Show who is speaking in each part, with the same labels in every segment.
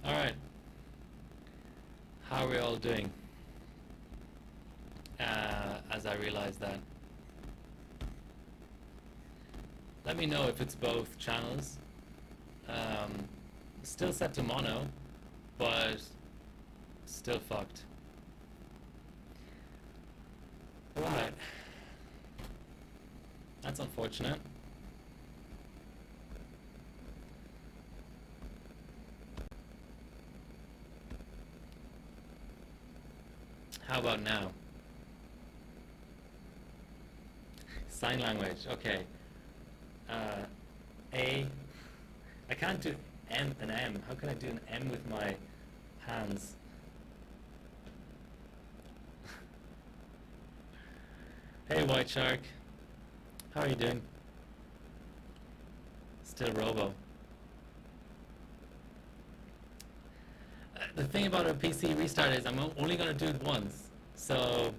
Speaker 1: Alright. How are we all doing? As I realize that. Let me know if it's both channels. Still set to mono, but still fucked. Right. That's unfortunate. How about now? Sign language, okay. A. I can't do M and M. How can I do an M with my hands? Hey, White Shark. How are you doing? Still Robo. The thing about a PC restart is I'm only going to do it once. So,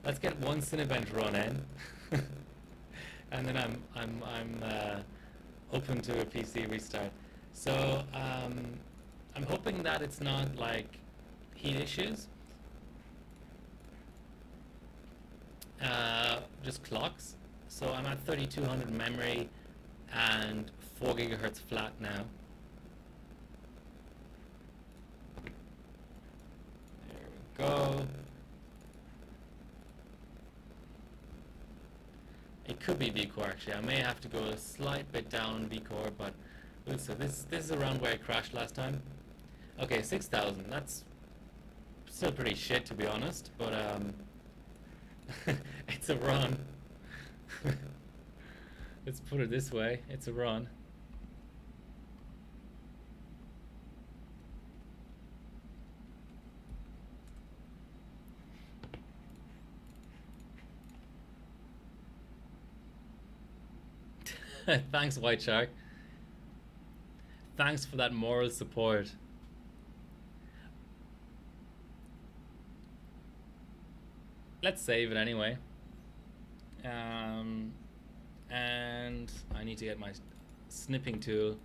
Speaker 1: let's get one Cinevent run in, and then I'm open to a PC restart. So I'm hoping that it's not like heat issues, just clocks. So I'm at 3200 memory and 4 gigahertz flat now. There we go. It could be VCore actually. I may have to go a slight bit down on VCore, but so this is around where I crashed last time. Okay, 6000. That's still pretty shit to be honest, but it's a run. Let's put it this way, it's a run. Thanks, White Shark. Thanks for that moral support. Let's save it anyway. And I need to get my snipping tool.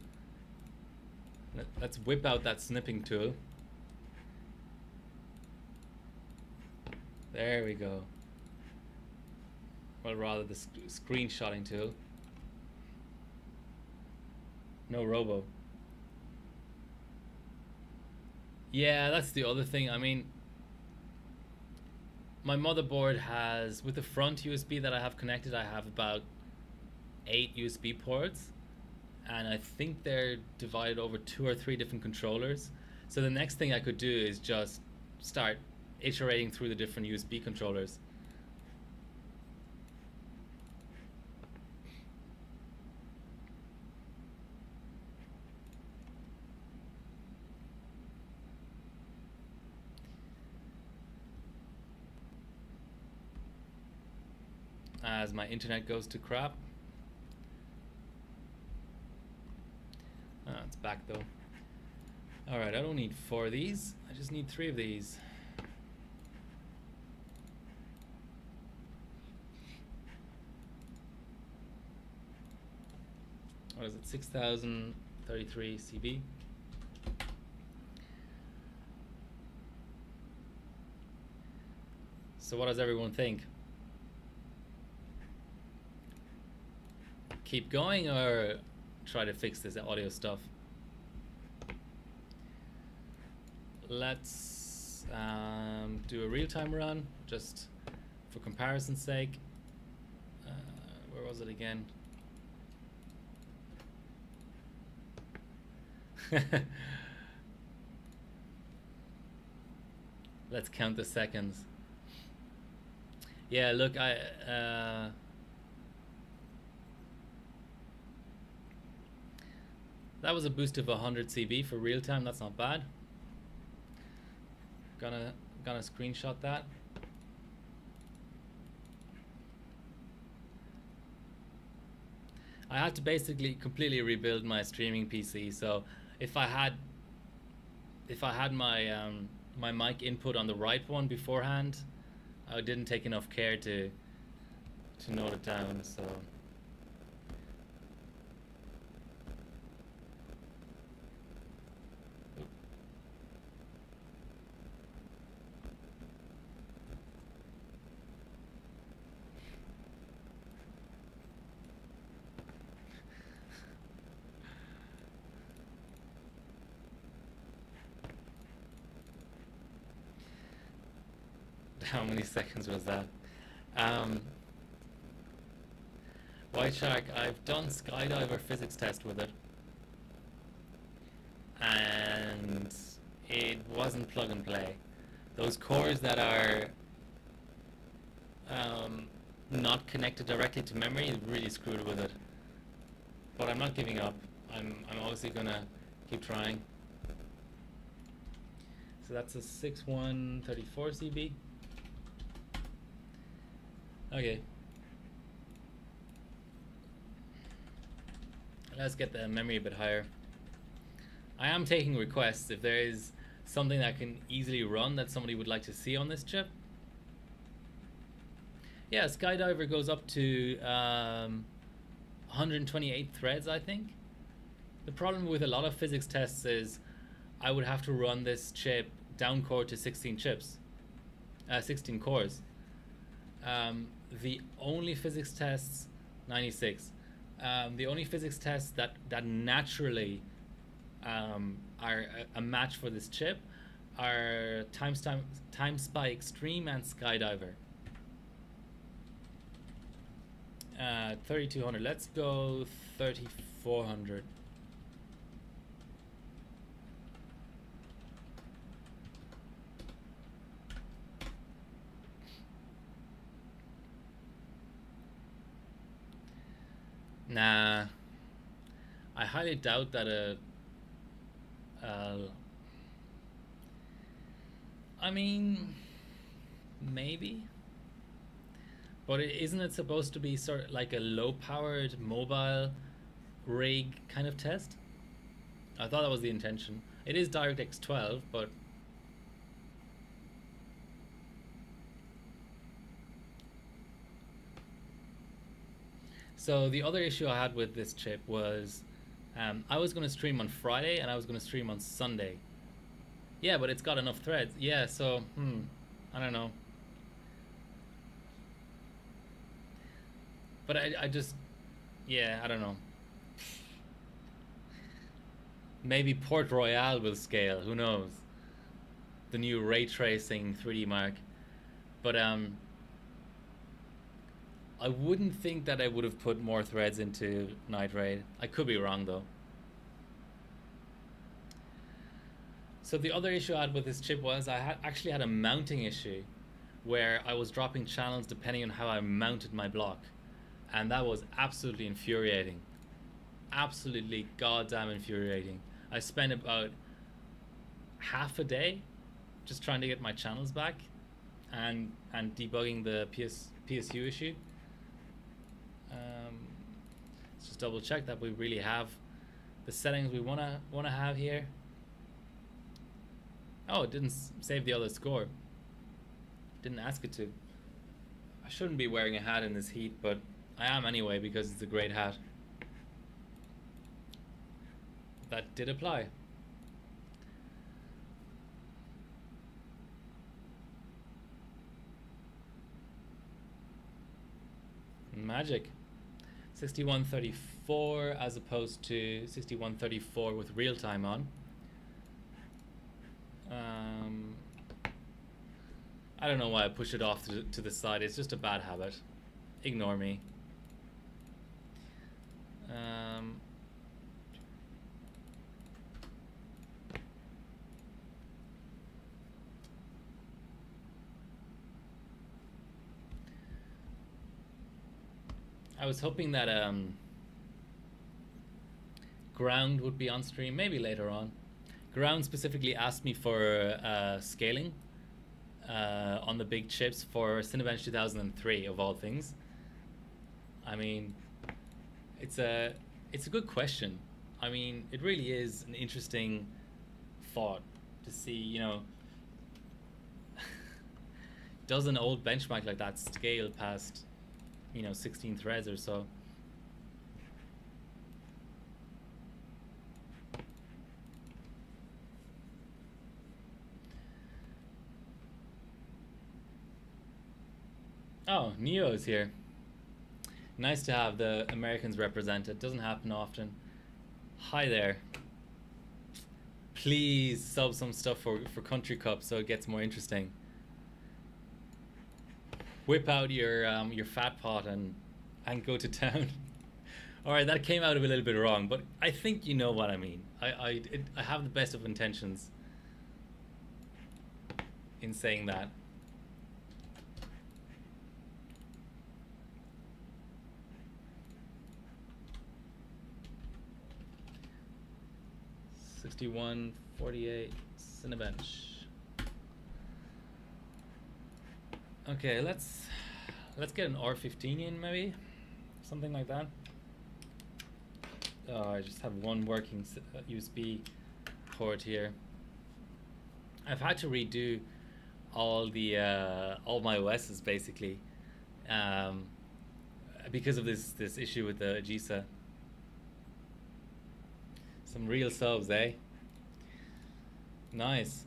Speaker 1: Let's whip out that snipping tool. There we go. Well, rather the screenshotting tool. No Robo. Yeah, that's the other thing. I mean, my motherboard has, with the front USB that I have connected, I have about 8 USB ports, and I think they're divided over 2 or 3 different controllers. So the next thing I could do is just start iterating through the different USB controllers. As my internet goes to crap. It's back though. Alright, I don't need 4 of these. I just need 3 of these. What is it? 6033 CB. So what does everyone think? Keep going or try to fix this audio stuff? Let's do a real-time run just for comparison's sake. Where was it again? Let's count the seconds. Yeah, look, that was a boost of 100 CB for real time. That's not bad. Gonna screenshot that. I had to basically completely rebuild my streaming PC. So if I had my my mic input on the right one beforehand, I didn't take enough care to to note it down. So how many seconds was that? Um, White Shark, I've done skydiver physics test with it, and it wasn't plug and play. Those cores that are not connected directly to memory really screwed with it. But I'm not giving up. I'm obviously gonna keep trying. So that's a 6134 CB. Okay. Let's get the memory a bit higher. I am taking requests. If there is something that can easily run that somebody would like to see on this chip. Yeah, Skydiver goes up to 128 threads, I think. The problem with a lot of physics tests is I would have to run this chip down core to 16 chips, 16 cores. The only physics tests, 96. The only physics tests that naturally are a match for this chip are Time Spy Extreme and Skydiver. 3200. Let's go 3400. Nah, I highly doubt that I mean, maybe, but isn't it supposed to be sort of like a low-powered mobile rig kind of test? I thought that was the intention. It is DirectX 12, but so the other issue I had with this chip was I was going to stream on Friday and I was going to stream on Sunday. Yeah, but it's got enough threads. Yeah, so, I don't know. But I just, yeah, I don't know. Maybe Port Royal will scale, who knows? The new ray tracing 3D Mark. But I wouldn't think that I would have put more threads into Night Raid. I could be wrong though. So the other issue I had with this chip was I actually had a mounting issue where I was dropping channels depending on how I mounted my block. And that was absolutely infuriating. Absolutely goddamn infuriating. I spent about half a day just trying to get my channels back and debugging the PSU issue. Let's just double check that we really have the settings we wanna have here. Oh, it didn't save the other score. Didn't ask it to. I shouldn't be wearing a hat in this heat, but I am anyway because it's a great hat. That did apply. Magic. 6134 as opposed to 6134 with real time on. I don't know why I push it off to the side. It's just a bad habit. Ignore me. I was hoping that Ground would be on stream, maybe later on. Ground specifically asked me for scaling on the big chips for Cinebench 2003 of all things. I mean, it's a good question. I mean, it really is an interesting thought to see, you know, does an old benchmark like that scale past 16 threads or so. Oh, Neo's here. Nice to have the Americans represented. Doesn't happen often. Hi there. Please sub some stuff for Country Cup so it gets more interesting. Whip out your fat pot and go to town. All right, that came out a little bit wrong, but I think you know what I mean. I have the best of intentions in saying that. $61.48 Cinebench. Okay, let's get an R15 in, maybe something like that. Oh, I just have one working USB port here. I've had to redo all my OSs basically, because of this issue with the GISA. Some real subs, eh? Nice.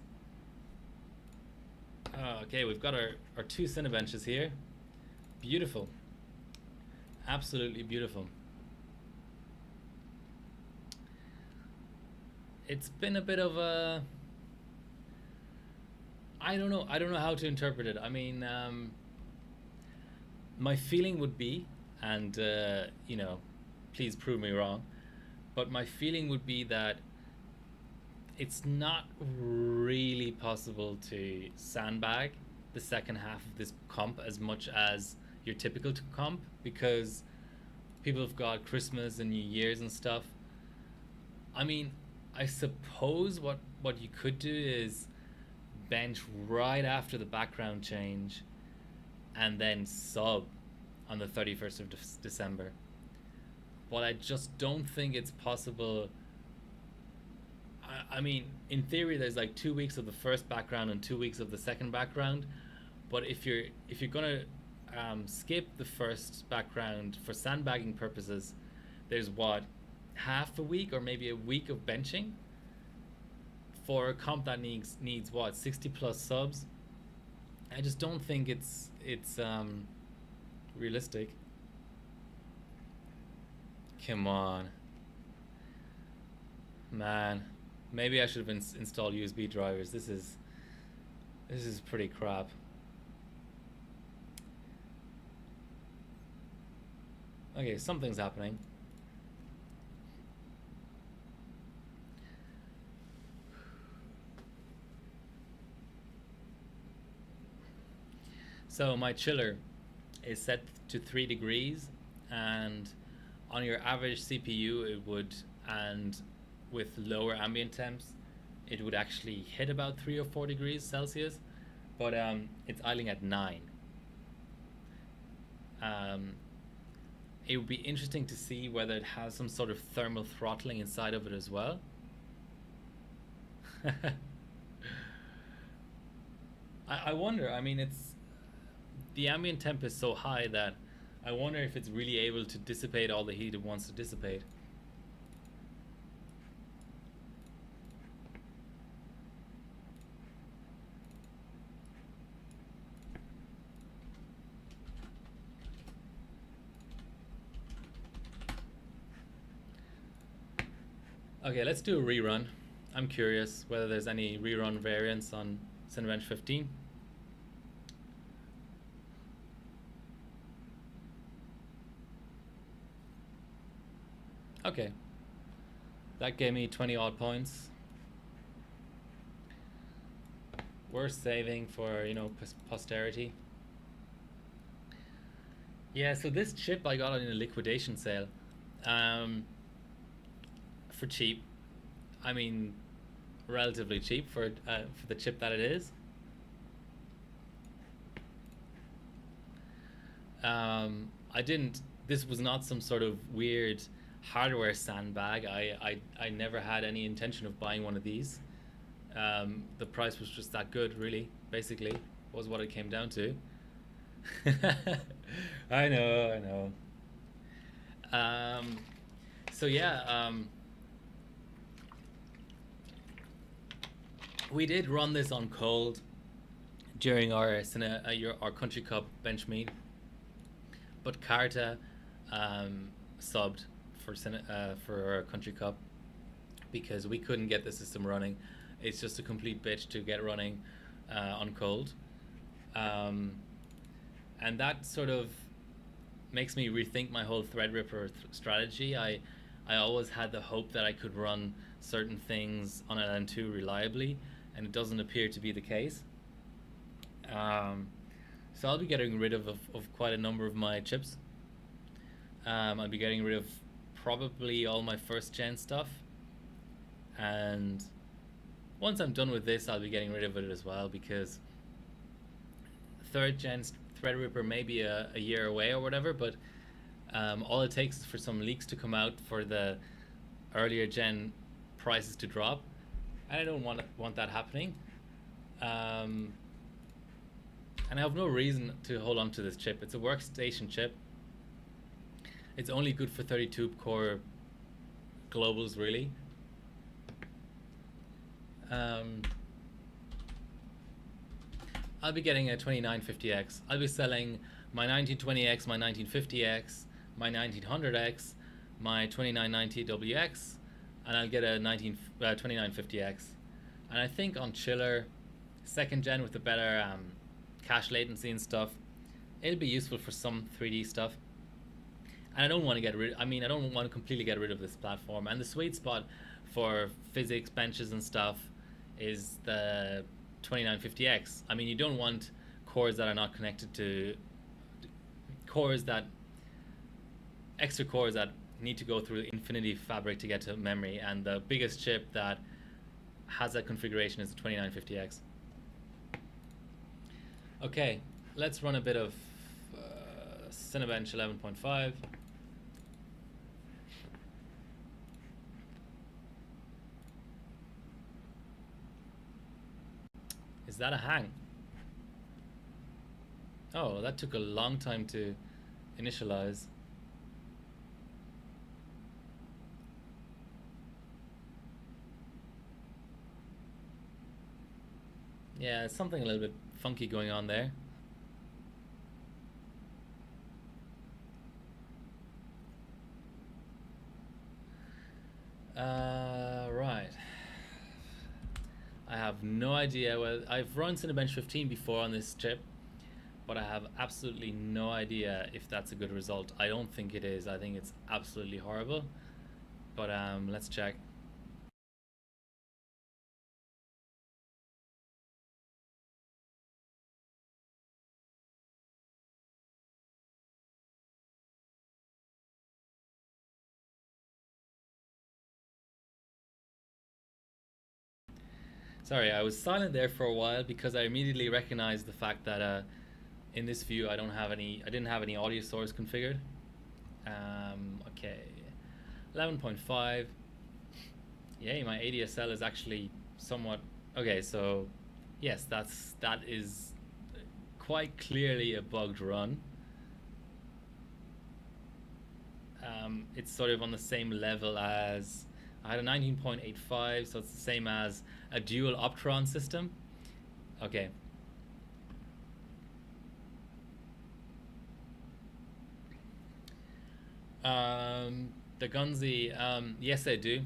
Speaker 1: Okay, we've got our two Cinebenches here. Beautiful. Absolutely beautiful. It's been a bit of a... I don't know how to interpret it. I mean, my feeling would be, and please prove me wrong, but my feeling would be that it's not really possible to sandbag the second half of this comp as much as your typical comp, because people have got Christmas and New Year's and stuff. I mean, I suppose what you could do is bench right after the background change and then sub on the 31st of December. But I just don't think it's possible. I mean, in theory, there's like 2 weeks of the first background and 2 weeks of the second background. But if you're gonna skip the first background for sandbagging purposes, there's what, half a week or maybe a week of benching for a comp that needs what, 60 plus subs. I just don't think it's realistic. Come on, man. Maybe I should have installed USB drivers. This is pretty crap. Okay, something's happening. So my chiller is set to 3 degrees, and on your average CPU it would, and with lower ambient temps, it would actually hit about 3 or 4 degrees Celsius, but it's idling at 9. It would be interesting to see whether it has some sort of thermal throttling inside of it as well. I wonder, I mean, the ambient temp is so high that I wonder if it's really able to dissipate all the heat it wants to dissipate. Okay, let's do a rerun. I'm curious whether there's any rerun variants on Cinebench 15. Okay, that gave me 20 odd points. We're saving for, posterity. Yeah, so this chip I got in a liquidation sale, for cheap. I mean, relatively cheap for the chip that it is. This was not some sort of weird hardware sandbag. I never had any intention of buying one of these. The price was just that good, really. Basically, was what it came down to. I know, I know. Um, so yeah, we did run this on cold during our country cup bench meet, but Carta subbed for our country cup because we couldn't get the system running. It's just a complete bitch to get running on cold, um, and that sort of makes me rethink my whole Threadripper strategy. I always had the hope that I could run certain things on LN2 reliably, and it doesn't appear to be the case. Um, so I'll be getting rid of quite a number of my chips. I'll be getting rid of probably all my first gen stuff, and once I'm done with this, I'll be getting rid of it as well because third gen Threadripper may be a year away or whatever, but all it takes is for some leaks to come out for the earlier gen prices to drop, and I don't want that happening. Um, and I have no reason to hold on to this chip. It's a workstation chip. It's only good for 32 core globals, really. Um, I'll be getting a 2950X. I'll be selling my 1920X, my 1950X, my 1900X, my 2990WX, and I'll get a 2950X. And I think on chiller, second gen with the better cache latency and stuff, it'll be useful for some 3D stuff. And I don't want to get rid. I mean, I don't want to completely get rid of this platform. And the sweet spot for physics benches and stuff is the 2950X. I mean, you don't want cores that are not connected to cores that extra cores that need to go through the Infinity fabric to get to memory. And the biggest chip that has that configuration is the 2950X. Okay, let's run a bit of Cinebench 11.5. Is that a hang? Oh, that took a long time to initialize. Yeah, something a little bit funky going on there. Right. I have no idea whether I've run Cinebench 15 before on this chip, but I have absolutely no idea if that's a good result. I don't think it is. I think it's absolutely horrible. But let's check. Sorry, I was silent there for a while because I immediately recognized the fact that in this view I didn't have any audio source configured. Okay, 11.5. Yay, my ADSL is actually somewhat okay. So yes, that is quite clearly a bugged run. It's sort of on the same level as I had a 19.85, so it's the same as a dual Optron system. Okay. The Gunzi, yes, I do.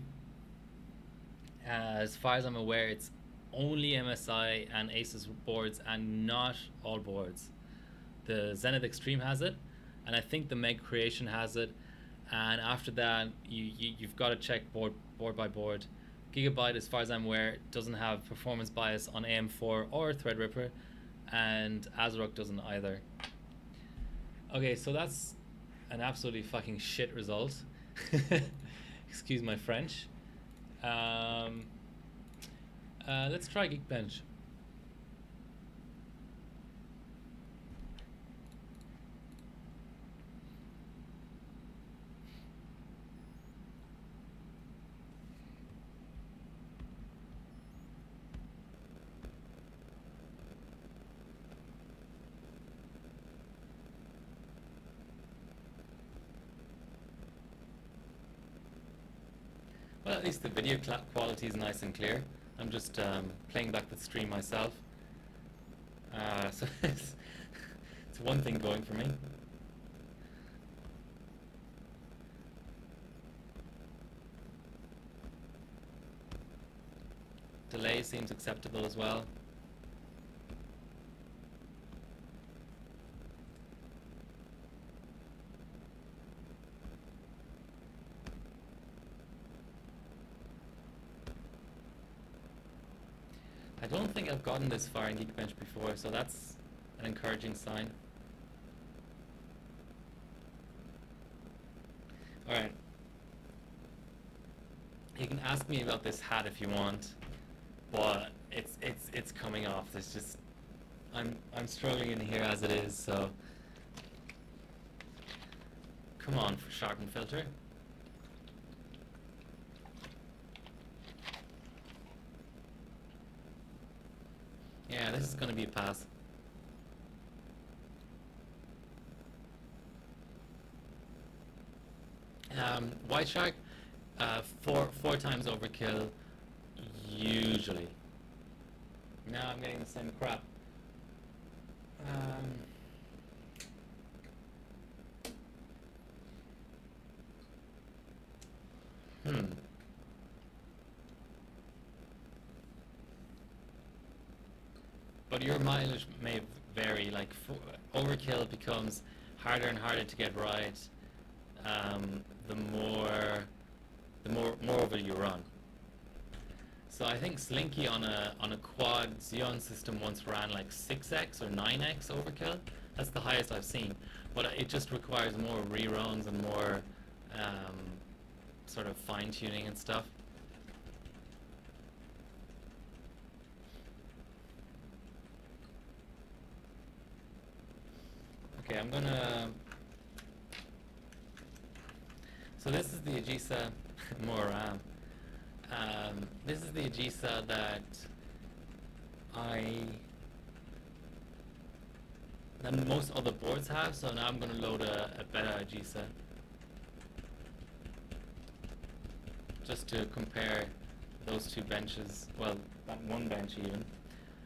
Speaker 1: As far as I'm aware, it's only MSI and Asus boards and not all boards. The Zenith Extreme has it, and I think the Meg Creation has it. And after that, you've got to check board by board. Gigabyte, as far as I'm aware, doesn't have performance bias on AM4 or Threadripper, and ASRock doesn't either. Okay, so that's an absolutely fucking shit result. Excuse my French. Let's try Geekbench. Well, at least the video quality is nice and clear. I'm just playing back the stream myself. So it's one thing going for me. Delay seems acceptable as well. I don't think I've gotten this far in Geekbench before, so that's an encouraging sign. Alright. You can ask me about this hat if you want, but it's coming off. There's just I'm struggling in here as it is, so come on, for sharpen filter. Yeah, this is going to be a pass. White Shark, four times overkill, usually. Now I'm getting the same crap. But your mileage may vary. Like overkill becomes harder and harder to get right. The more over you run. So I think Slinky on a quad Xeon system once ran like 6x or 9x overkill. That's the highest I've seen. But it just requires more reruns and more sort of fine tuning and stuff. Okay, I'm gonna. So this is the Agisa, more RAM. This is the Agisa that most other boards have. So now I'm going to load a better Agisa, just to compare those two benches. Well, that one bench even.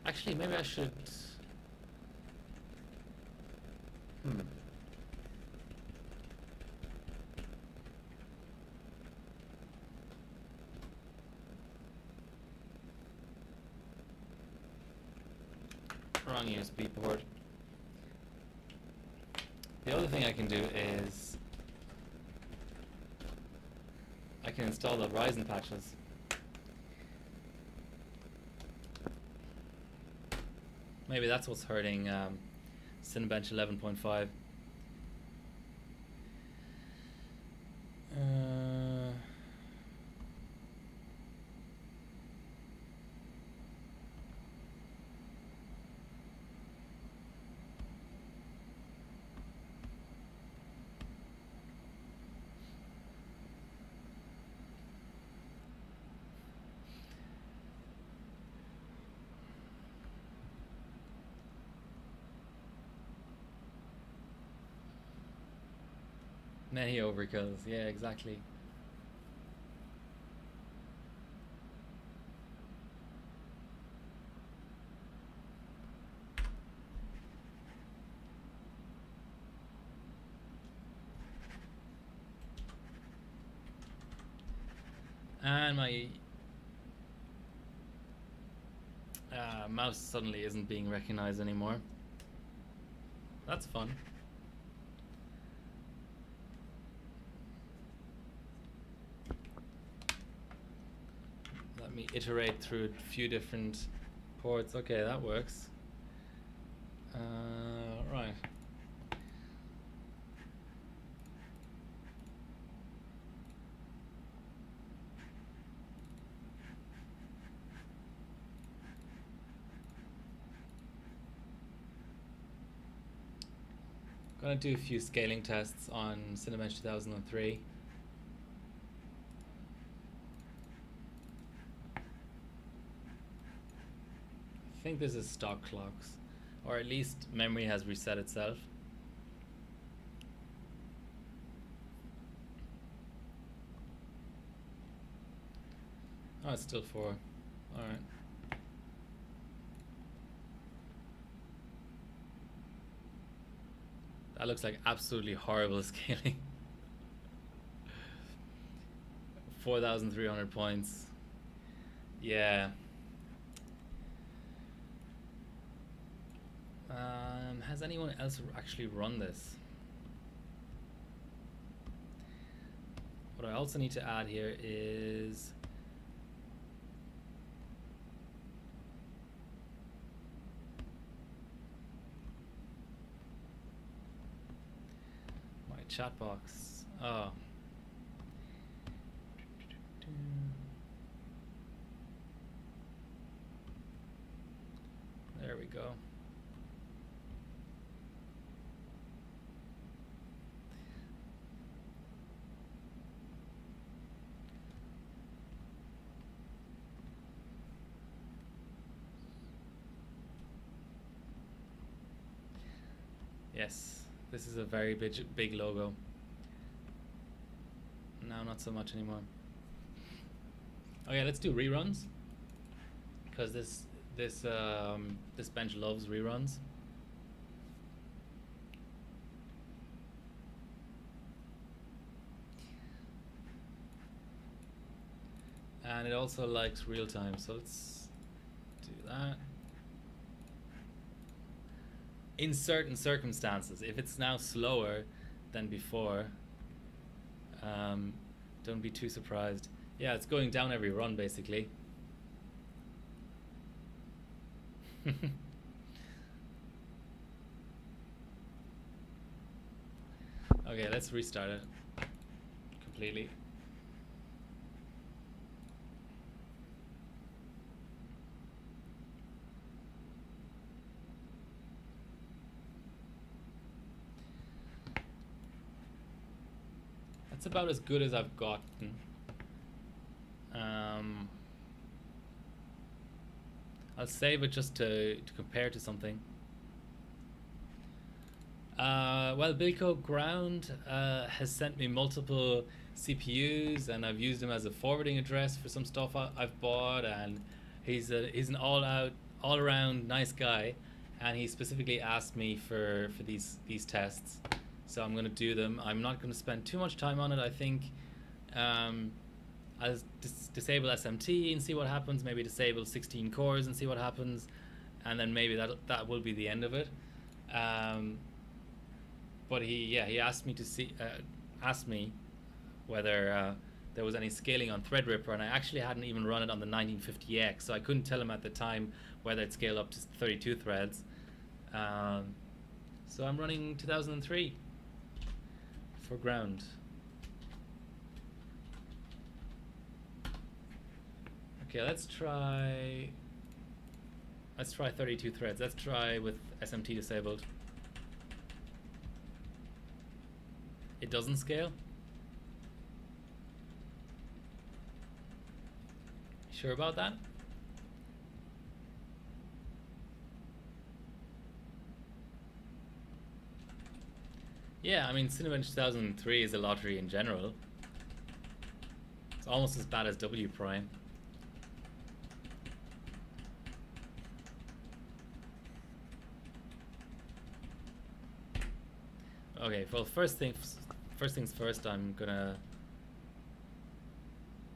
Speaker 1: Actually, maybe I should. Wrong USB port. The other thing I can do is I can install the Ryzen patches. Maybe that's what's hurting Cinebench 11.5. Many overkills, yeah, exactly. And my mouse suddenly isn't being recognized anymore. That's fun. Let me iterate through a few different ports. Okay, that works. Right. Gonna do a few scaling tests on Cinebench 2003. I think this is stock clocks, or at least memory has reset itself. Oh, it's still 4. Alright. That looks like absolutely horrible scaling. 4,300 points. Yeah. Has anyone else actually run this? What I also need to add here is my chat box. Oh. There we go. Yes, this is a very big logo. Now not so much anymore. Okay, let's do reruns, because this bench loves reruns. And it also likes real time, so let's do that. In certain circumstances, if it's now slower than before, don't be too surprised. Yeah, it's going down every run basically. Okay, let's restart it completely. That's about as good as I've gotten. I'll save it just to compare to something. Well, Bilco Ground has sent me multiple CPUs, and I've used him as a forwarding address for some stuff I've bought, and he's an all around nice guy, and he specifically asked me for these tests, so I'm going to do them. I'm not going to spend too much time on it. I think I'll disable SMT and see what happens, maybe disable 16 cores and see what happens, and then maybe that will be the end of it. But he asked me whether there was any scaling on Threadripper, and I actually hadn't even run it on the 1950X, so I couldn't tell him at the time whether it scaled up to 32 threads. So I'm running 2003 for ground. Okay, let's try 32 threads. Let's try with SMT disabled. It doesn't scale? Sure about that? Yeah, I mean, Cinebench 2003 is a lottery in general. It's almost as bad as W Prime. Okay, well, first things first, I'm gonna...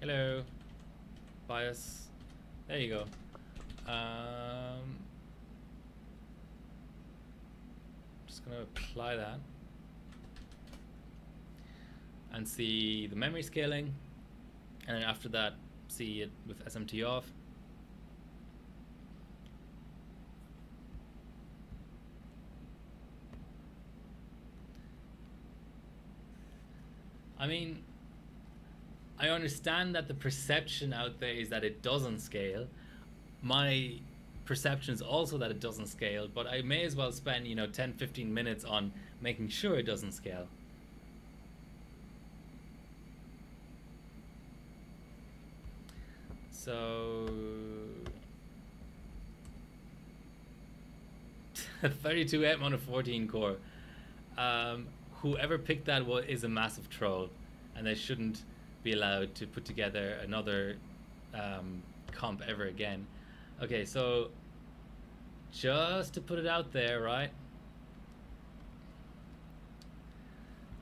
Speaker 1: Hello. Bias. There you go. Just gonna apply that. And see the memory scaling. And then after that, see it with SMT off. I mean, I understand that the perception out there is that it doesn't scale. My perception is also that it doesn't scale, but I may as well spend, 10-15 minutes on making sure it doesn't scale. So 32M on a 14 core. Whoever picked that is a massive troll, and they shouldn't be allowed to put together another comp ever again. Okay, so just to put it out there, right?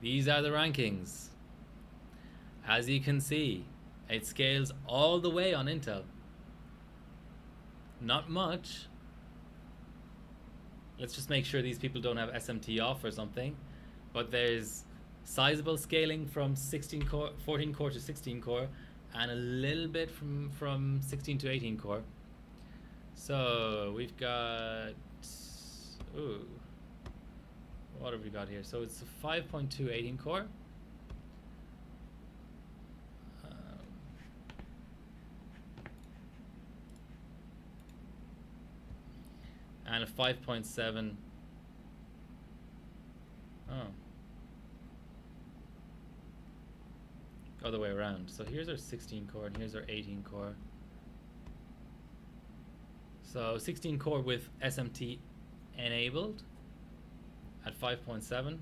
Speaker 1: These are the rankings. As you can see, it scales all the way on Intel. Not much. Let's just make sure these people don't have SMT off or something. But there's sizable scaling from 14 core to 16 core, and a little bit from 16 to 18 core. So we've got, ooh, what have we got here? So it's a 5.2 18 core. And a 5.7. Oh. Other way around. So here's our 16 core and here's our 18 core. So 16 core with SMT enabled at 5.7.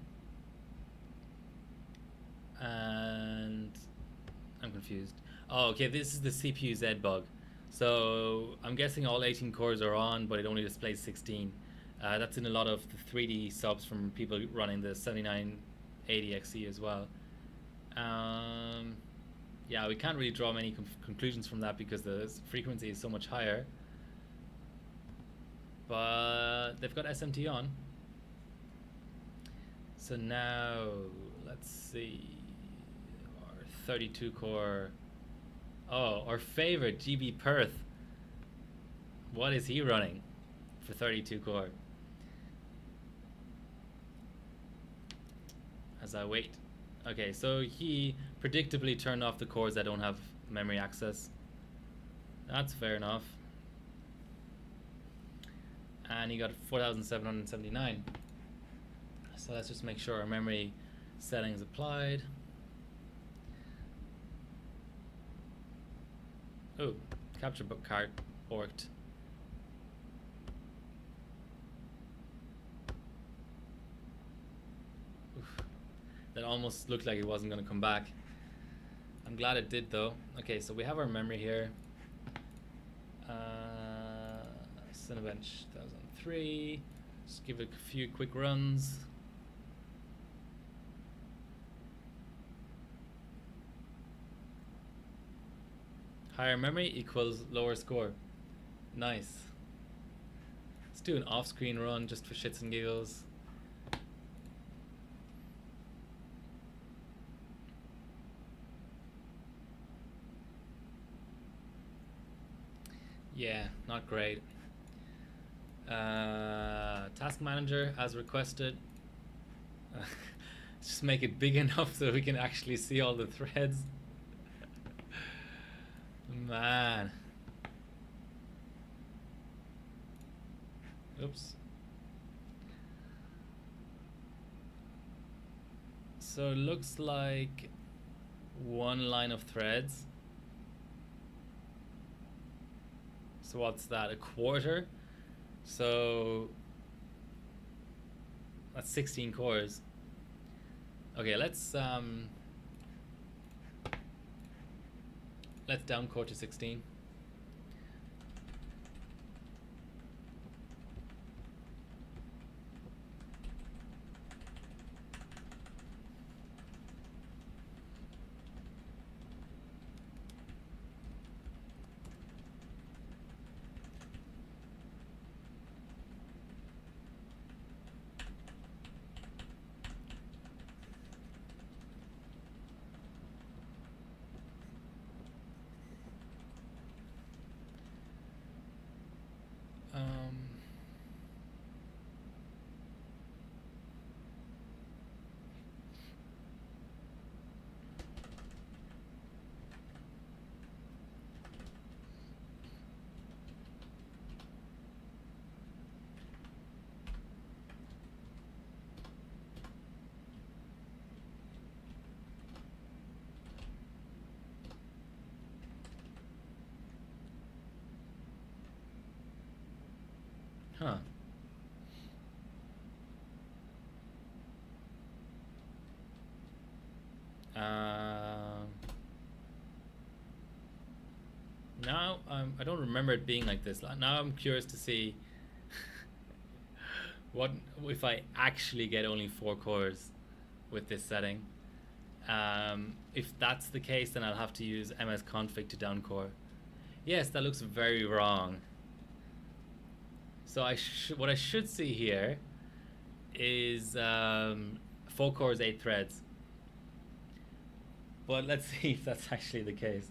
Speaker 1: And I'm confused. Oh, okay, this is the CPU Z bug. So I'm guessing all 18 cores are on, but it only displays 16. That's in a lot of the 3D subs from people running the 7980XE as well. Yeah, we can't really draw many conclusions from that because the frequency is so much higher. But they've got SMT on. So now, let's see. Our 32 core. Oh, our favorite, GB Perth. What is he running for 32 core? As I wait. Okay, so he predictably turned off the cores that don't have memory access. That's fair enough. And he got 4,779. So let's just make sure our memory settings applied. Oh, capture book card orked. Oof. That almost looked like it wasn't going to come back. I'm glad it did though. Okay, so we have our memory here. Cinebench 1003. Just give it a few quick runs. Higher memory equals lower score. Nice. Let's do an off-screen run just for shits and giggles. Yeah, not great. Task manager as requested. Just make it big enough so we can actually see all the threads. Man. Oops. So it looks like one line of threads. So what's that? A quarter? So that's 16 cores. Okay, let's down core to 16. Huh. Now I don't remember it being like this. Now I'm curious to see what if I actually get only 4 cores with this setting. If that's the case, then I'll have to use msconfig to downcore. Yes, that looks very wrong. So what I should see here is 4 cores, 8 threads. But let's see if that's actually the case.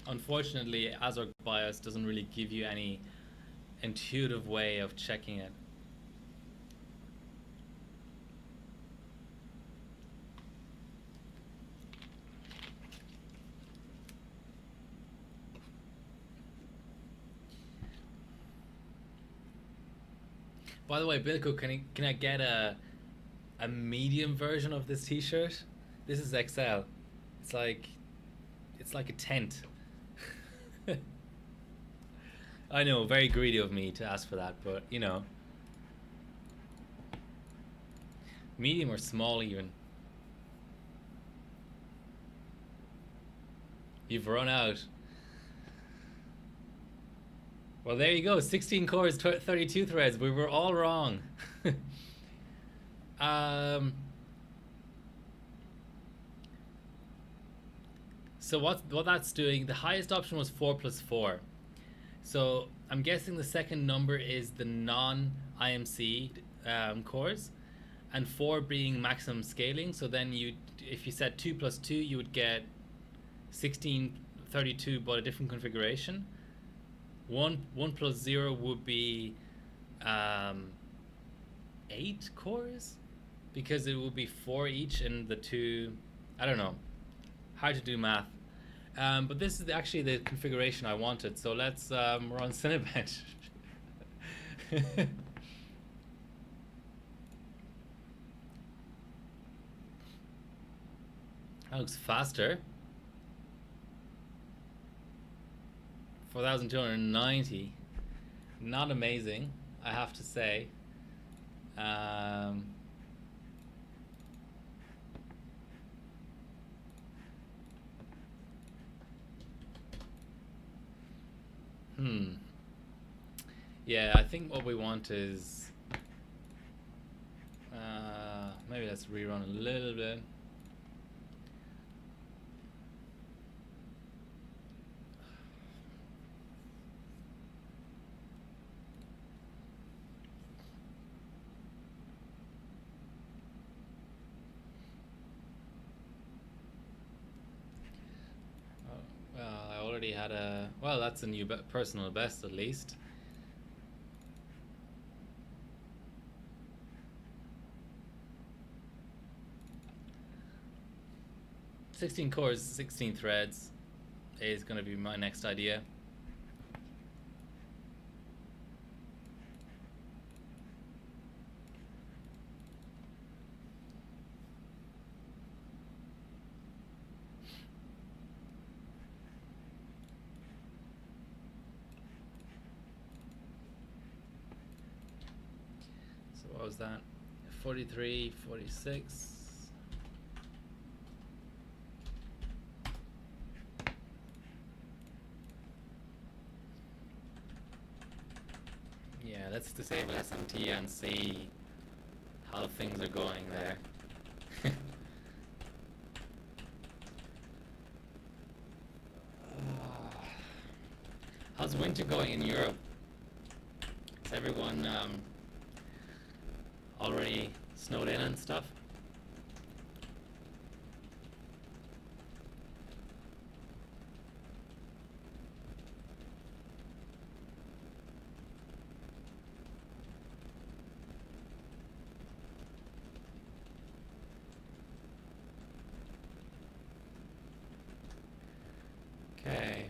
Speaker 1: Unfortunately, ASRock BIOS doesn't really give you any intuitive way of checking it. By the way, Bilko, can I get a medium version of this T-shirt? This is XL. It's like a tent. I know, very greedy of me to ask for that, but you know, medium or small even. You've run out. Well, there you go. 16 cores, 32 threads. We were all wrong. So what that's doing, the highest option was 4 plus 4. So I'm guessing the second number is the non-IMC cores, and 4 being maximum scaling. So then if you said 2 plus 2, you would get 16, 32, but a different configuration. 1 plus 0 would be 8 cores, because it would be 4 each in the 2. I don't know. Hard to do math. But this is actually the configuration I wanted. So let's run Cinebench. That looks faster. 4,290. Not amazing, I have to say. Yeah, I think what we want is maybe let's rerun a little bit. I already had a, well, that's a new personal best at least. "16 cores, 16 threads" is going to be my next idea. So what was that? 43, 46. Yeah, let's disable SMT and see how things are going there. How's winter going in Europe? Is everyone already snowed in and stuff? Okay.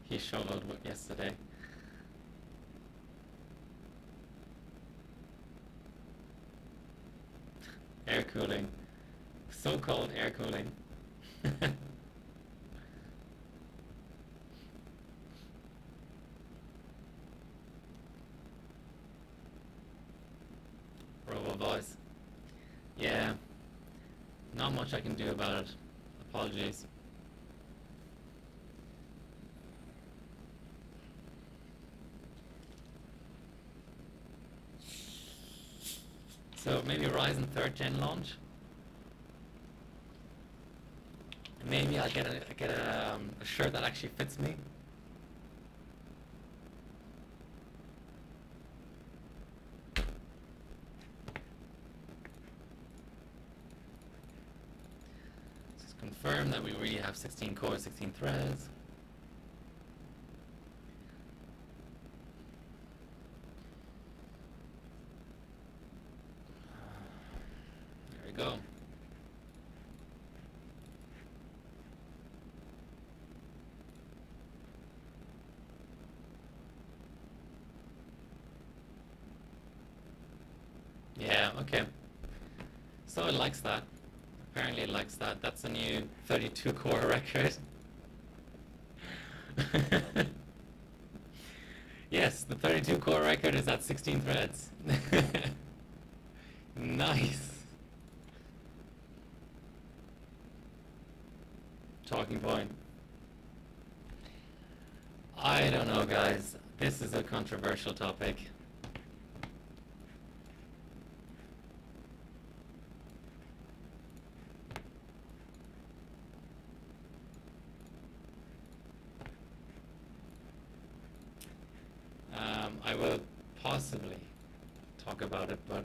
Speaker 1: He shoveled yesterday. Air cooling. So-called air cooling. Robo voice. Yeah, not much I can do about it. Apologies. So maybe Ryzen 3rd gen launch. Maybe I'll get a shirt that actually fits me. Just confirm that we really have 16 cores, 16 threads. There we go. Yeah, okay. So it likes that. Apparently it likes that. That's a new 32 core record. Yes, the 32 core record is at 16 threads. Nice. Talking point. I don't know, guys. This is a controversial topic. I will possibly talk about it, but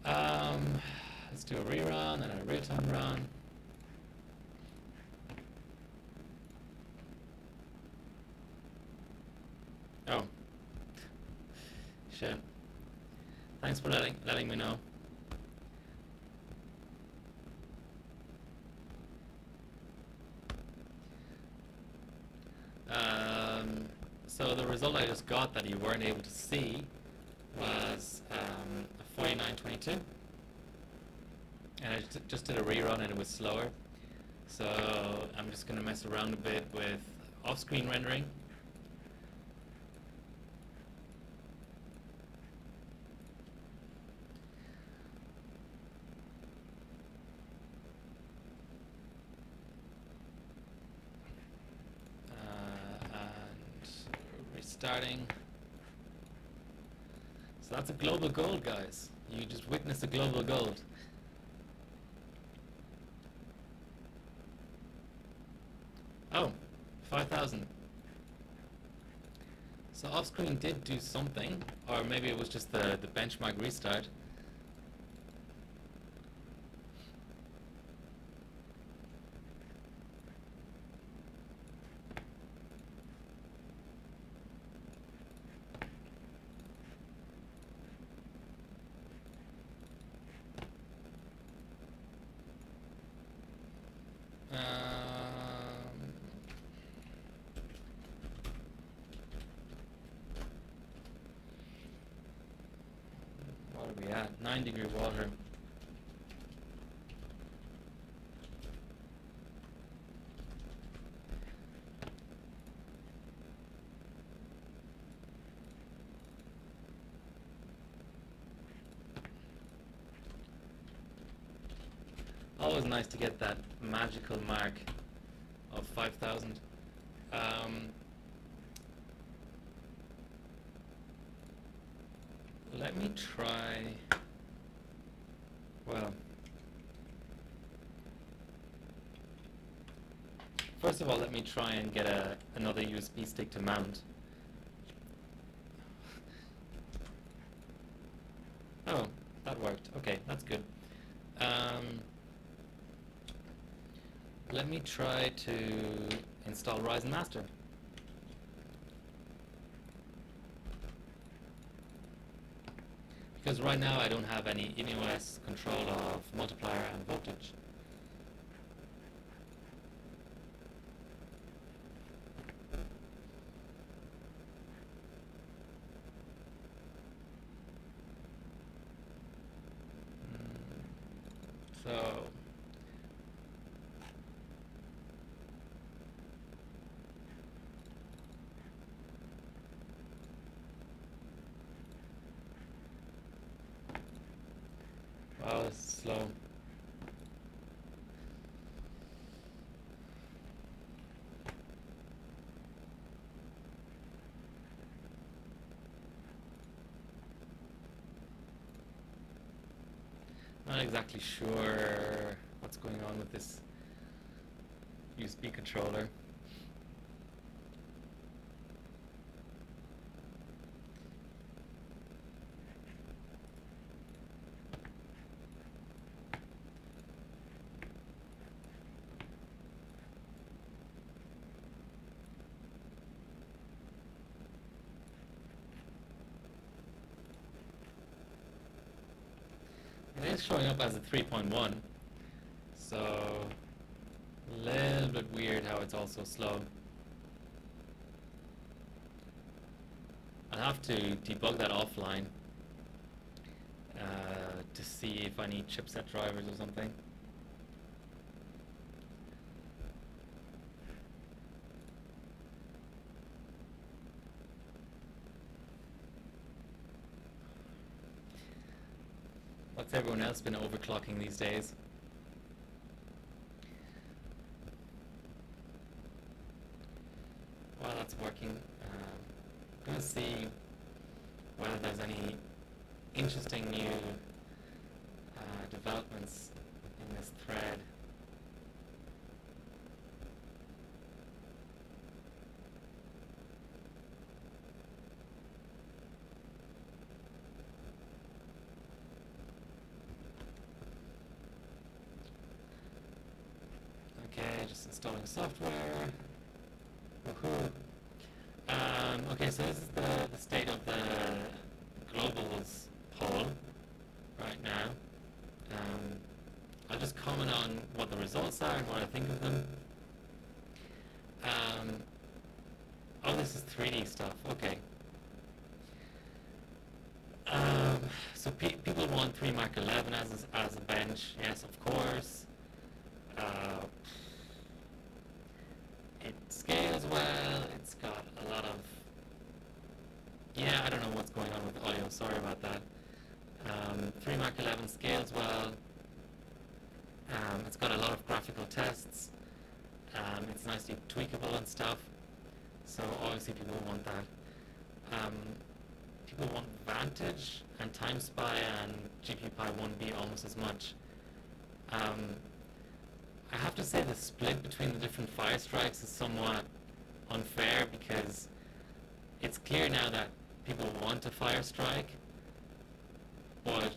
Speaker 1: yeah. Let's do a rerun and a real-time run. Oh, shit. Thanks for letting me know. So the result I just got that you weren't able to see was a 4922, and I just did a rerun and it was slower. So I'm just gonna mess around a bit with off-screen rendering. Starting. So that's a global gold, guys. You just witnessed a global gold. Oh, 5,000. So off-screen did do something, or maybe it was just the benchmark restart. What are we at? 9-degree water. Always nice to get that magical mark of 5,000. Let me try. Well, first of all, let me try and get another USB stick to mount. Oh, that worked. Okay, that's good. Let me try to install Ryzen Master. Because right now I don't have any in-OS control of multiplier and voltage. slow. Not exactly sure what's going on with this USB controller. It is showing up as a 3.1, so a little bit weird how it's also slow. I'll have to debug that offline to see if I need chipset drivers or something. What's everyone else been overclocking these days? While that's working, I'm going to see whether there's any interesting new developments in this thread. Okay, just installing software. Woohoo! Okay, so this is the state of the globals poll right now. I'll just comment on what the results are and what I think of them. Oh, this is 3D stuff. Okay. So people want 3 Mark 11 as a bench. Yes, of course. It scales well. It's got a lot of... Yeah, I don't know what's going on with audio. Sorry about that. 3 Mark 11 scales well. It's got a lot of graphical tests. It's nicely tweakable and stuff. So obviously people want that. People want Vantage and TimeSpy and GPPy 1B almost as much. I have to say the split between the different fire strikes is somewhat unfair because it's clear now that people want a fire strike, but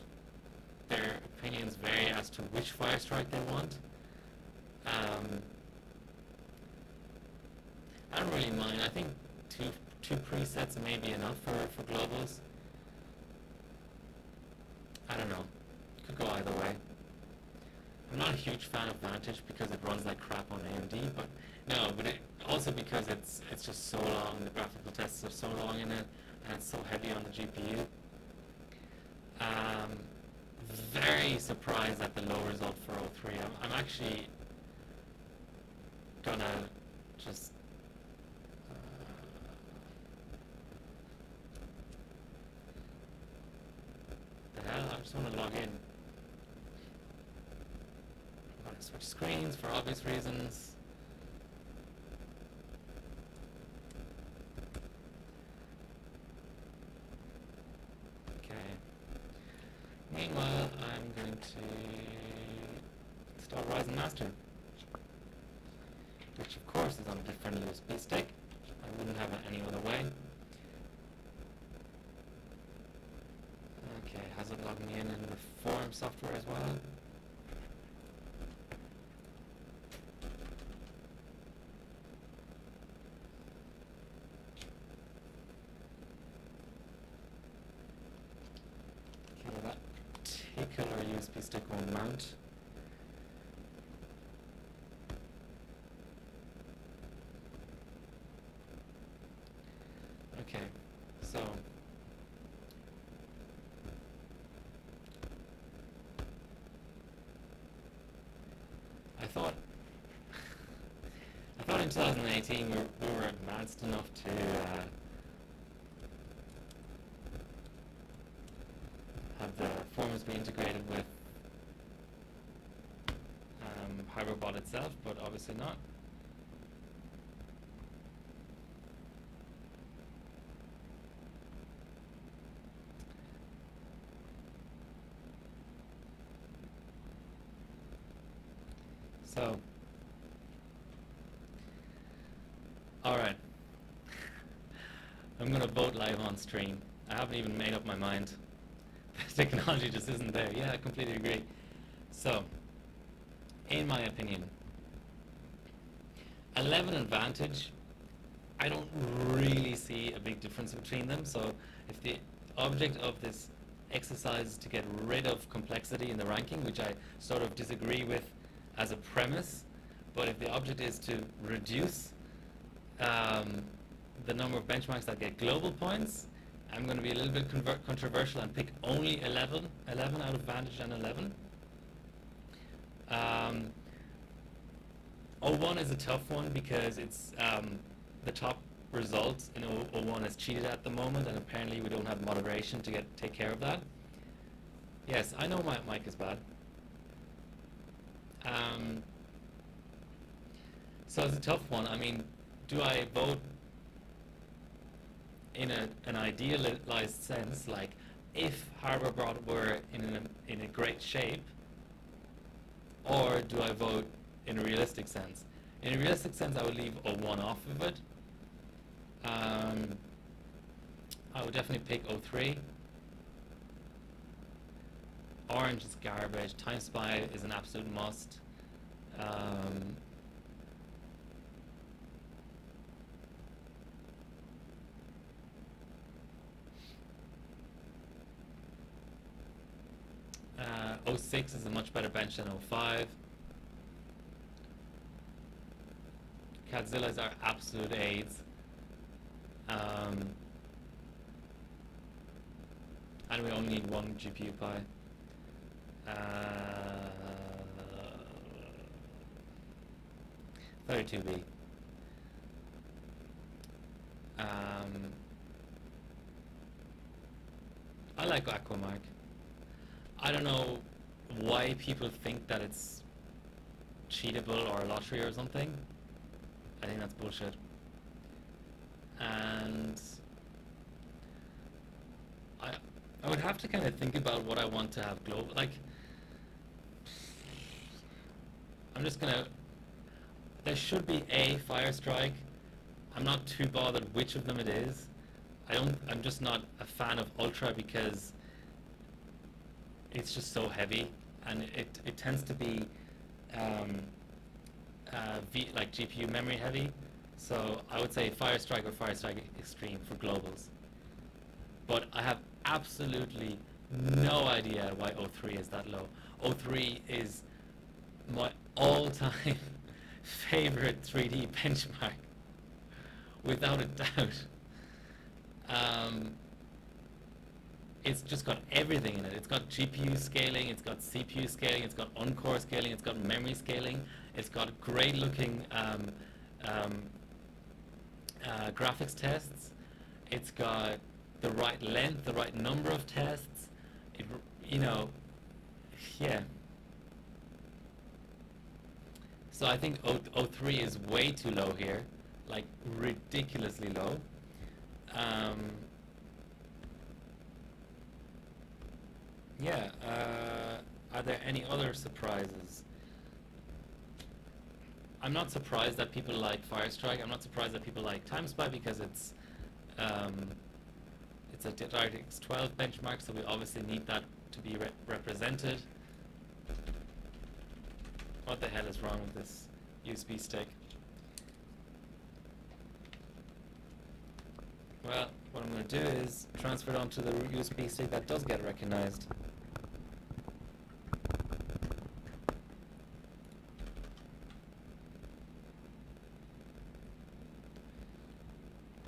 Speaker 1: their opinions vary as to which fire strike they want. I don't really mind. I think two presets may be enough for globals. I don't know. Could go either way. I'm not a huge fan of Vantage because it runs like crap on AMD, but also because it's just so long. The graphical tests are so long in it, and it's so heavy on the GPU. Very surprised at the low result for 03. I'm actually gonna just the hell? I just want to log in. I'm gonna switch screens for obvious reasons. Meanwhile, I'm going to install Ryzen Master, which of course is on a different USB stick. I wouldn't have it any other way. Okay, has it logged me in the Form software as well? Particular USB stick won't mount. Okay, so I thought in 2018 we were advanced enough to have the forms be integrated with HarborBot itself, but obviously not. So, alright. I'm gonna vote live on stream. I haven't even made up my mind. The technology just isn't there. Yeah, I completely agree. So, in my opinion, 11 Advantage, I don't really see a big difference between them. So, if the object of this exercise is to get rid of complexity in the ranking, which I sort of disagree with as a premise, but if the object is to reduce the number of benchmarks that get global points, I'm going to be a little bit controversial and pick only 11 out of Vantage and 11. 01 is a tough one because it's the top result in 01 is cheated at the moment, and apparently we don't have moderation to take care of that. Yes, I know my mic is bad. So it's a tough one. I mean, do I vote in an idealized sense, like if HarborBot were in a great shape, or do I vote in a realistic sense? In a realistic sense, I would leave 01 off of it. I would definitely pick 03. Orange is garbage. Time Spy is an absolute must. 06 is a much better bench than 05. Godzillas are absolute aids. And we only need one GPU Pi. 32B. I like Aquamark. I don't know why people think that it's cheatable or a lottery or something. I think that's bullshit. And I would have to kind of think about what I want to have global. Like, I'm just gonna. There should be a Fire Strike. I'm not too bothered which of them it is. I'm just not a fan of Ultra because it's just so heavy, and it tends to be like GPU memory heavy. So I would say Fire Strike or Fire Strike Extreme for globals. But I have absolutely no idea why 03 is that low. 03 is my all-time favorite 3D benchmark, without a doubt. It's just got everything in it. It's got GPU scaling, it's got CPU scaling, it's got on-core scaling, it's got memory scaling, it's got great-looking graphics tests, it's got the right length, the right number of tests, yeah. So I think 03 is way too low here, like ridiculously low. Yeah, are there any other surprises? I'm not surprised that people like Fire Strike. I'm not surprised that people like Time Spy because it's a DirectX 12 benchmark, so we obviously need that to be represented. What the hell is wrong with this USB stick? Well, what I'm going to do is transfer it onto the USB stick that does get recognized.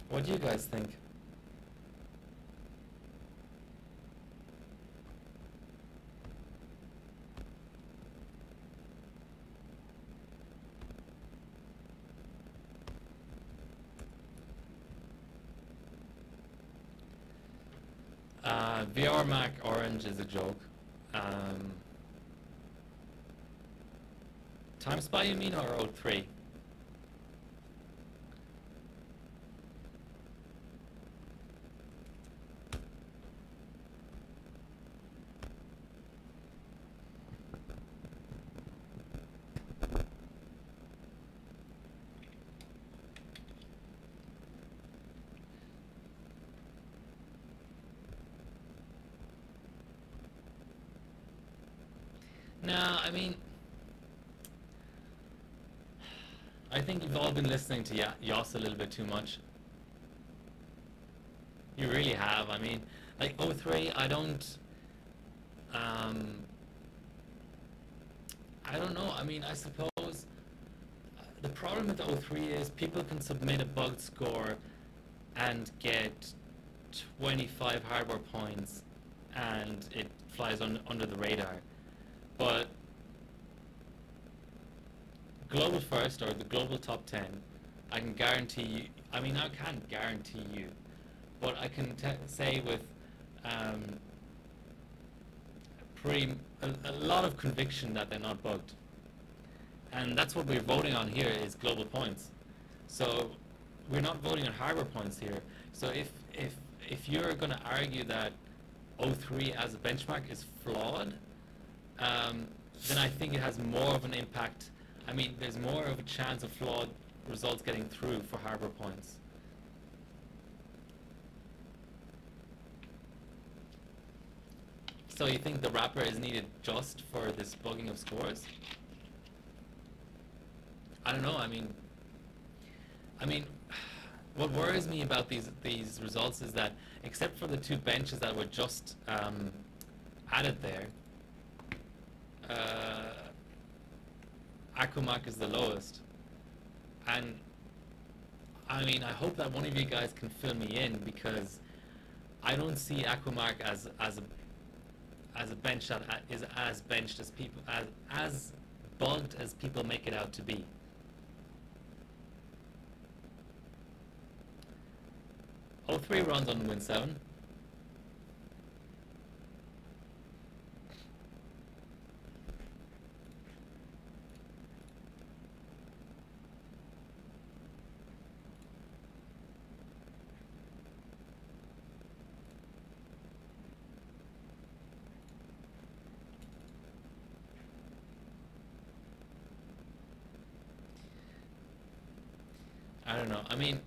Speaker 1: What do you guys think? VR Mac Orange is a joke. Time Spy, you mean, or O3? No, I mean, I think you've all been listening to Yoss a little bit too much. You really have. I mean, like O3, I don't know. I mean, I suppose the problem with O3 is people can submit a bugged score and get 25 hardware points and it flies under the radar. But global first or the global top 10, I can guarantee you, I mean, I can't guarantee you, but I can say with a lot of conviction that they're not bugged. And that's what we're voting on here is global points. So we're not voting on hardware points here. So if you're going to argue that O3 as a benchmark is flawed, then I think it has more of an impact. I mean, there's more of a chance of flawed results getting through for hardware points. So you think the wrapper is needed just for this bugging of scores? I don't know. I mean, what worries me about these results is that except for the two benches that were just added there, Aquamark is the lowest. And I mean, I hope that one of you guys can fill me in, because I don't see Aquamark as a bench that is as benched as people as bugged as people make it out to be. O3 runs on Win 7. I don't know. I mean,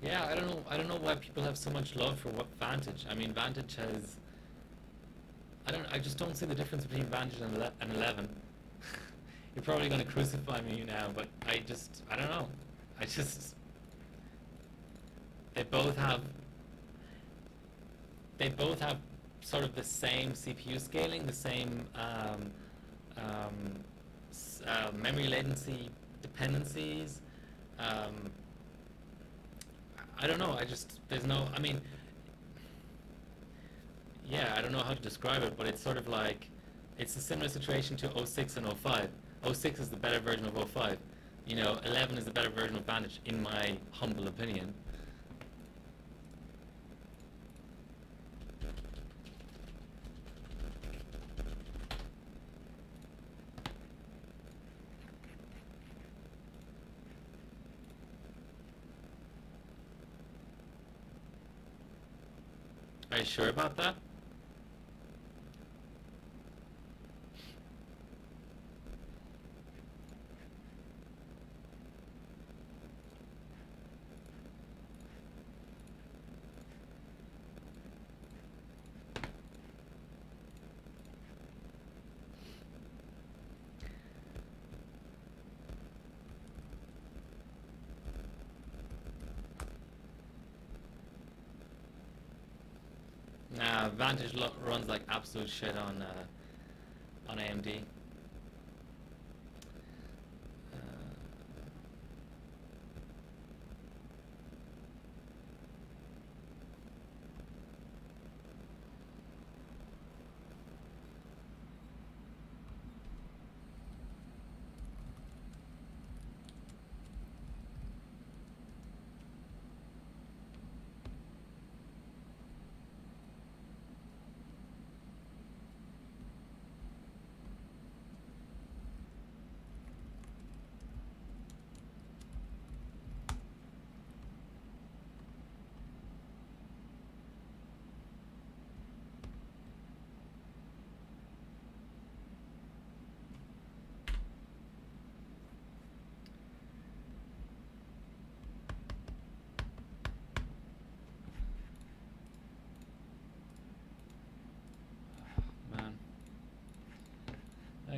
Speaker 1: yeah, I don't know why people have so much love for what Vantage. I mean, Vantage has. I just don't see the difference between Vantage and 11. You're probably going to crucify me now, but I don't know. They both have. They both have sort of the same CPU scaling, the same memory latency dependencies. I don't know. There's no. I mean, yeah, I don't know how to describe it, but it's sort of like it's a similar situation to 06 and 05. 06 is the better version of 05. 11 is the better version of Vantage, in my humble opinion. Are you sure about that? Nah, Vantage runs like absolute shit on AMD.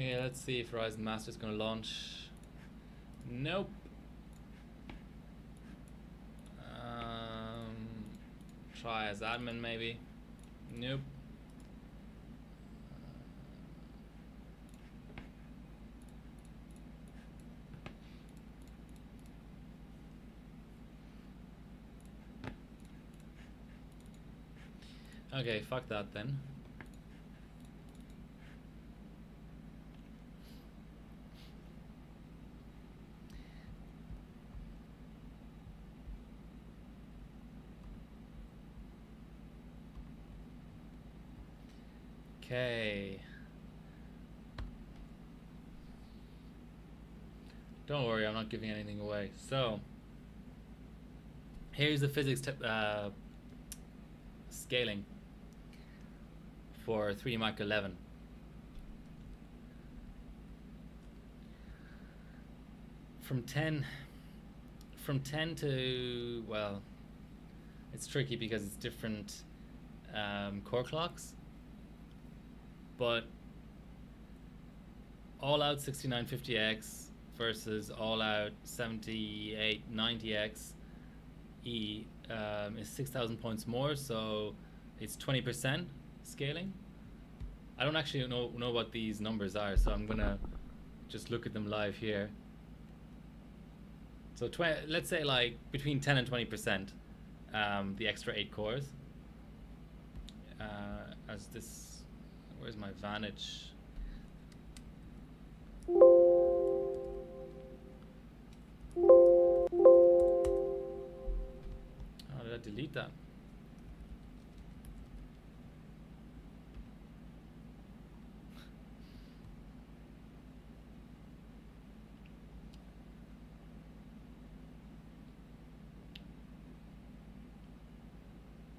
Speaker 1: Okay, let's see if Ryzen Master's gonna launch. Nope. Try as admin maybe. Nope. Okay, fuck that then. Okay. Don't worry, I'm not giving anything away. So, here's the physics scaling for 3D Mark 11. From 10 to, well, it's tricky because it's different core clocks, but all out 6950X versus all out 7890X E is 6,000 points more, so it's 20% scaling. I don't actually know what these numbers are, so I'm gonna just look at them live here. So let's say like between 10 and 20%, the extra 8 cores. As this, where's my Vantage? How did I delete that?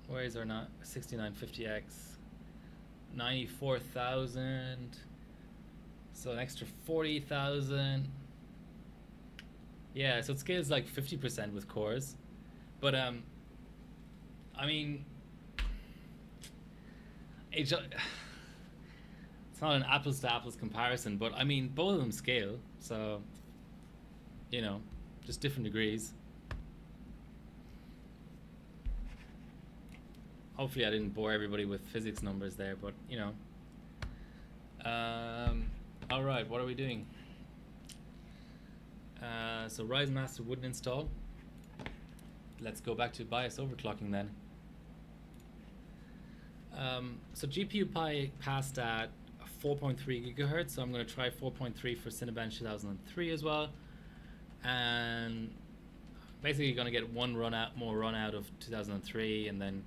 Speaker 1: Where is our 6950X? 94,000. So an extra 40,000. Yeah, so it scales like 50% with cores. But I mean, it's not an apples to apples comparison, but I mean both of them scale, so you know, just different degrees. Hopefully I didn't bore everybody with physics numbers there, but you know. All right, what are we doing? So Ryzen Master wouldn't install. Let's go back to BIOS overclocking then. So GPU Pi passed at 4.3 gigahertz, so I'm going to try 4.3 for Cinebench 2003 as well, and basically going to get one more run out of 2003, and then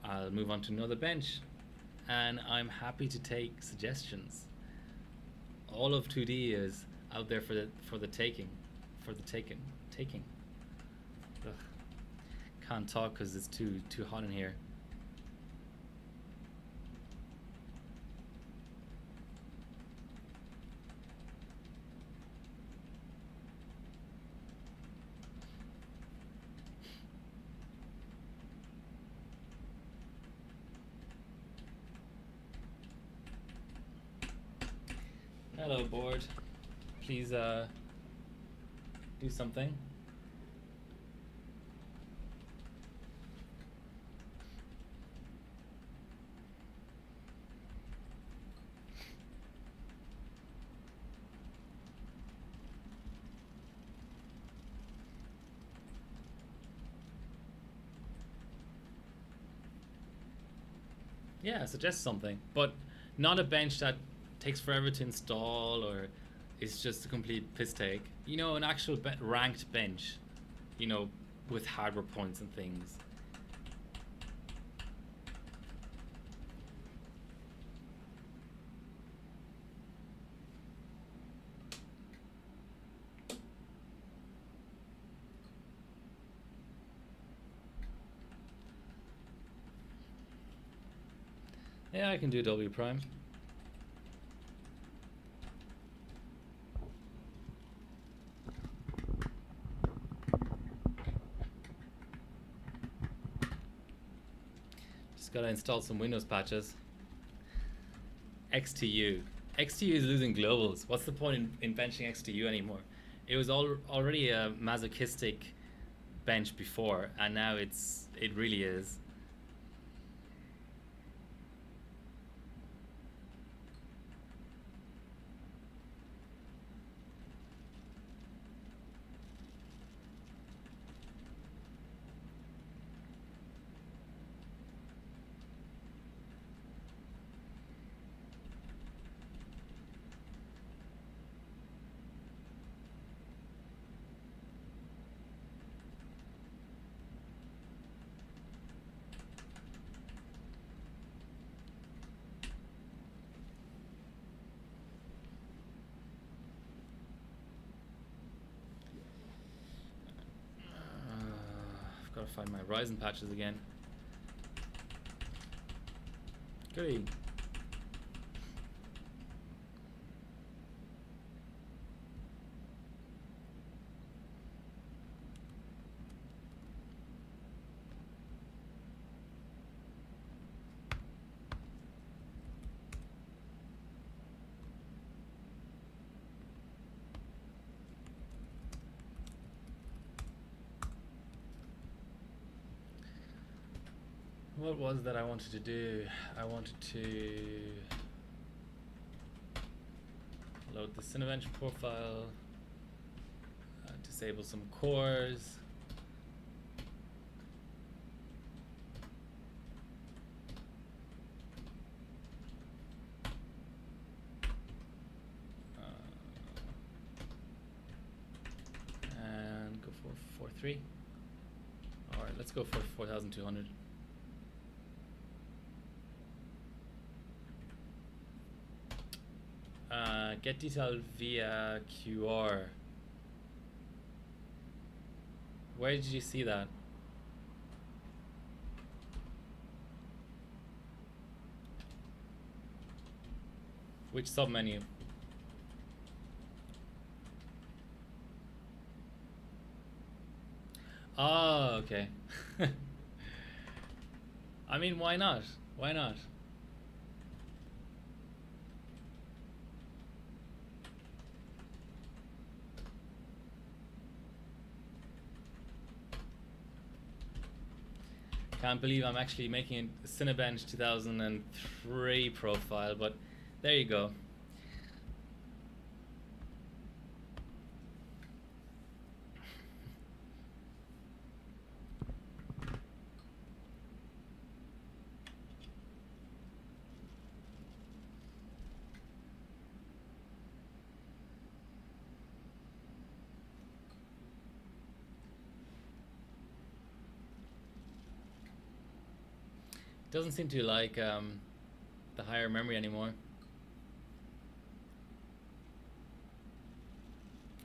Speaker 1: I'll move on to another bench, and I'm happy to take suggestions. All of 2D is out there for the taking. Ugh. Can't talk because it's too hot in here. Hello, board. Please do something. Yeah, suggest something, but not a bench that takes forever to install or is just a complete piss take. You know, an actual ranked bench, you know, with hardware points and things. Yeah, I can do W prime. Just gotta install some Windows patches. XTU. XTU is losing globals. What's the point in benching XTU anymore? It was already a masochistic bench before, and now it really is. I've got to find my Ryzen patches again. Goody. What was that I wanted to do? I wanted to load the Cinebench profile, disable some cores. And go for 4.3. Alright, let's go for 4,200. Get detail via QR. Where did you see that? Which submenu? Oh, okay. I mean, why not? Why not? Can't believe I'm actually making a Cinebench 2003 profile, but there you go. Doesn't seem to like the higher memory anymore.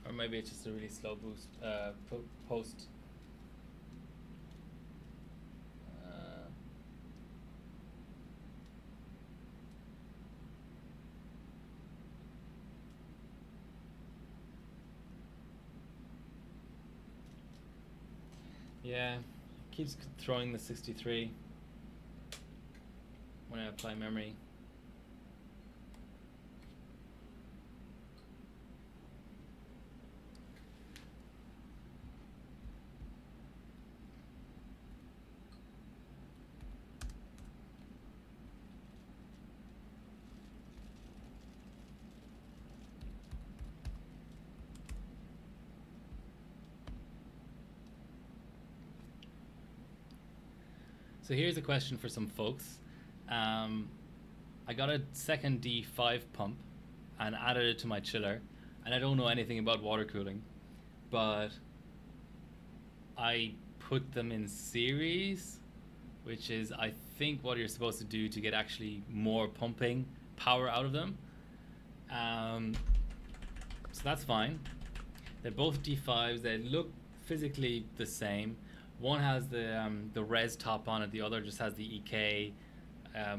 Speaker 1: Or maybe it's just a really slow boost post. Yeah, keeps throwing the 63 when I apply memory. So here's a question for some folks. I got a second D5 pump and added it to my chiller, and I don't know anything about water cooling, but I put them in series, which is I think what you're supposed to do to get actually more pumping power out of them. So that's fine. They're both D5s. They look physically the same. One has the res top on it. The other just has the EK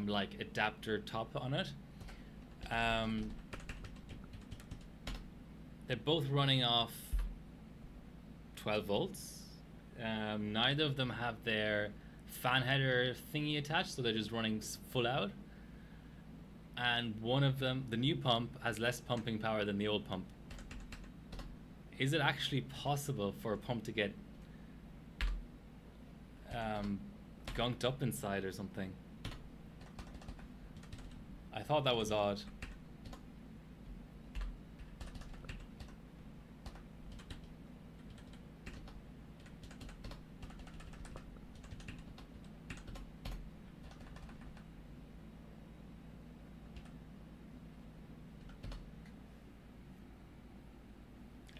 Speaker 1: like adapter top on it. They're both running off 12 volts. Neither of them have their fan header thingy attached, so they're just running full out. and one of them, the new pump, has less pumping power than the old pump. Is it actually possible for a pump to get gunked up inside or something? I thought that was odd.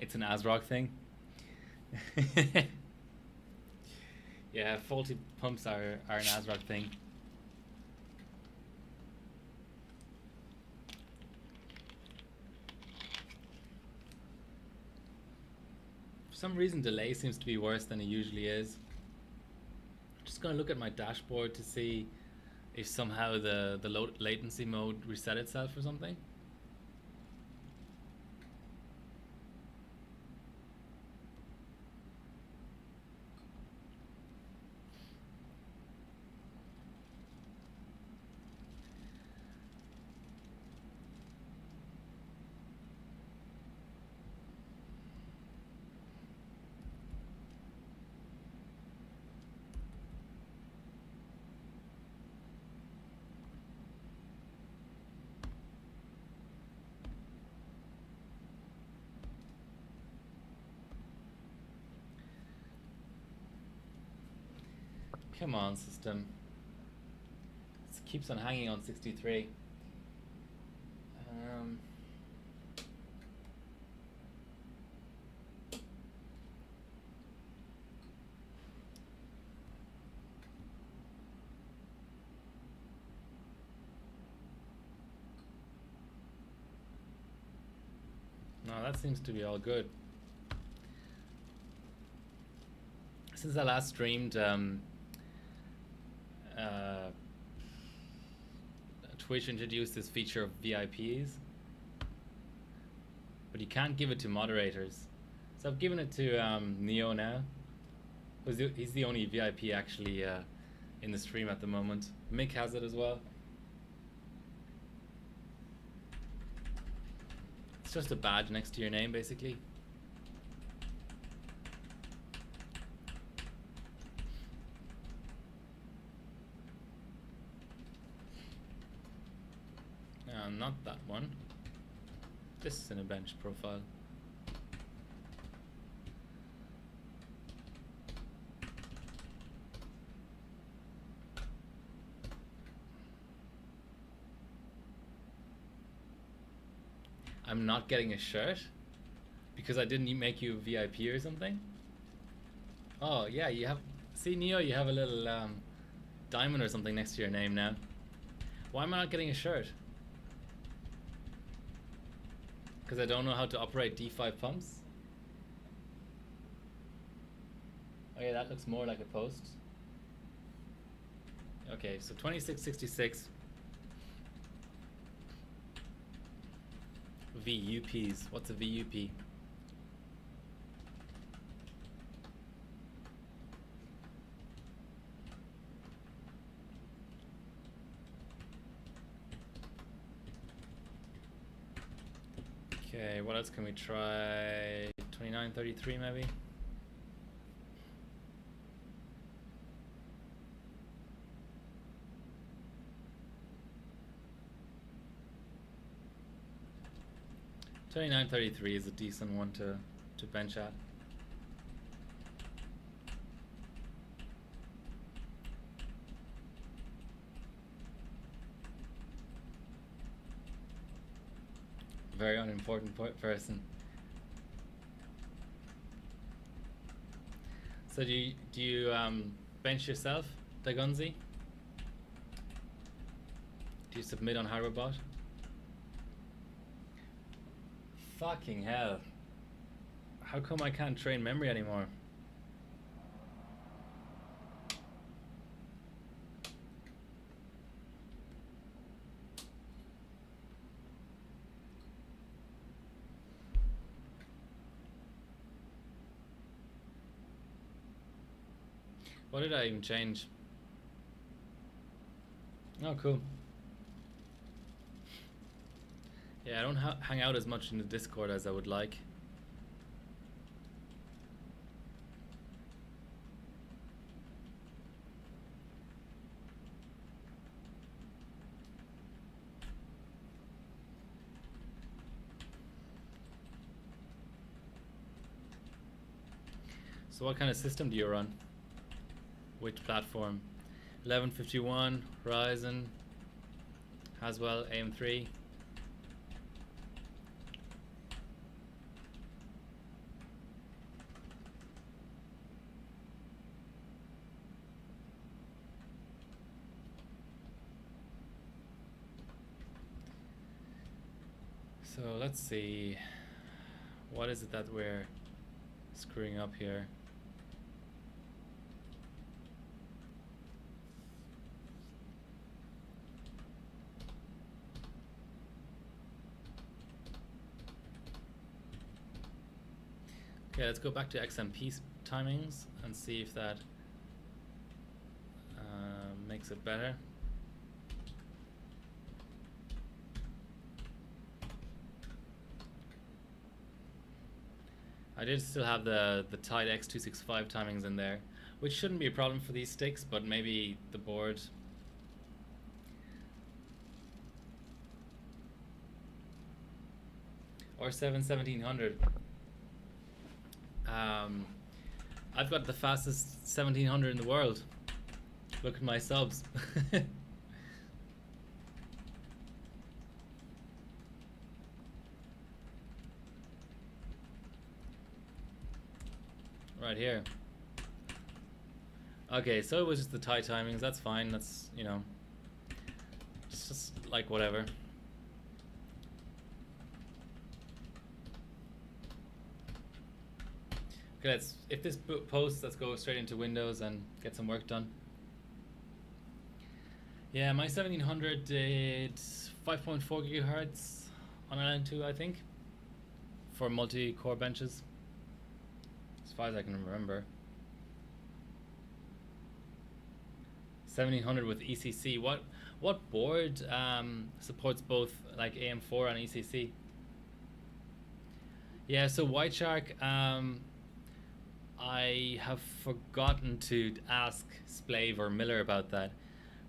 Speaker 1: It's an ASRock thing. Yeah, faulty pumps are an ASRock thing. For some reason, delay seems to be worse than it usually is. I'm just gonna look at my dashboard to see if somehow the low latency mode reset itself or something. Come on, system. It keeps on hanging on 63. No, that seems to be all good. Since I last streamed, Twitch introduced this feature of VIPs, but you can't give it to moderators. So I've given it to Neo now. He's the only VIP actually in the stream at the moment. Mick has it as well. It's just a badge next to your name, basically. Not that one. This is in a bench profile. I'm not getting a shirt because I didn't make you a VIP or something. Oh yeah, you have. See, Neo, you have a little diamond or something next to your name now. Why am I not getting a shirt? Because I don't know how to operate D5 pumps. Oh yeah, that looks more like a post. Okay, so 2666 VUPs. What's a VUP? Okay, what else can we try? 2933 maybe? $29.33 is a decent one to bench at. Very unimportant person. So do you bench yourself, Dagunzi? Do you submit on Harbobot? Fucking hell. How come I can't train memory anymore? What did I even change? Oh, cool. Yeah, I don't hang out as much in the Discord as I would like. So what kind of system do you run? Which platform? 1151, Ryzen, Haswell, AM3. So let's see. What is it that we're screwing up here? Okay, let's go back to XMP timings and see if that makes it better. I did still have the Tide X265 timings in there, which shouldn't be a problem for these sticks, but maybe the board. Or 1700. I've got the fastest 1700 in the world. Look at my subs. Right here. Okay, so it was just the tie timings. That's fine. That's, you know, just like whatever. Okay, if this posts, let's go straight into Windows and get some work done. Yeah, my 1700 did 5.4 gigahertz on LN2, I think, for multi-core benches, as far as I can remember. 1700 with ECC. What board supports both like AM4 and ECC? Yeah, so White Shark. I have forgotten to ask Splave or Miller about that,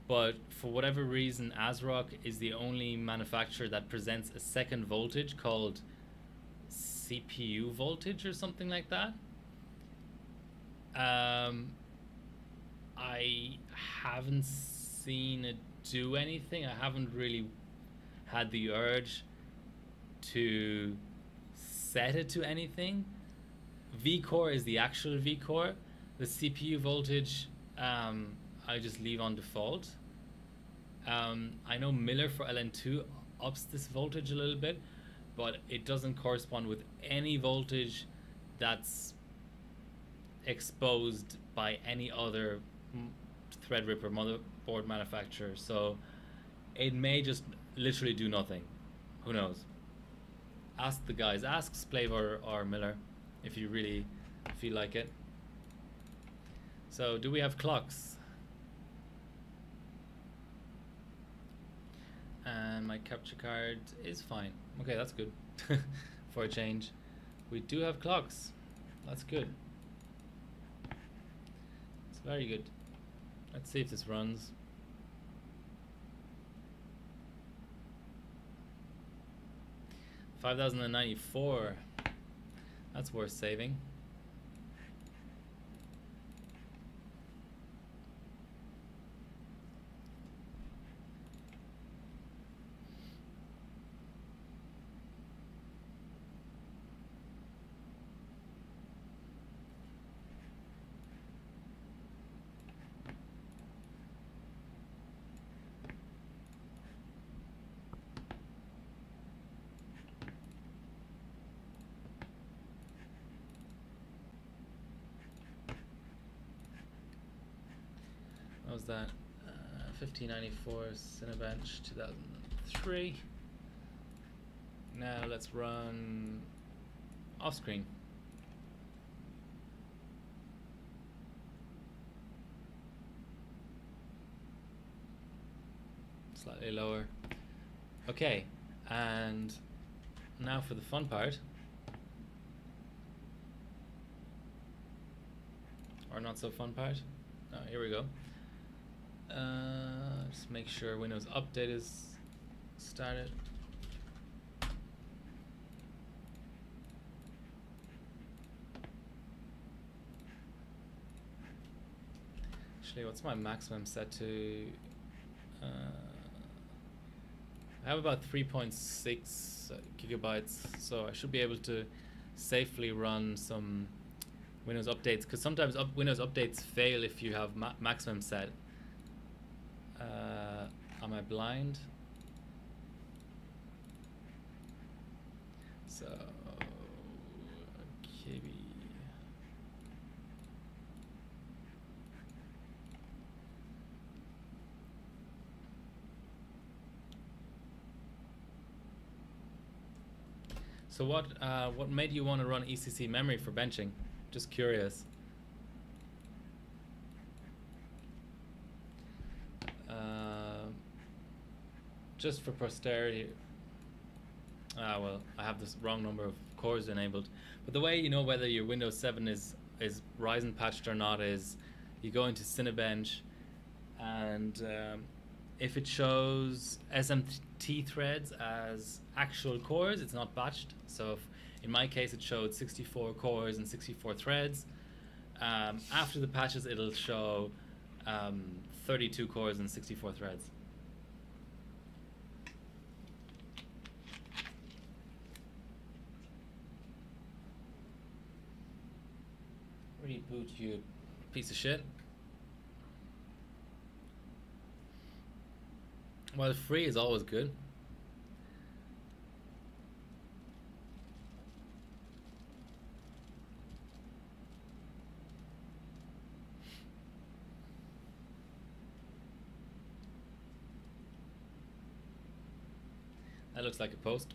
Speaker 1: but for whatever reason, ASRock is the only manufacturer that presents a second voltage called CPU voltage or something like that. I haven't seen it do anything. I haven't really had the urge to set it to anything. vCore is the actual vCore. The CPU voltage I just leave on default. I know Miller for LN2 ups this voltage a little bit, but it doesn't correspond with any voltage that's exposed by any other Threadripper motherboard manufacturer. So it may just literally do nothing. Who knows? Ask the guys. Ask Splave or Miller if you really feel like it. So do we have clocks? And my capture card is fine. Okay, that's good. For a change. We do have clocks. That's good. It's very good. Let's see if this runs. $5,094. That's worth saving. What was that? 1594 Cinebench 2003. Now let's run off screen. Slightly lower. Okay, and now for the fun part. Or not so fun part. Oh, here we go. Just make sure Windows Update is started. Actually, what's my maximum set to? I have about 3.6 gigabytes, so I should be able to safely run some Windows updates, because sometimes Windows updates fail if you have maximum set. Am I blind? So, KB. So what made you want to run ECC memory for benching? Just curious. Just for posterity. Well, I have this wrong number of cores enabled. But the way you know whether your Windows 7 is Ryzen patched or not is you go into Cinebench, and if it shows SMT threads as actual cores, it's not batched. So if, in my case, it showed 64 cores and 64 threads. After the patches, it'll show 32 cores and 64 threads. Reboot, you piece of shit. Well, free is always good. That looks like a post.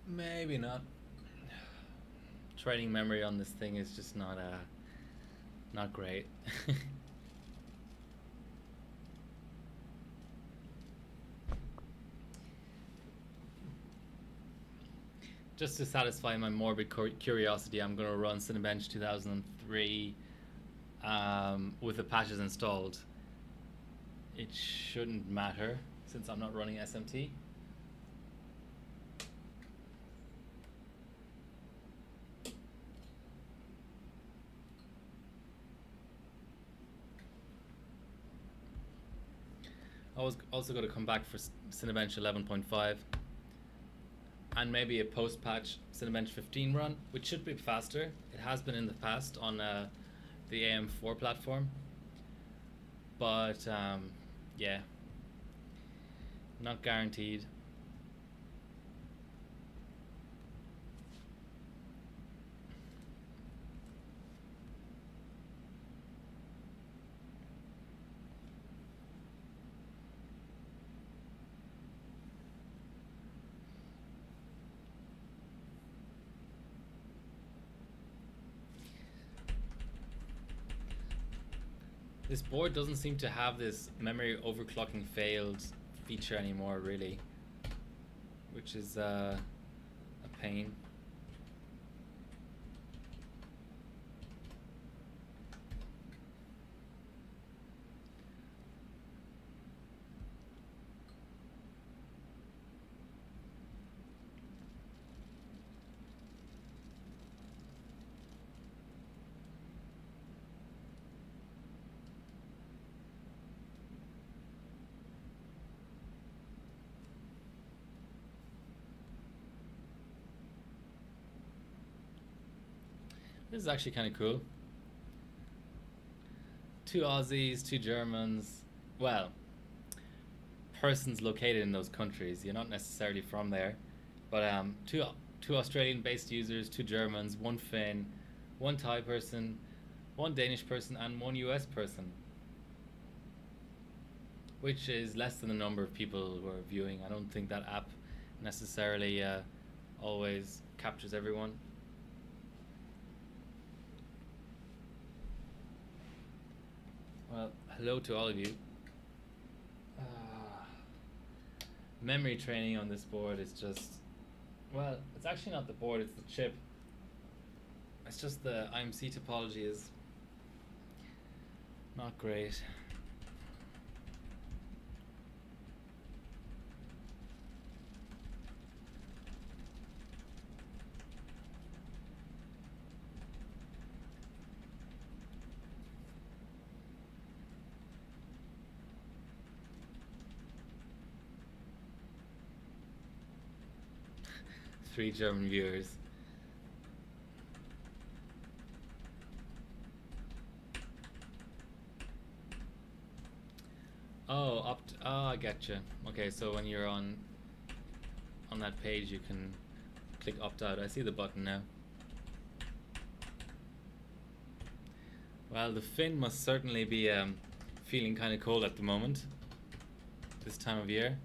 Speaker 1: Maybe not. Training memory on this thing is just not great. Just to satisfy my morbid curiosity, I'm going to run Cinebench 2003 with the patches installed. It shouldn't matter since I'm not running SMT. I was also going to come back for Cinebench 11.5 and maybe a post-patch Cinebench 15 run, which should be faster. It has been in the past on the AM4 platform, but yeah, not guaranteed. This board doesn't seem to have this memory overclocking failed feature anymore, really, which is a pain. This is actually kind of cool. 2 Aussies, 2 Germans. Well, persons located in those countries. You're not necessarily from there, but two Australian-based users, 2 Germans, 1 Finn, 1 Thai person, 1 Danish person, and 1 US person. which is less than the number of people who are viewing. I don't think that app necessarily always captures everyone. Well, hello to all of you. Memory training on this board is just, well, it's actually not the board, it's the chip. It's just the IMC topology is not great. Three German viewers. Oh, I getcha. Okay, so when you're on that page, you can click opt out. I see the button now. Well, the Finn must certainly be feeling kind of cold at the moment, this time of year.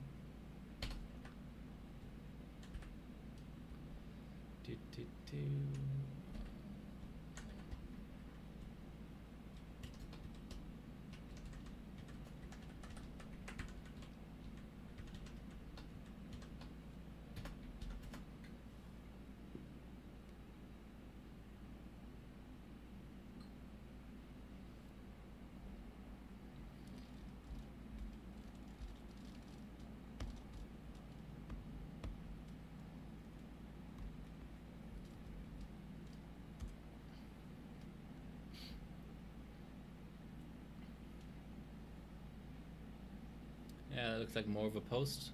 Speaker 1: Yeah, it looks like more of a post.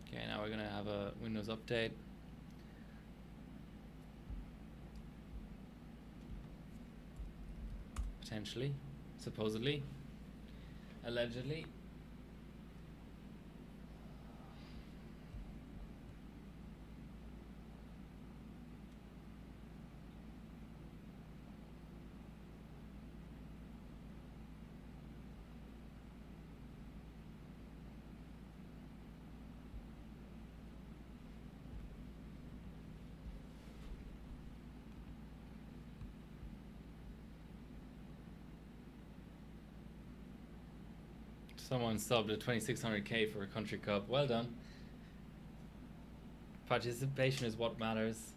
Speaker 1: Okay, now we're gonna have a Windows update. Potentially, supposedly, allegedly. Someone subbed a 2600k for a country cup. Well done. Participation is what matters.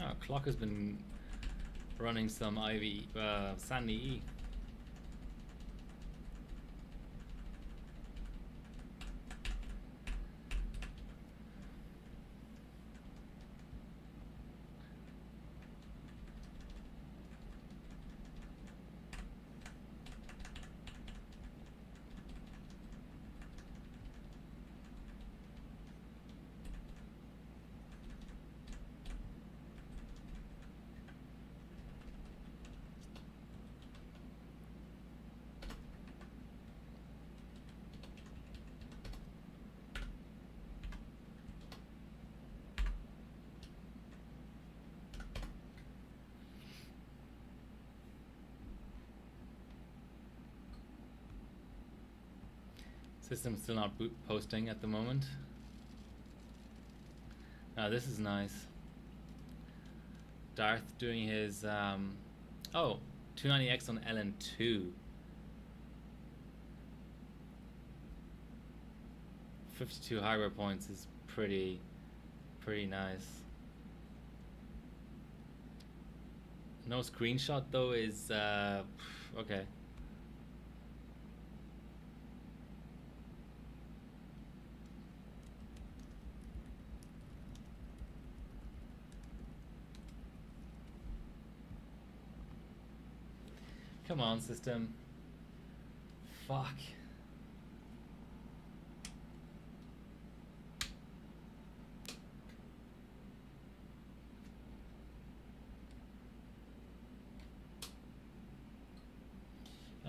Speaker 1: Oh, Clock has been running some Sandy E. System's still not posting at the moment. Now this is nice. Darth doing his 290X on LN2. 52 hardware points is pretty nice. No screenshot though is okay. Come on, system. Fuck.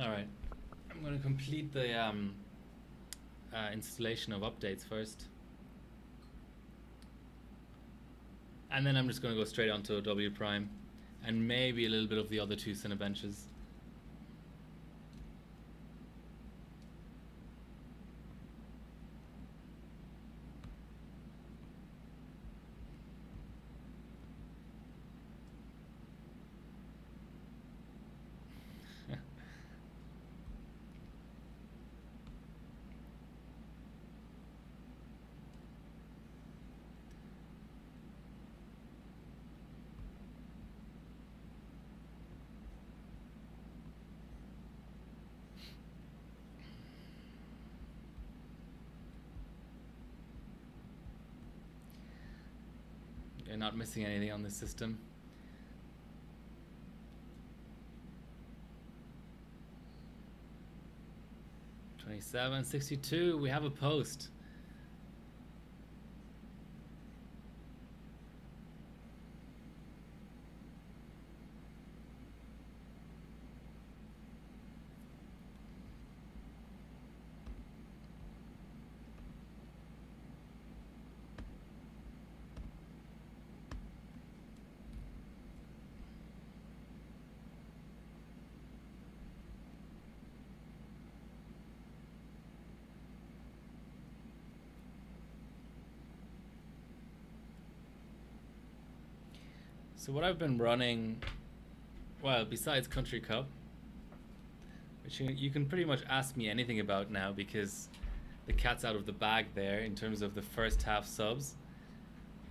Speaker 1: All right, I'm going to complete the installation of updates first, and then I'm just going to go straight onto W Prime, and maybe a little bit of the other two Cinebenches. You're not missing anything on this system. $27.62. We have a post. So what I've been running, well, besides Country Cup, which you can pretty much ask me anything about now because the cat's out of the bag there in terms of the first half subs.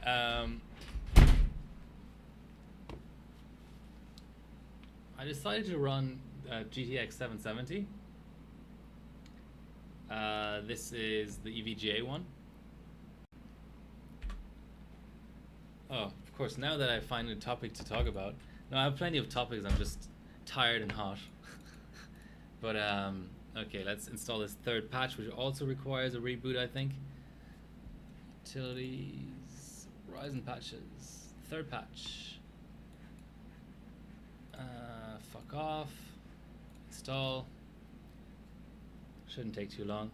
Speaker 1: I decided to run GTX 770. This is the EVGA one. Oh, of course, now that I find a topic to talk about. No, I have plenty of topics, I'm just tired and hot. But, okay, let's install this third patch, which also requires a reboot, I think. Utilities, Horizon patches, third patch. Fuck off. Install. Shouldn't take too long.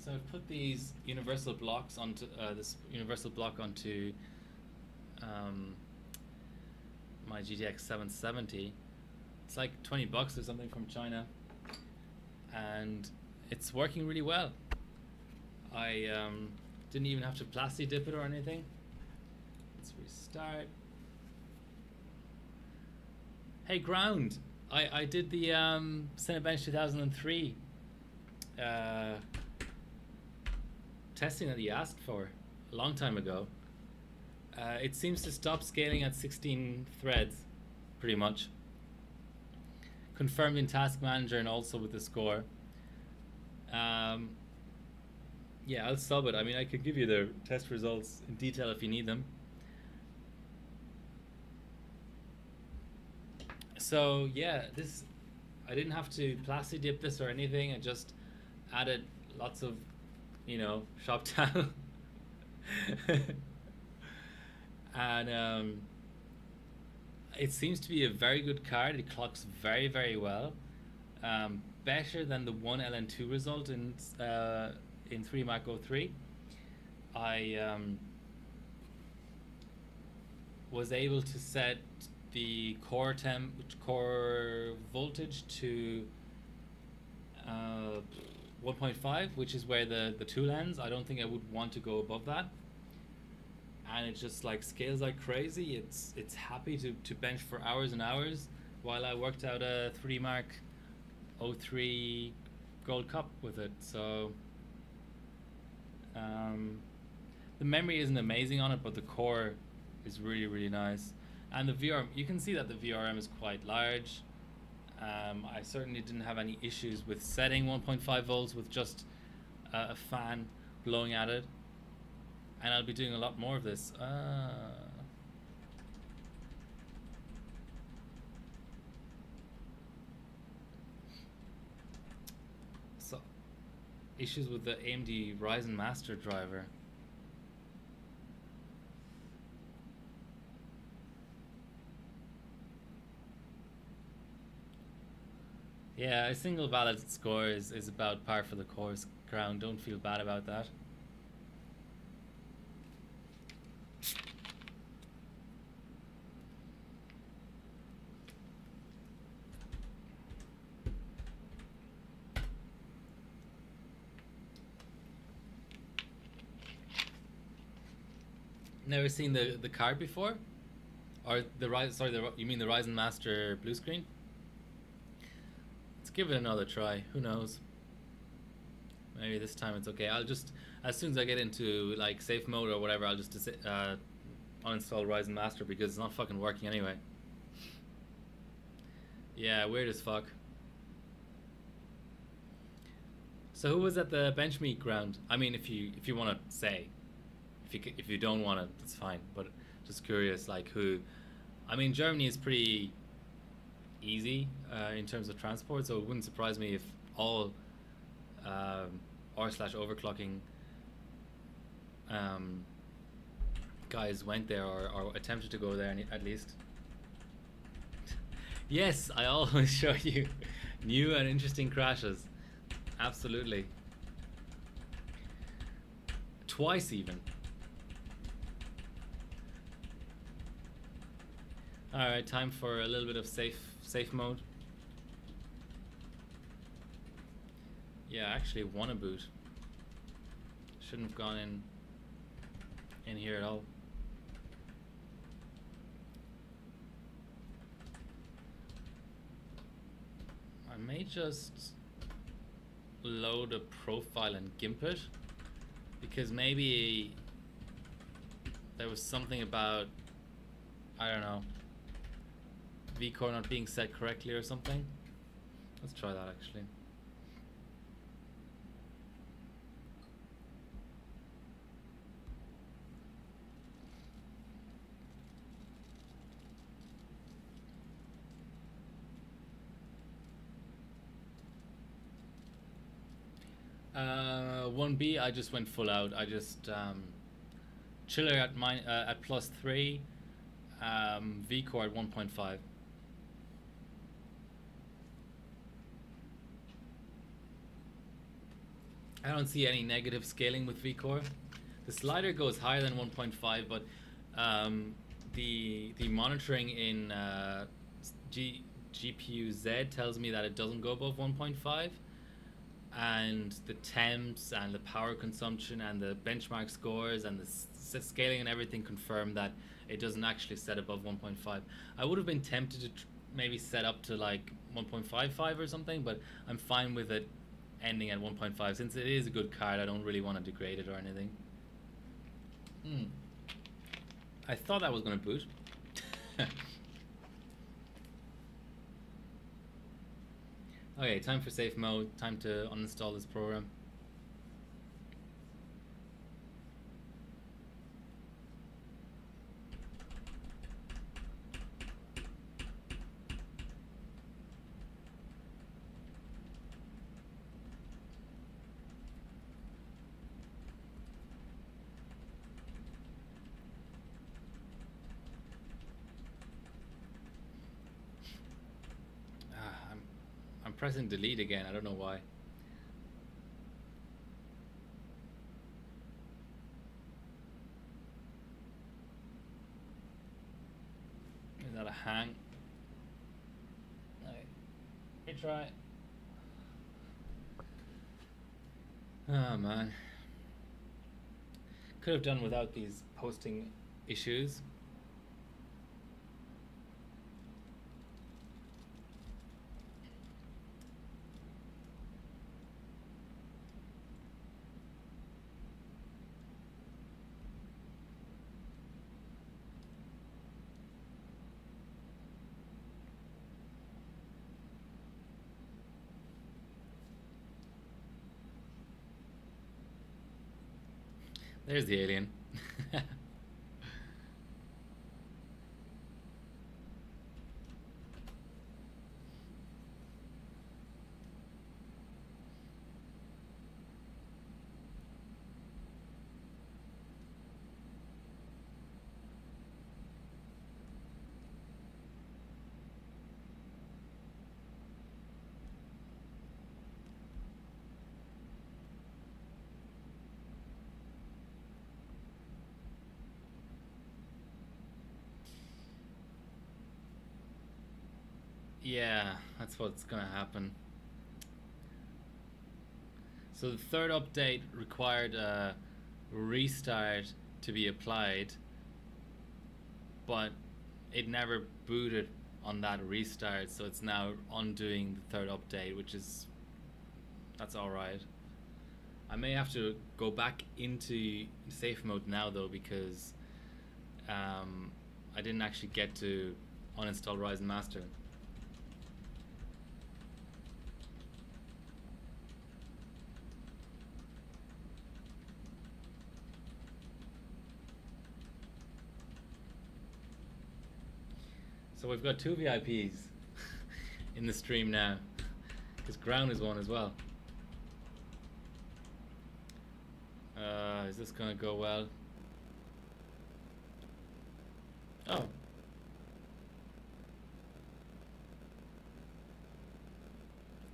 Speaker 1: So I've put these universal blocks onto this universal block onto my GTX 770. It's like $20 or something from China, and it's working really well. I didn't even have to plasti dip it or anything. Let's restart. Hey Ground, I did the Cinebench 2003 testing that you asked for a long time ago. It seems to stop scaling at 16 threads, pretty much. Confirmed in Task Manager and also with the score. Yeah, I'll sub it. I mean, I could give you the test results in detail if you need them. So yeah, this, I didn't have to plasti dip this or anything. I just added lots of, you know, shop talent. And it seems to be a very good card. It clocks very, very well. Better than the one LN2 result in 3 Macro 3. I was able to set the core voltage to 1.5, which is where the tool ends. I don't think I would want to go above that. And it just like scales like crazy. It's happy to bench for hours and hours while I worked out a 3 Mark 03 Gold Cup with it. So the memory isn't amazing on it, but the core is really, really nice. And the VRM, you can see that the VRM is quite large. I certainly didn't have any issues with setting 1.5 volts with just a fan blowing at it. And I'll be doing a lot more of this. So, issues with the AMD Ryzen Master driver. Yeah, a single valid score is about par for the course, Crown. Don't feel bad about that. Never seen the card before? Or the rise? Sorry, you mean the Ryzen Master blue screen? Let's give it another try. Who knows? Maybe this time it's okay. I'll just, as soon as I get into like safe mode or whatever, I'll just uninstall Ryzen Master because it's not fucking working anyway. Yeah, weird as fuck. So who was at the bench meet ground? I mean, if you want to say, if you don't want to, that's fine. But just curious, like who? I mean, Germany is pretty easy in terms of transport, so it wouldn't surprise me if all r/overclocking um, guys went there or attempted to go there at least. Yes, I always show you new and interesting crashes. Absolutely. Twice even. Alright, time for a little bit of safe mode. Yeah, I actually want a boot. Shouldn't have gone in here at all. I may just load a profile and gimp it, because maybe there was something about, I don't know, vCore not being set correctly or something. Let's try that actually. Uh, 1B, I just went full out. I just chiller at at +3, vCore at 1.5. I don't see any negative scaling with vCore. The slider goes higher than 1.5, but the monitoring in GPU Z tells me that it doesn't go above 1.5, and the temps and the power consumption and the benchmark scores and the scaling and everything confirm that it doesn't actually set above 1.5. I would have been tempted to maybe set up to like 1.55 or something, but I'm fine with it ending at 1.5 since it is a good card. I don't really want to degrade it or anything. I thought that was going to boot. Okay, time for safe mode. Time to uninstall this program. I'm pressing delete again. I don't know why. Is that a hang? Okay. Retry. Oh man. Could have done without these posting issues. There's the alien. Yeah, that's what's gonna happen. So the third update required a restart to be applied, but it never booted on that restart, so it's now undoing the third update, which is that's all right. I may have to go back into safe mode now though because um, I didn't actually get to uninstall Ryzen Master. So we've got two VIPs in the stream now because Ground is one as well. Is this gonna go well? Oh.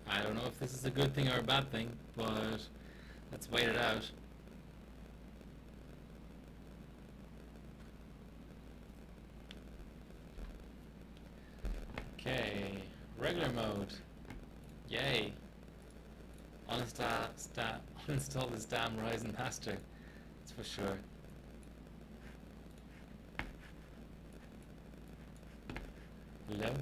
Speaker 1: I don't know if this is a good thing or a bad thing, but let's wait it out. Okay, regular mode. Yay. Uninstall this damn Ryzen Master. That's for sure. Hello?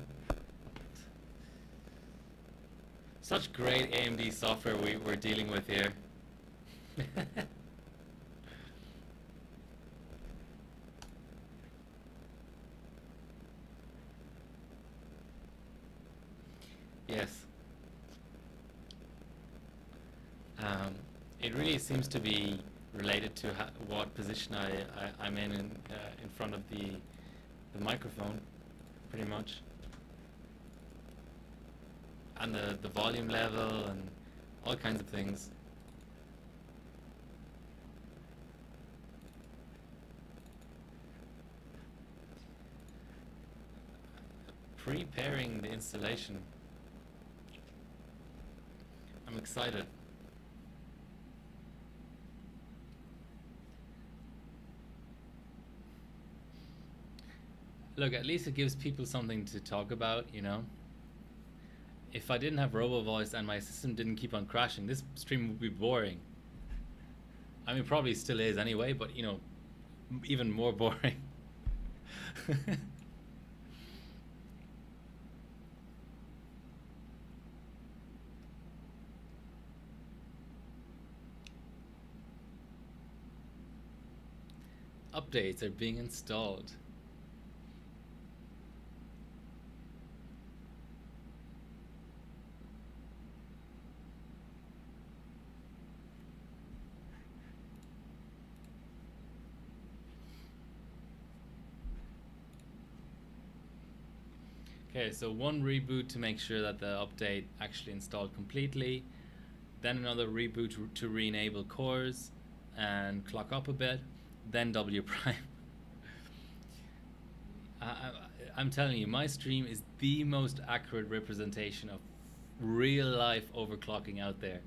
Speaker 1: Such great AMD software we're dealing with here. Yes. It really seems to be related to what position I'm in front of the microphone, pretty much, and the volume level and all kinds of things. Preparing the installation. I'm excited. Look, at least it gives people something to talk about, you know? If I didn't have Robo Voice and my system didn't keep on crashing, this stream would be boring. I mean, probably still is anyway, but, you know, even more boring. Updates are being installed. Okay, so one reboot to make sure that the update actually installed completely, then another reboot to re-enable cores and clock up a bit, then W prime. I'm telling you, my stream is the most accurate representation of real life overclocking out there.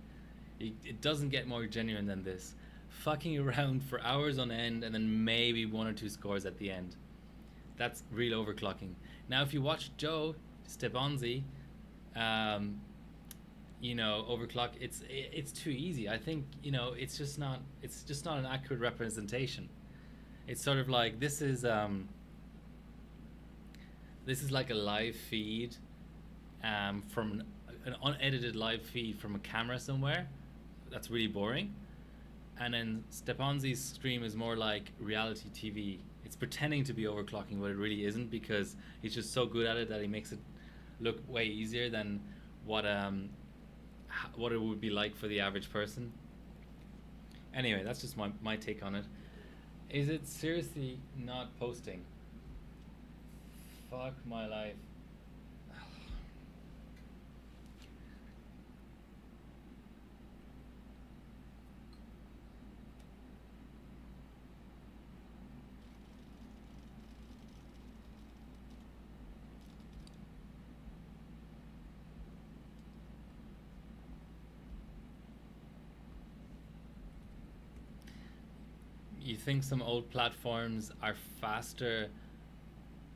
Speaker 1: It doesn't get more genuine than this. Fucking around for hours on end and then maybe one or two scores at the end. That's real overclocking. Now, if you watch Joe Stepanzi, you know, overclock, it's too easy. I think, you know, it's just not an accurate representation. It's sort of like this is like a live feed from an unedited live feed from a camera somewhere. That's really boring. And then Stepanzi's stream is more like reality TV. It's pretending to be overclocking, but it really isn't because he's just so good at it that he makes it look way easier than what it would be like for the average person. Anyway, that's just my take on it. Is it seriously not posting? Fuck my life. You think some old platforms are faster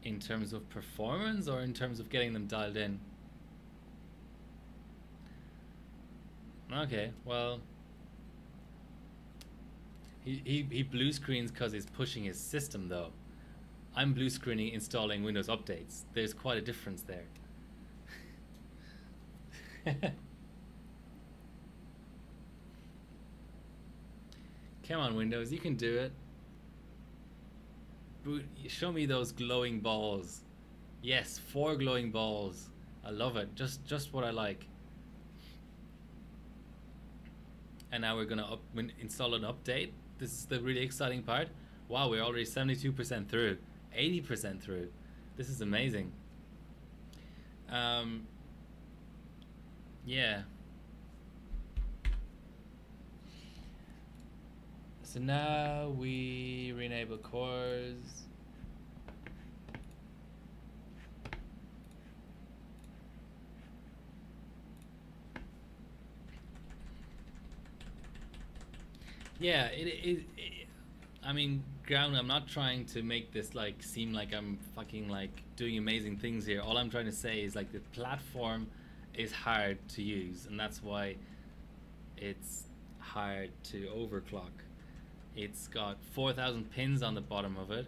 Speaker 1: in terms of performance or in terms of getting them dialed in? Okay, well, he blue screens because he's pushing his system though. I'm blue screening installing Windows updates. There's quite a difference there. Come on, Windows, you can do it. Show me those glowing balls. Yes, 4 glowing balls. I love it. Just what I like. And now we're gonna install an update. This is the really exciting part. Wow, we're already 72% through, 80% through. This is amazing. Um, yeah. So now we re-enable cores. Yeah, I mean, ground. I'm not trying to make this like seem like I'm fucking like doing amazing things here. All I'm trying to say is like the platform is hard to use, and that's why it's hard to overclock. It's got 4,000 pins on the bottom of it.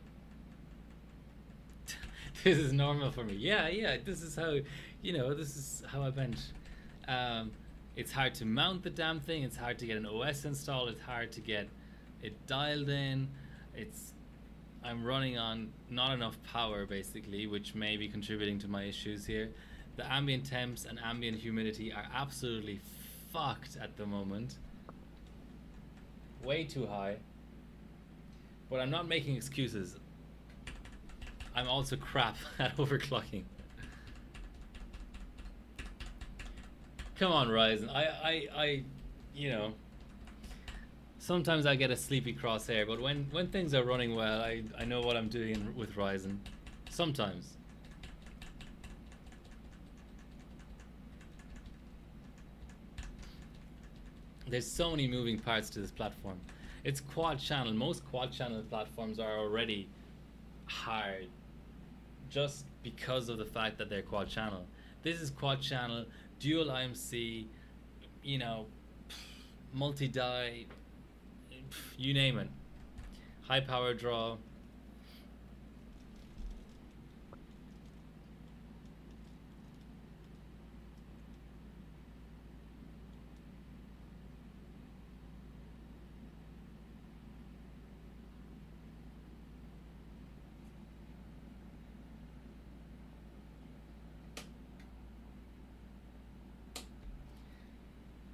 Speaker 1: This is normal for me. Yeah, yeah. This is how, this is how I bench. Um, it's hard to mount the damn thing. It's hard to get an OS installed. It's hard to get it dialed in. It's I'm running on not enough power basically, which may be contributing to my issues here. The ambient temps and ambient humidity are absolutely fucked at the moment. Way too high. But I'm not making excuses. I'm also crap at overclocking. Come on, Ryzen. I sometimes I get a sleepy crosshair, but when things are running well, I know what I'm doing with Ryzen. Sometimes. There's so many moving parts to this platform. It's quad channel. Most quad channel platforms are already hard just because of the fact that they're quad channel. This is quad channel, dual IMC, multi-die, you name it. High power draw.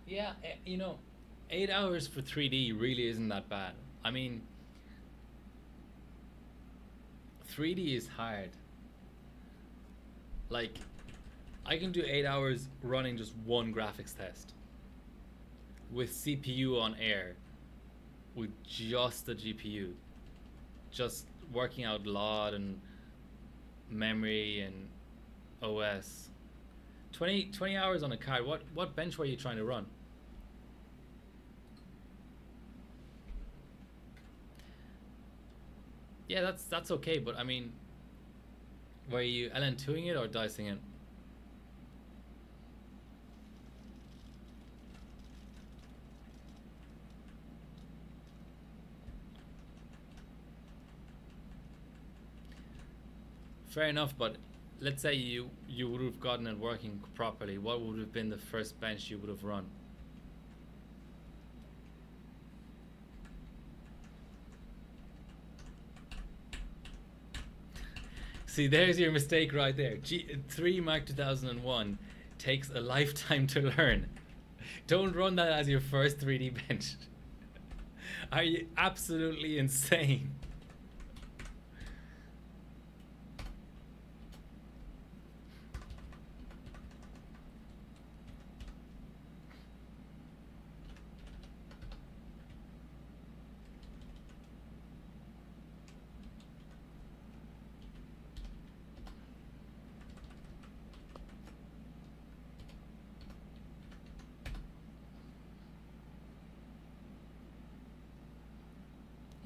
Speaker 1: Yeah, 8 hours for 3D really isn't that bad. I mean, 3D is hard. Like, I can do 8 hours running just one graphics test with CPU on air, with just the GPU, just working out LOD and memory and OS. 20 hours on a card. What bench were you trying to run? Yeah, that's okay, but I mean, were you LN2ing it or dicing it? Fair enough, but let's say you would have gotten it working properly. What would have been the first bench you would have run? See, there's your mistake right there. 3 Mark 2001 takes a lifetime to learn. Don't run that as your first 3D bench. Are you absolutely insane?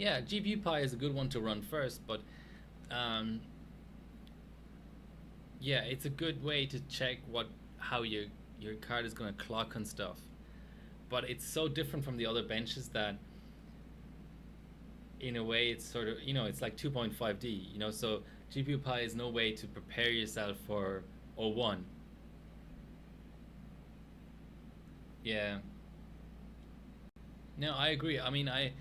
Speaker 1: Yeah, GPU Pi is a good one to run first, but yeah, it's a good way to check how your card is going to clock and stuff. but it's so different from the other benches that in a way it's sort of, it's like 2.5D, so GPU Pi is no way to prepare yourself for O1. Yeah. No, I agree. I mean, I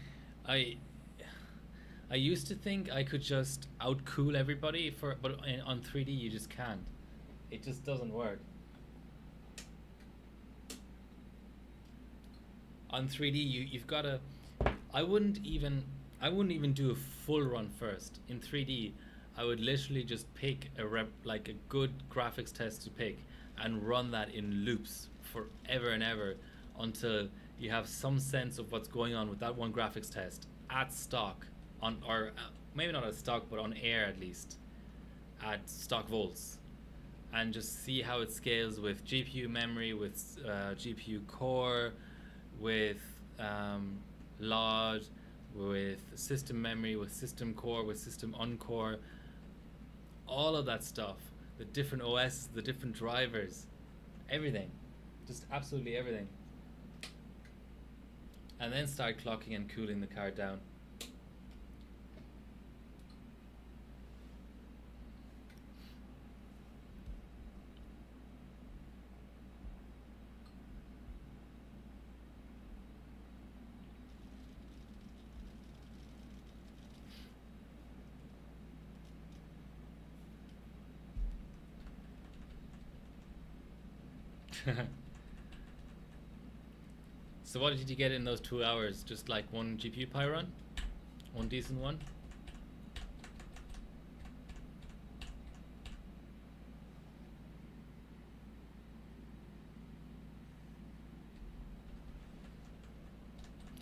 Speaker 1: I used to think I could just outcool everybody but on 3D you just can't. It just doesn't work. On 3D you've got to. I wouldn't even I wouldn't even do a full run first. In 3D, I would literally just pick like a good graphics test to pick and run that in loops forever and ever until you have some sense of what's going on with that one graphics test at stock or maybe not at stock but on air at least at stock volts, and just see how it scales with GPU memory, with GPU core, with LOD, with system memory, with system core, with system uncore, all of that stuff, the different OS, the different drivers, everything, just absolutely everything, and then start clocking and cooling the card down. So what did you get in those 2 hours? Just like one GPU Pi run? One decent one?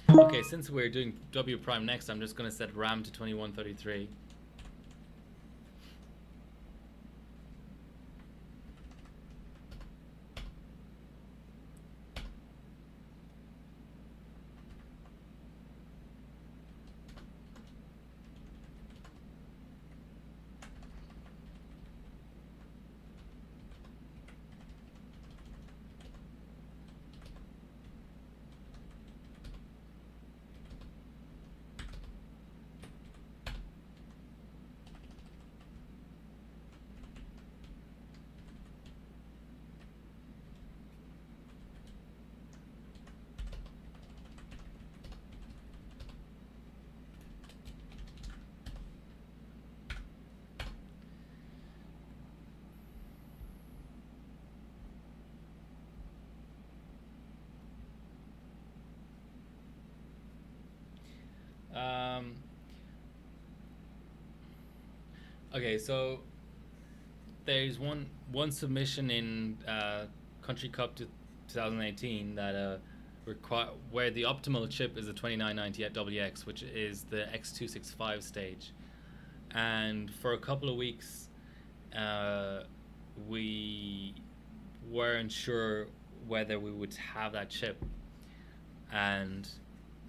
Speaker 1: Okay, since we're doing W prime next, I'm just going to set RAM to 2133. Okay, so there's one submission in Country Cup 2018 that where the optimal chip is the 2990 at WX, which is the X265 stage, and for a couple of weeks, we weren't sure whether we would have that chip, and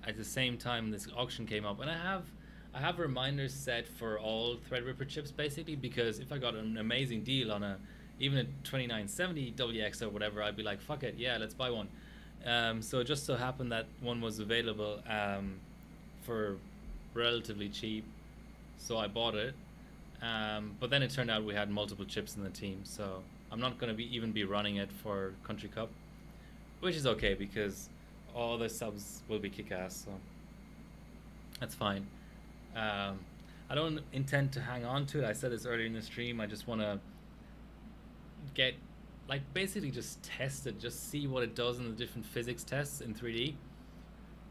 Speaker 1: at the same time this auction came up, and I have reminders set for all Threadripper chips basically, because if I got an amazing deal on even a 2970 WX or whatever, I'd be like, fuck it, yeah, let's buy one. So it just so happened that one was available for relatively cheap, so I bought it. But then it turned out we had multiple chips in the team, so I'm not going to even be running it for Country Cup, which is okay because all the subs will be kick-ass, so that's fine. I don't intend to hang on to it. I said this earlier in the stream. I just want to get, like, basically just test it, just see what it does in the different physics tests in 3D,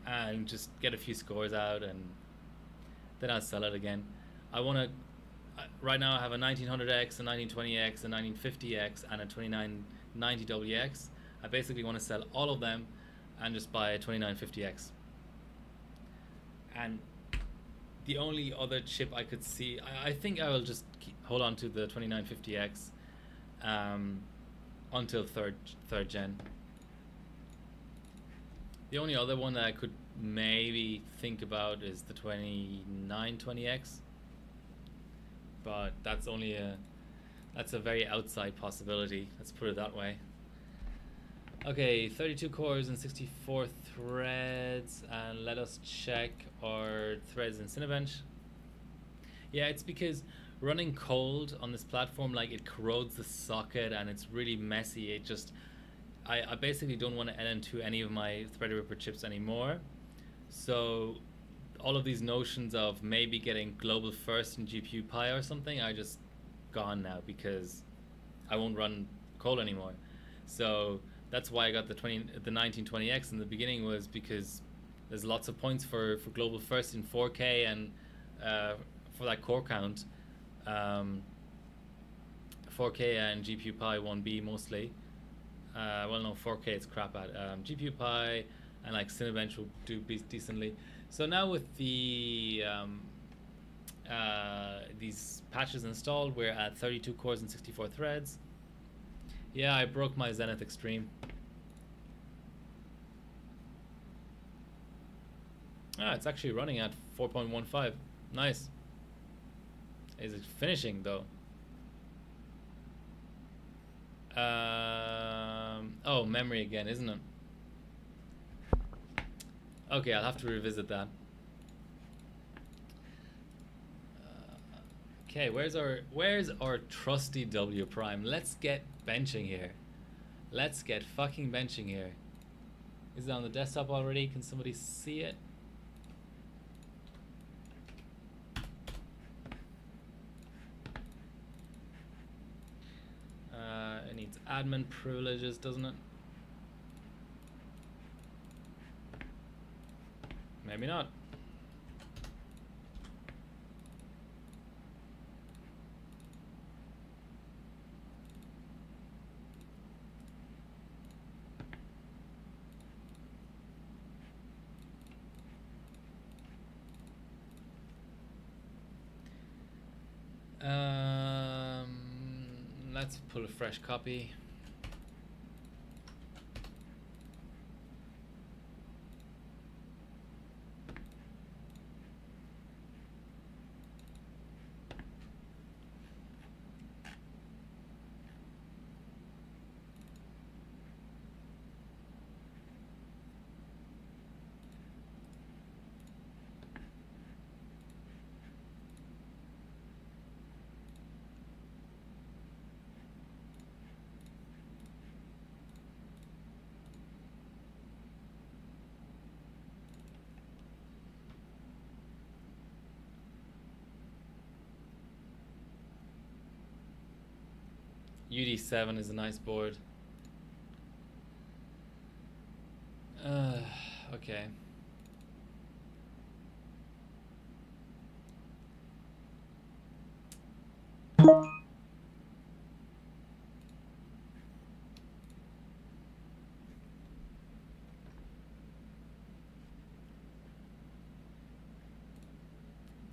Speaker 1: and just get a few scores out, and then I'll sell it again. I want to. Right now, I have a 1900X, a 1920X, a 1950X, and a 2990WX. I basically want to sell all of them and just buy a 2950X. And the only other chip I could see, I think I will just hold on to the 2950X until third gen. The only other one that I could maybe think about is the 2920X, but that's only that's a very outside possibility. Let's put it that way. Okay, 32 cores and 64 threads, and let us check our threads in Cinebench. Yeah, it's because running cold on this platform, like, it corrodes the socket and it's really messy. It just, I basically don't want to LN2 any of my Threadripper chips anymore. So all of these notions of maybe getting global first in GPU Pi or something are just gone now, because I won't run cold anymore. So that's why I got the 1920X in the beginning, was because there's lots of points for global first in 4K, and for that core count, 4K and GPU Pi 1B mostly. Well, no, 4K it's crap at. GPU Pi and like Cinebench will do decently. So now with the these patches installed, we're at 32 cores and 64 threads. Yeah, I broke my Zenith Extreme. Ah, it's actually running at 4.15. Nice. Is it finishing though? Oh, memory again, isn't it? Okay, I'll have to revisit that. Okay, where's our trusty W prime? Let's get benching here. Let's get fucking benching here. Is it on the desktop already? Can somebody see it? It needs admin privileges, doesn't it? Maybe not. Let's pull a fresh copy. UD7 is a nice board. Okay.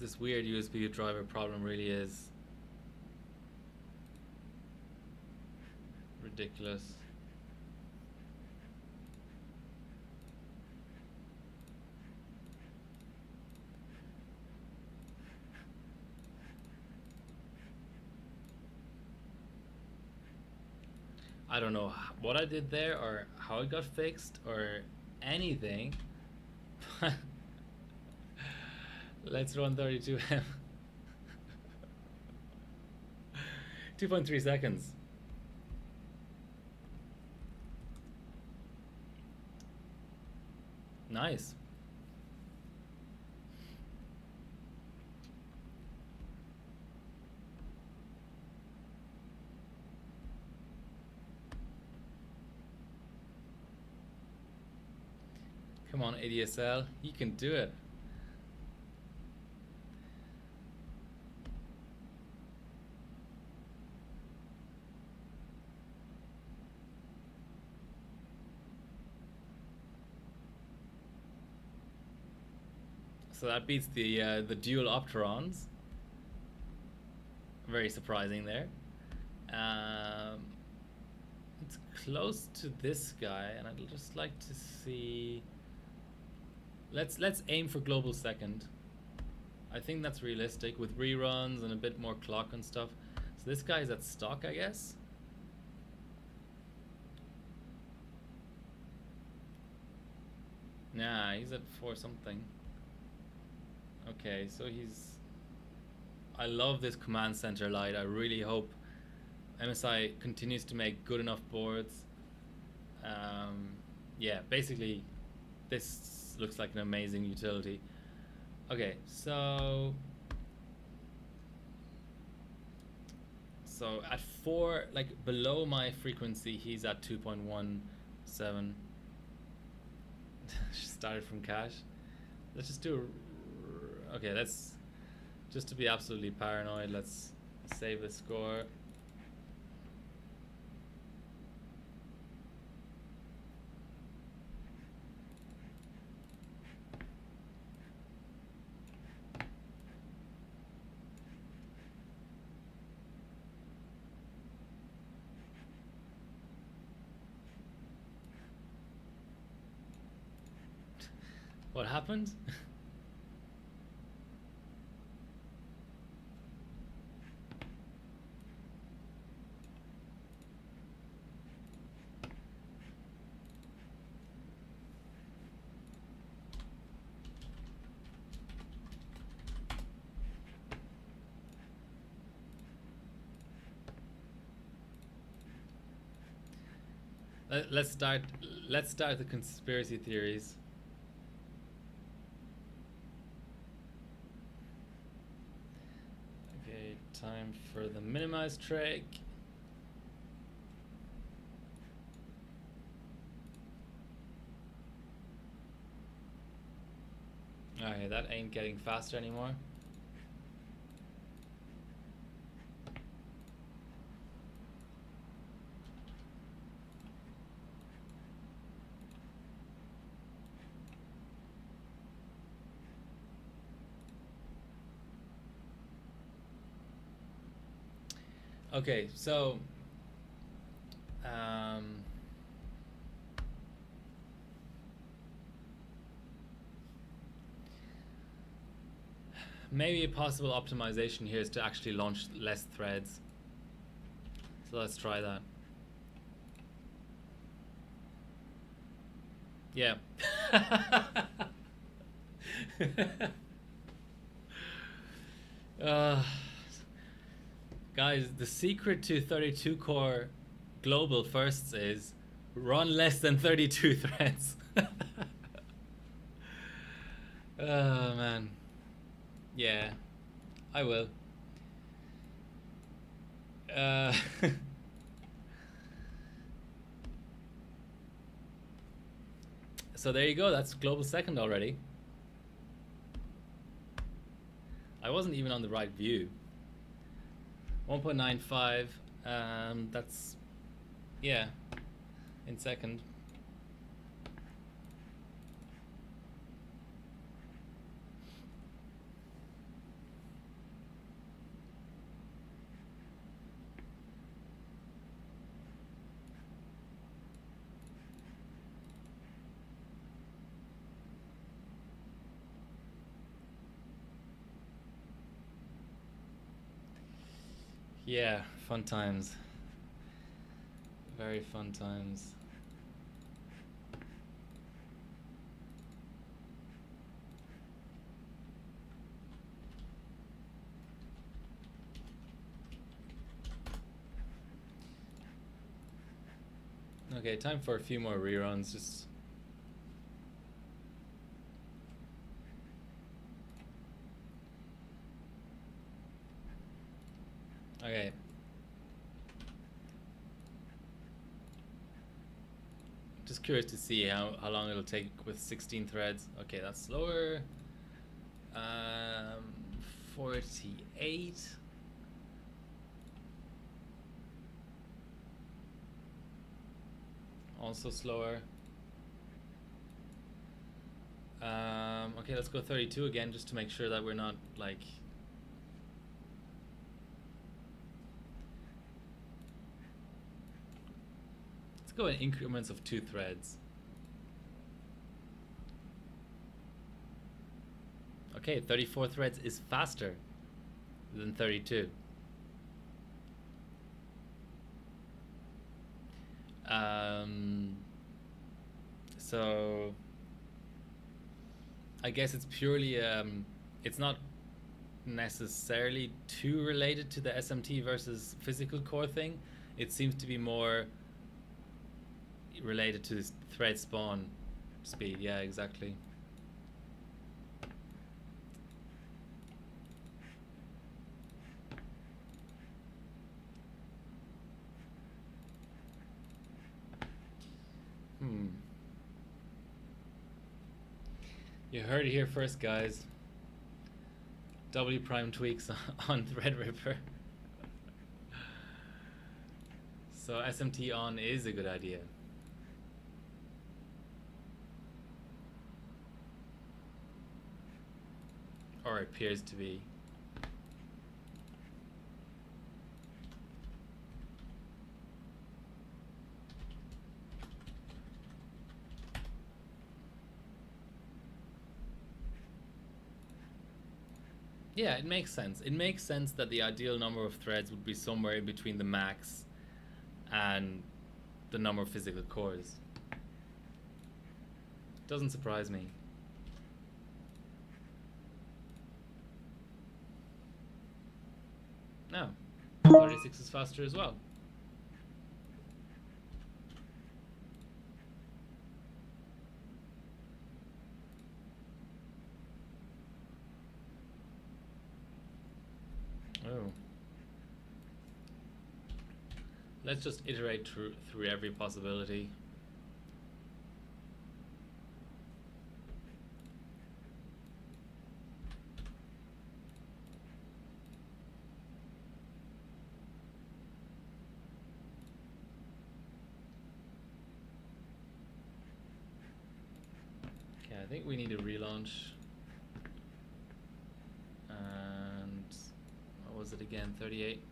Speaker 1: This weird USB driver problem really is ridiculous. I don't know what I did there or how it got fixed or anything. Let's run 32M. 2.3 seconds. Nice. Come on, ADSL, you can do it. So that beats the dual Opterons. Very surprising there. It's close to this guy, and I'd just like to see. Let's aim for global second. I think that's realistic with reruns and a bit more clock and stuff. So this guy is at stock, I guess. Nah, he's at 4 something. Okay, so he's... I love this command center light. I really hope MSI continues to make good enough boards. Yeah, basically, this looks like an amazing utility. Okay, so at 4, like below my frequency, he's at 2.17. Started from cache. Let's just do okay, let's just to be absolutely paranoid, let's save the score. What happened? Let's start the conspiracy theories. Okay, time for the minimize trick. Okay, that ain't getting faster anymore. Okay, so maybe a possible optimization here is to actually launch less threads. So let's try that. Yeah. Guys, the secret to 32 core global firsts is run less than 32 threads. Oh man. Yeah, I will. So there you go, that's global second already. I wasn't even on the right view. 1.95, that's, yeah, in second. Yeah, fun times. Very fun times. Okay, time for a few more reruns. Just okay. Just curious to see how long it'll take with 16 threads. Okay, that's slower. 48. Also slower. Okay, let's go 32 again just to make sure that we're not like... Let's go in increments of 2 threads. Okay, 34 threads is faster than 32. So I guess it's purely it's not necessarily too related to the SMT versus physical core thing. It seems to be more related to this thread spawn speed. Yeah, exactly. Hmm. You heard it here first, guys. W prime tweaks on Threadripper. So SMT on is a good idea. Or appears to be. Yeah, it makes sense. It makes sense that the ideal number of threads would be somewhere in between the max and the number of physical cores. Doesn't surprise me. No. 36 is faster as well. Oh. Let's just iterate through every possibility. Okay, I think we need a relaunch. And what was it again? 38.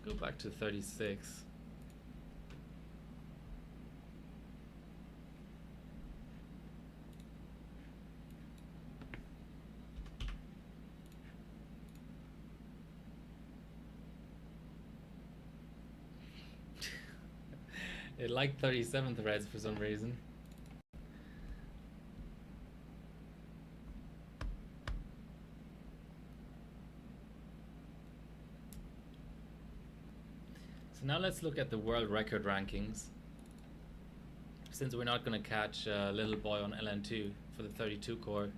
Speaker 1: Go back to 36. It liked 37 threads for some reason. So now let's look at the world record rankings. Since we're not going to catch Little Boy on LN2 for the 32 core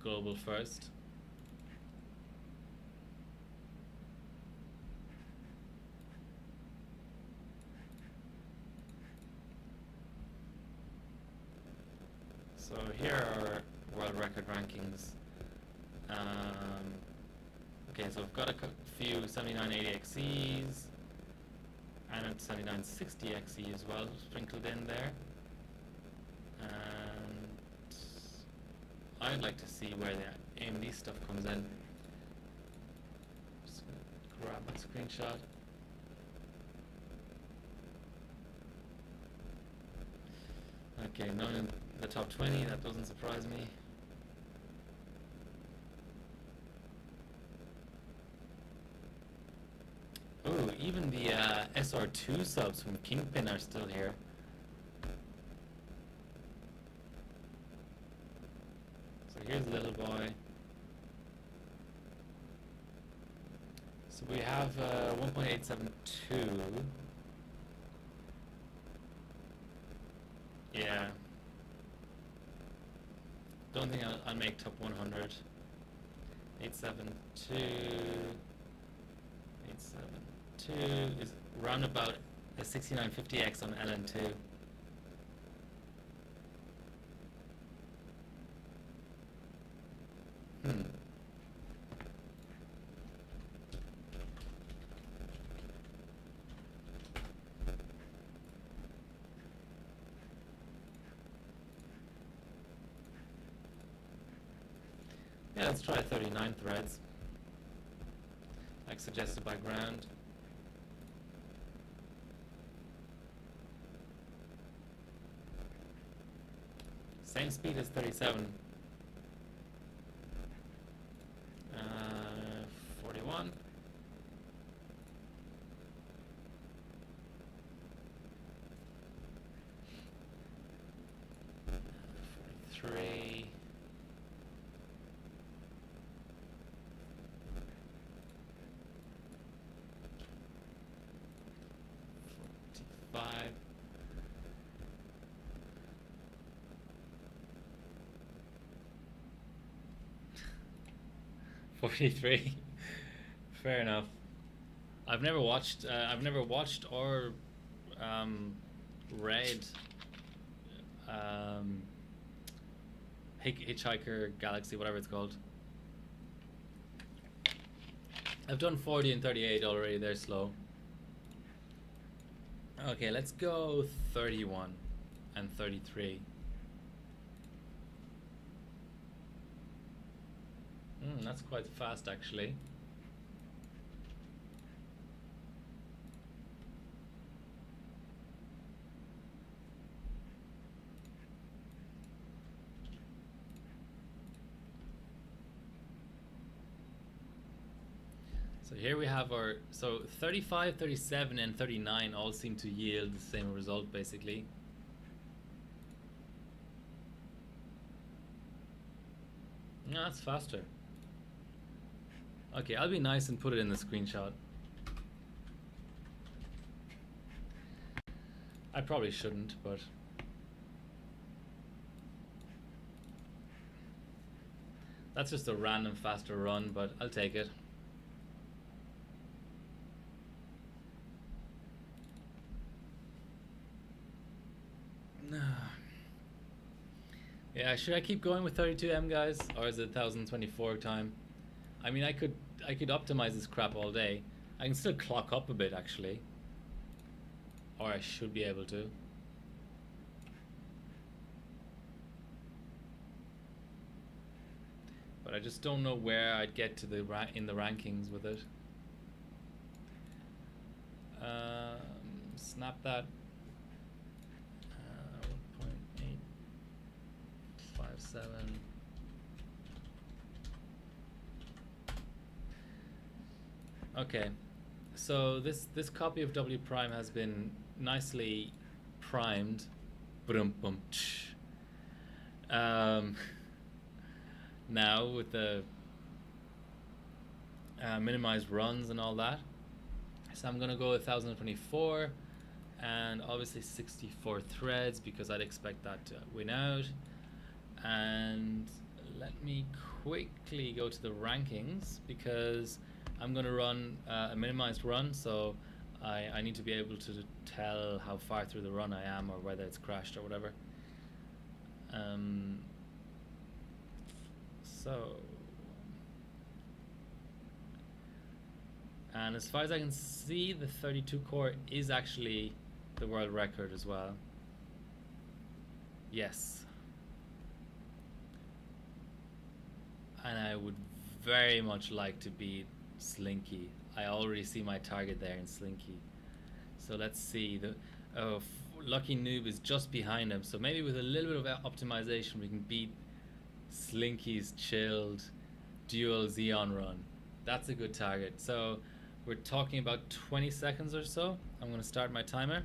Speaker 1: global first. So here are world record rankings. Okay, so we've got a few 7980XEs and a 7960XE as well sprinkled in there. And I'd like to see where the AMD stuff comes in. Just gonna grab my screenshot. Okay, none in the top 20, that doesn't surprise me. Oh, even the SR2 subs from Kingpin are still here. So here's Little Boy. So we have 1.872. Yeah. Don't think I'll make top 100. 872. 872 is round about a 6950X on LN2. Yeah, let's try 39 threads. like suggested by ground. Same speed as 37. 41. 43. 45. 43. Fair enough. I've never watched or read um, Hitchhiker Galaxy, whatever it's called. I've done 40 and 38 already. They're slow. Okay, let's go 31 and 33. That's quite fast, actually. So here we have our, so 35, 37 and 39 all seem to yield the same result, basically. No, that's faster. Okay, I'll be nice and put it in the screenshot. I probably shouldn't, but that's just a random faster run, but I'll take it. Yeah, should I keep going with 32M, guys, or is it 1024 time? I mean, I could optimize this crap all day. I can still clock up a bit, actually, or I should be able to. But I just don't know where I'd get to in the rankings with it. Snap that. 1.857. Okay, so this copy of W prime has been nicely primed. Now with the minimized runs and all that. So I'm gonna go 1024 and obviously 64 threads because I'd expect that to win out. And let me quickly go to the rankings because I'm gonna run a minimized run, so I need to be able to tell how far through the run I am or whether it's crashed or whatever. And as far as I can see, the 32 core is actually the world record as well. Yes. And I would very much like to beat Slinky. I already see my target there in Slinky. So let's see. Lucky Noob is just behind him. So maybe with a little bit of optimization, we can beat Slinky's chilled dual Xeon run. That's a good target. So we're talking about 20 seconds or so. I'm going to start my timer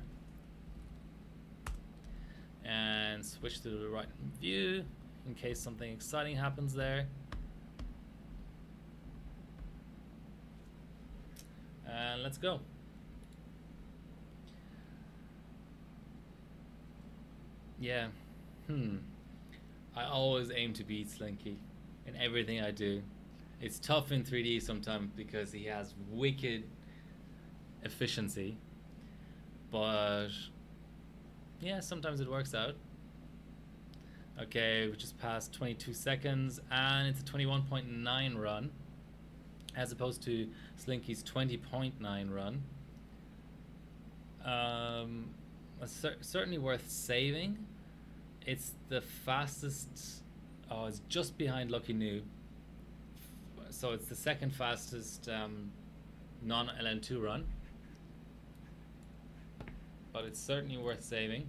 Speaker 1: and switch to the right view in case something exciting happens there. And let's go. Yeah. I always aim to beat Slinky in everything I do. It's tough in 3D sometimes because he has wicked efficiency. But yeah, sometimes it works out. Okay, we just passed 22 seconds and it's a 21.9 run as opposed to Slinky's 20.9 run. Certainly worth saving. It's the fastest. Oh, it's just behind Lucky Noob. So it's the second fastest non-LN2 run, but it's certainly worth saving.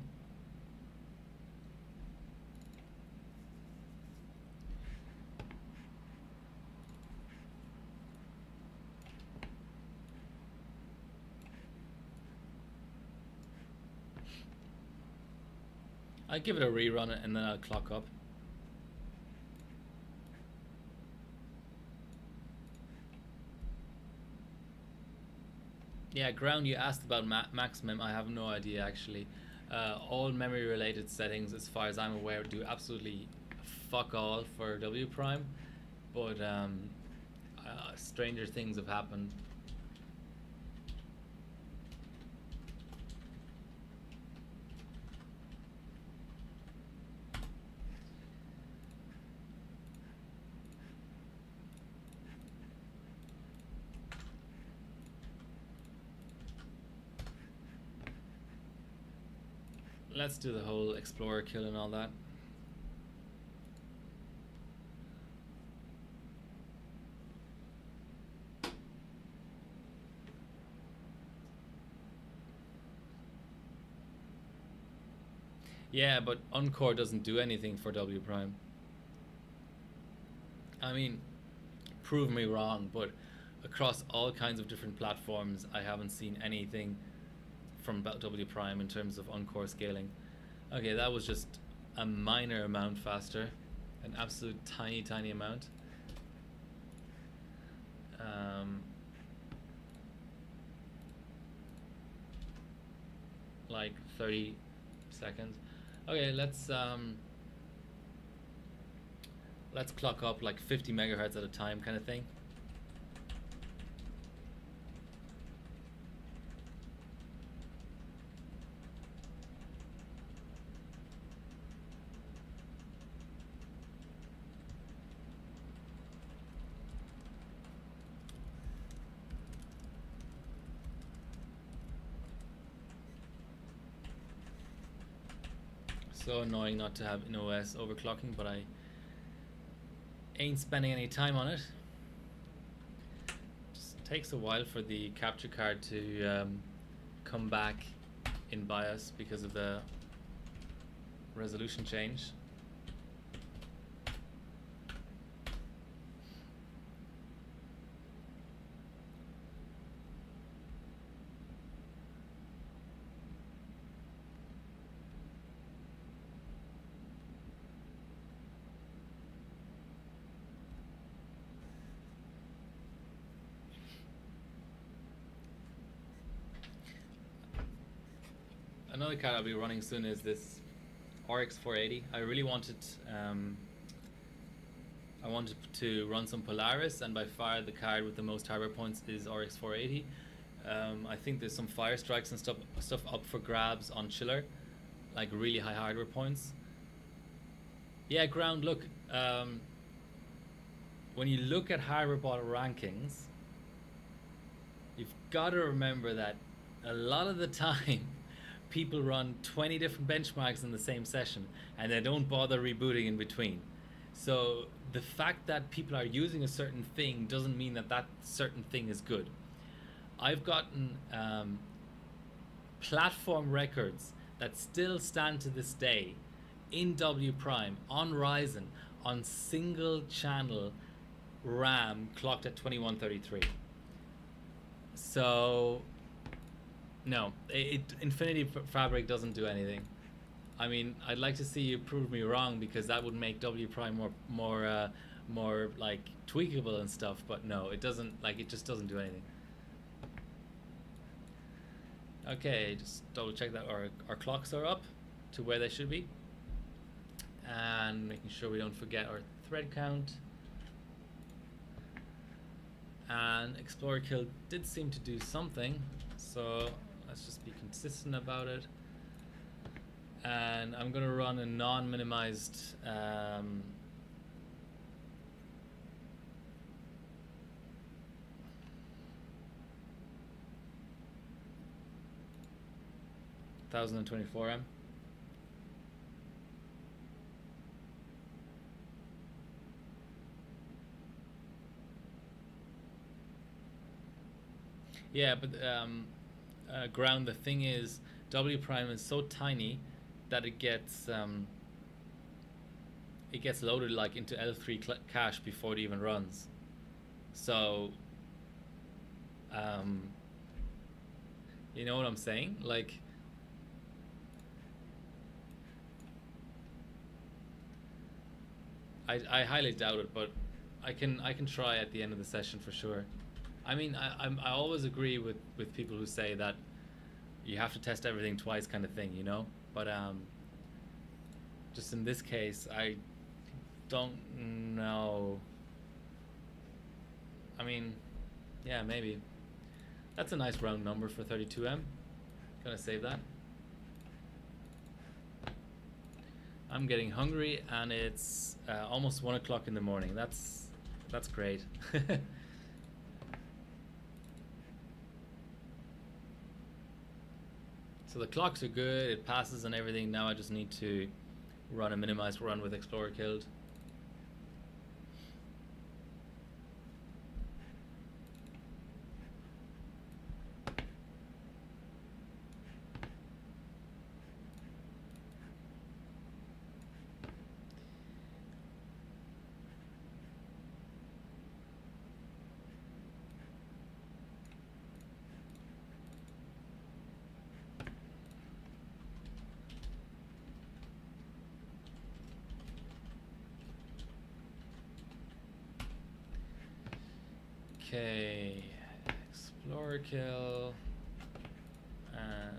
Speaker 1: I'll give it a rerun and then I'll clock up. Yeah, Ground, you asked about maximum. I have no idea actually. All memory related settings, as far as I'm aware, do absolutely fuck all for W prime, but stranger things have happened. Let's do the whole explorer kill and all that. Yeah, but Encore doesn't do anything for W prime. I mean, prove me wrong, but across all kinds of different platforms, I haven't seen anything from W prime in terms of Encore scaling. Okay, that was just a minor amount faster, an absolute tiny amount. Like 30 seconds. Okay, let's clock up like 50 megahertz at a time kind of thing. So annoying not to have an OS overclocking, but I ain't spending any time on it. Just takes a while for the capture card to come back in BIOS because of the resolution change. Another card I'll be running soon is this RX 480. I really wanted to run some Polaris, and by far the card with the most hardware points is RX 480. I think there's some Fire Strikes and stuff up for grabs on Chiller, like really high hardware points. Yeah, Ground, look, when you look at hardware bottle rankings, you've got to remember that a lot of the time people run 20 different benchmarks in the same session and they don't bother rebooting in between. So the fact that people are using a certain thing doesn't mean that that certain thing is good. I've gotten platform records that still stand to this day in W prime on Ryzen on single channel RAM clocked at 2133. So no, Infinity Fabric doesn't do anything. I mean, I'd like to see you prove me wrong, because that would make W prime more like tweakable and stuff. But no, it doesn't. Like, it just doesn't do anything. Okay, just double check that our clocks are up to where they should be, and making sure we don't forget our thread count. And Explorer Kill did seem to do something, so let's just be consistent about it. And I'm gonna run a non-minimized $1024M. Yeah, but ground. The thing is, W prime is so tiny that it gets loaded like into L3 cache before it even runs. So, um, you know what I'm saying? Like, I highly doubt it, but I can try at the end of the session for sure. I mean, I always agree with people who say that you have to test everything twice, kind of thing, you know. But just in this case, I don't know. I mean, yeah, maybe. That's a nice round number for 32M. Gonna save that. I'm getting hungry, and it's almost 1 o'clock in the morning. That's great. So the clocks are good. It passes and everything. Now I just need to run a minimized run with Explorer killed. Okay, Explorer kill, and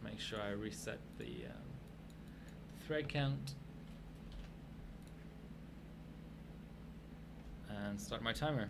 Speaker 1: make sure I reset the thread count, and start my timer.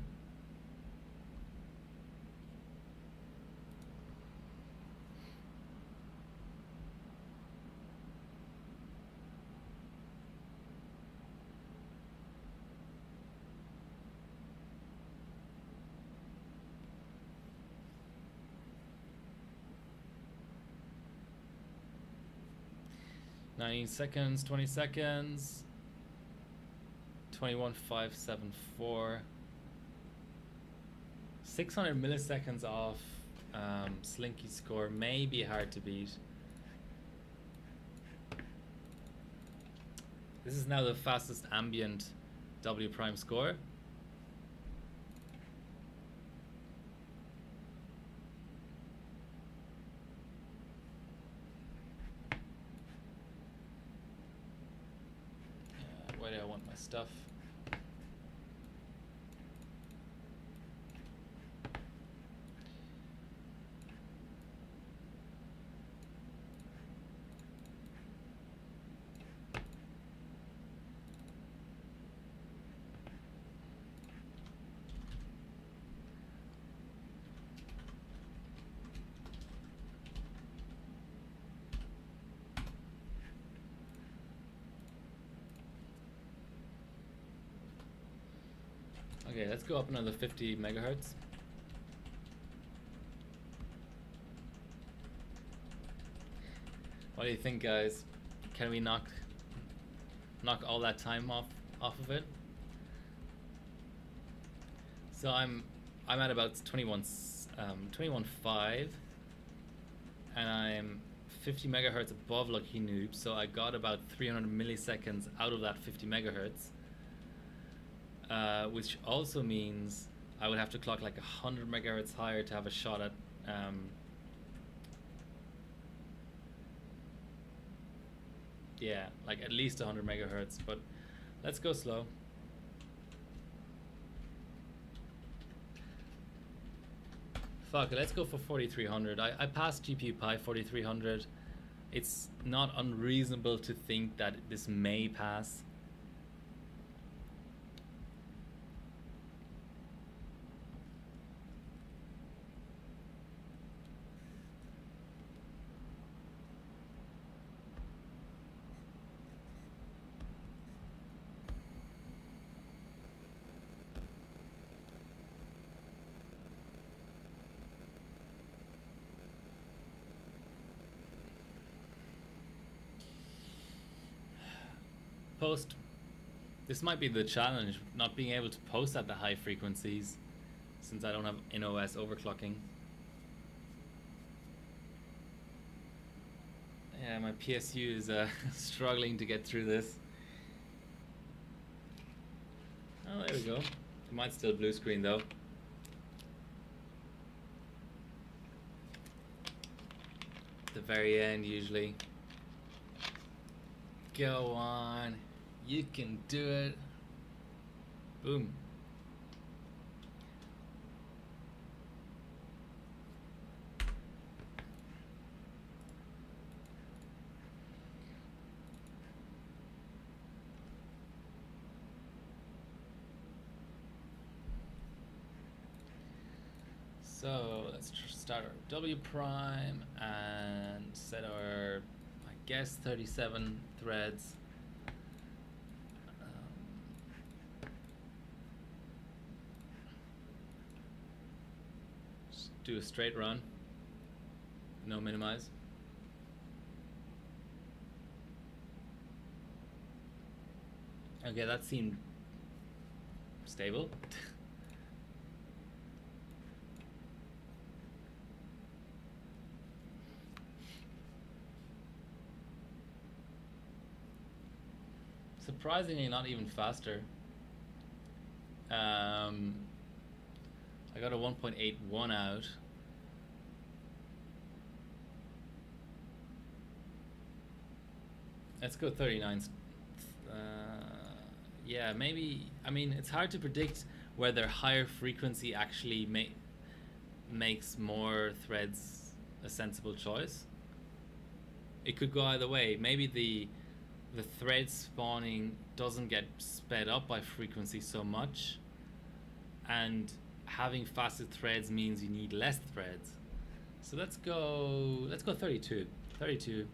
Speaker 1: Nine seconds, 20 seconds, 21.574. 600 milliseconds off Slinky's score may be hard to beat. This is now the fastest ambient W prime score. Where do I want my stuff? Okay, let's go up another 50 megahertz. What do you think, guys? Can we knock all that time off of it? So I'm at about 21.5, and I'm 50 megahertz above Lucky Noob, so I got about 300 milliseconds out of that 50 megahertz. Which also means I would have to clock like 100 megahertz higher to have a shot at yeah, like at least 100 megahertz, but let's go slow. Fuck it, let's go for 4300. I passed GPU Pi 4300. It's not unreasonable to think that this may pass. Post. This might be the challenge, not being able to post at the high frequencies, since I don't have in-OS overclocking. Yeah, my PSU is struggling to get through this. Oh, there we go. It might still blue screen though. The very end usually. Go on. You can do it. Boom. So let's start our W prime and set our, I guess, 37 threads. Just do a straight run, no minimize. Okay, that seemed stable. Surprisingly, not even faster. I got a 1.81 out. Let's go 39. Yeah, maybe. I mean, it's hard to predict whether higher frequency actually makes more threads a sensible choice. It could go either way. Maybe the thread spawning doesn't get sped up by frequency so much, and having faster threads means you need less threads. So let's go 32. 32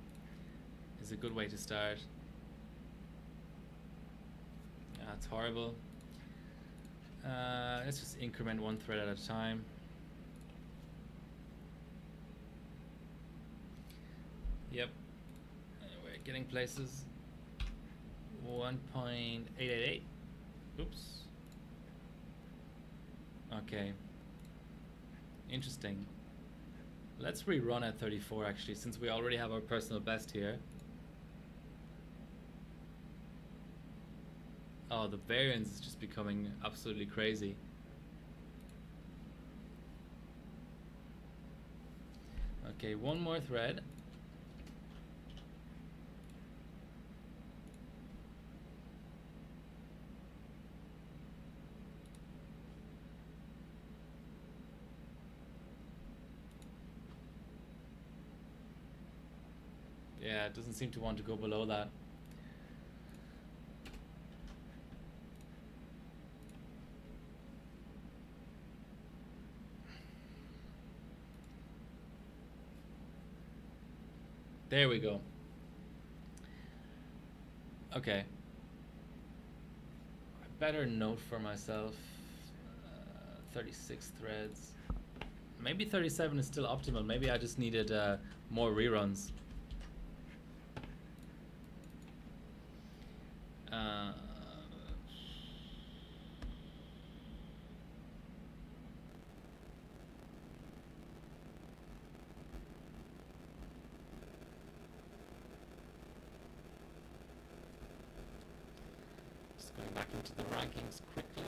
Speaker 1: is a good way to start. That's horrible. Let's just increment one thread at a time. Yep, we're getting places. 1.888. Oops. Okay. Interesting. Let's rerun at 34 actually, since we already have our personal best here. Oh, the variance is just becoming absolutely crazy. Okay, one more thread. Yeah, it doesn't seem to want to go below that. There we go. Okay. A better note for myself. 36 threads. Maybe 37 is still optimal. Maybe I just needed more reruns. Just going back into the rankings quickly.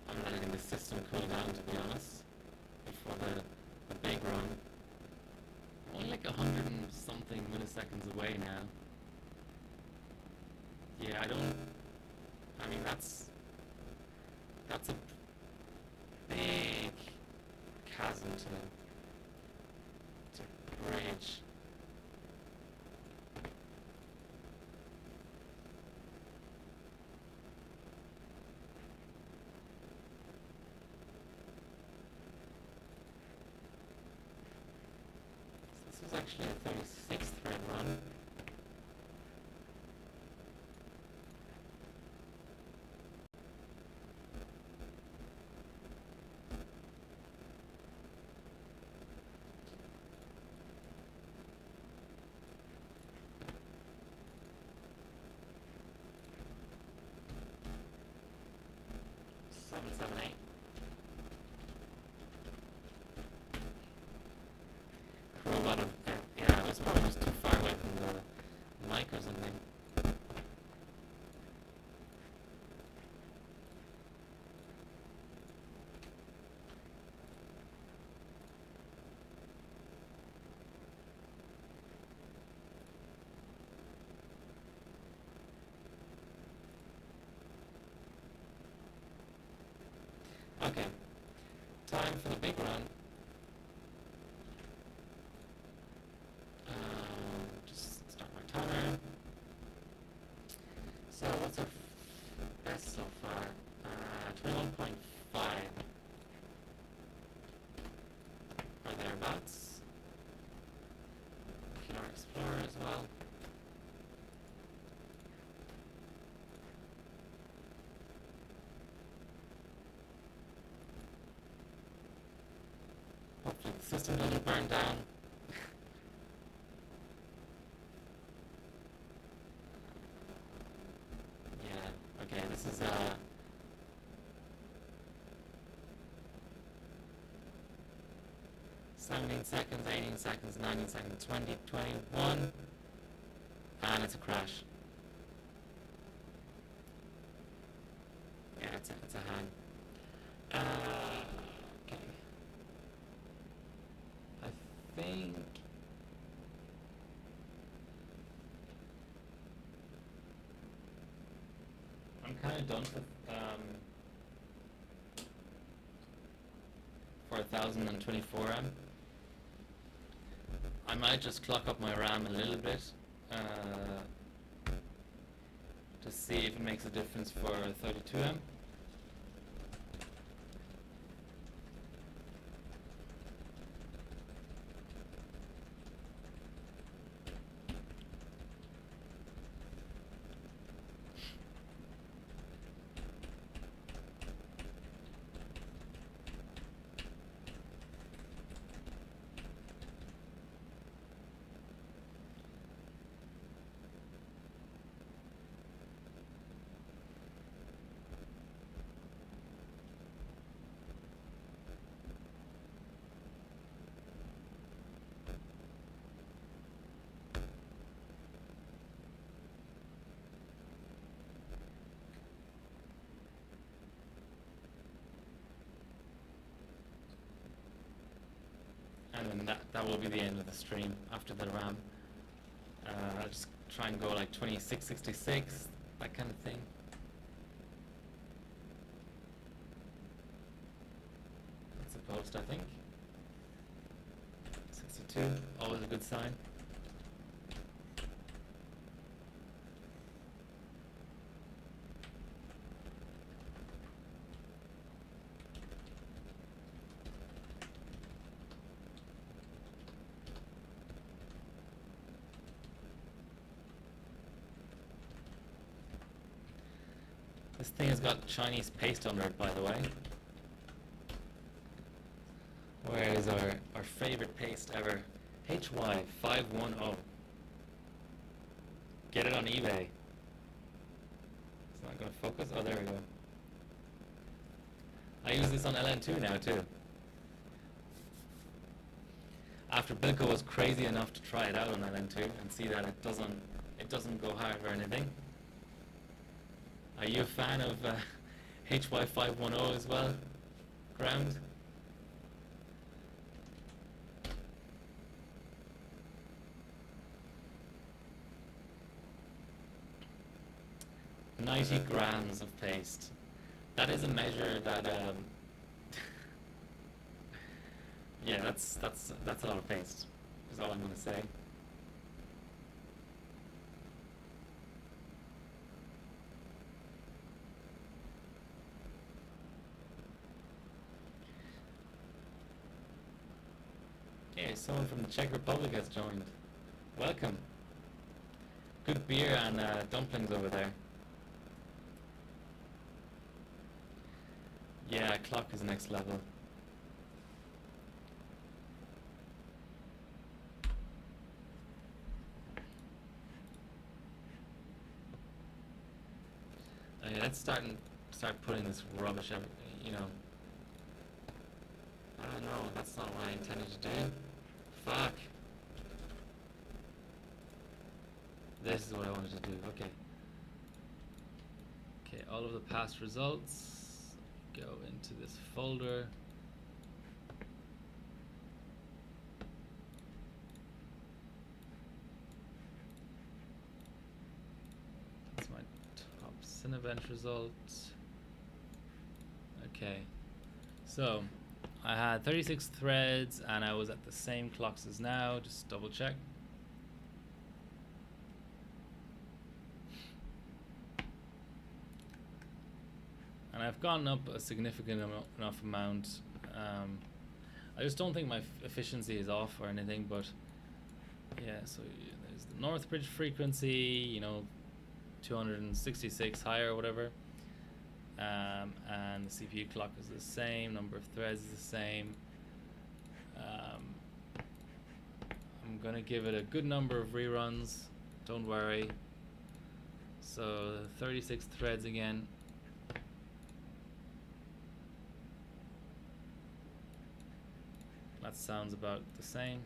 Speaker 1: I'm not letting the system cool down, to be honest, before the big run. Only like 100 and something milliseconds away now. Yeah, I mean, that's a big chasm to bridge. So this was actually a 36 thread run.
Speaker 2: Okay, time for the big run. Just start my timer. So what's our best so far? 21.5 or thereabouts. QR Explorer as well. Hopefully the system doesn't burn down. Yeah, okay, this is 17 seconds, 18 seconds, 19 seconds, 20, 21, and it's a crash. Yeah, it's a hang. Okay. I think I'm kind of done for 1024 M. I might just clock up my RAM a little bit to see if it makes a difference for 32M. And then that will be the end of the stream after the RAM. I'll just try and go like 2666, that kind of thing. That's a post, I think. 62, always a good sign. This thing has got Chinese paste under it, by the way. Where is our favorite paste ever? HY510. Get it on eBay. It's not going to focus. Oh, there we go. I use this on LN2 now too. After Bilko was crazy enough to try it out on LN2 and see that it doesn't go hard or anything. Are you a fan of HY510 as well, Ground? "90 grams of paste." That is a measure that, yeah, that's a lot of paste, is all I'm going to say. Okay, someone from the Czech Republic has joined. Welcome. Good beer and dumplings over there. Yeah, clock is next level. Okay, let's start putting this rubbish out, you know. I don't know, that's not what I intended to do. Fuck. This is what I wanted to do, okay. Okay, all of the past results go into this folder. That's my top Cinevent results. Okay.
Speaker 1: So I had 36 threads and I was at the same clocks as now. Just double check. And I've gone up a significant enough amount. I just don't think my efficiency is off or anything, but yeah, so there's the Northbridge frequency, you know, 266 high or whatever. And the CPU clock is the same, number of threads is the same. I'm gonna give it a good number of reruns, don't worry. So 36 threads again. That sounds about the same.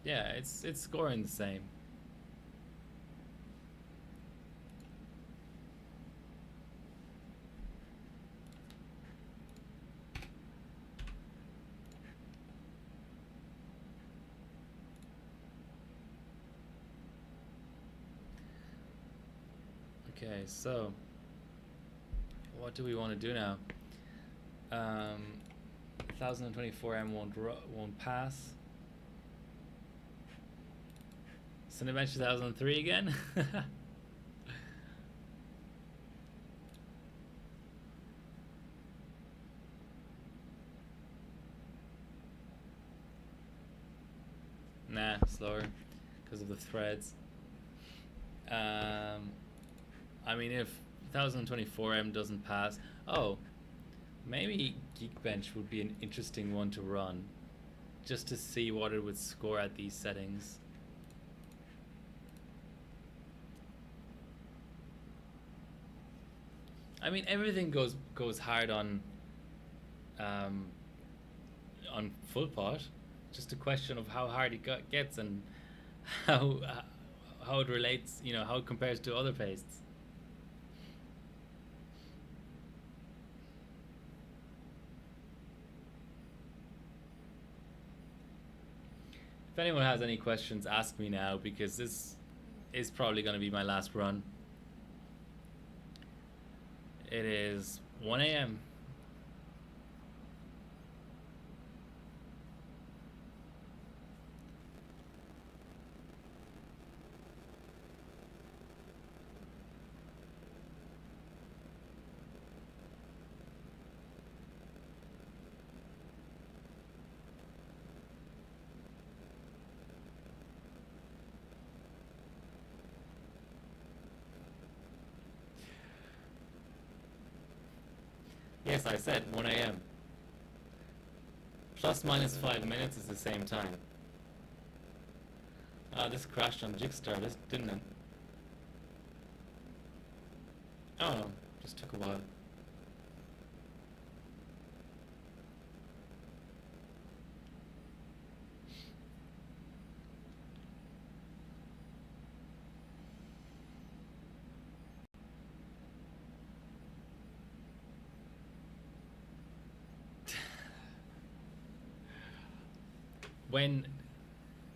Speaker 1: Yeah, it's scoring the same. Okay, so what do we want to do now? 1024M won't pass. Cinebench 2003 again. Nah, slower because of the threads. I mean, if 1024M doesn't pass, oh, maybe Geekbench would be an interesting one to run, just to see what it would score at these settings. I mean, everything goes hard on full pot. Just a question of how hard it gets and how it relates, you know, how it compares to other pastes. If anyone has any questions, ask me now, because this is probably going to be my last run. It is 1 a.m. Yes, I said 1 a.m. Plus minus 5 minutes is the same time. Ah, this crashed on Jigster, didn't it? Oh no, just took a while. when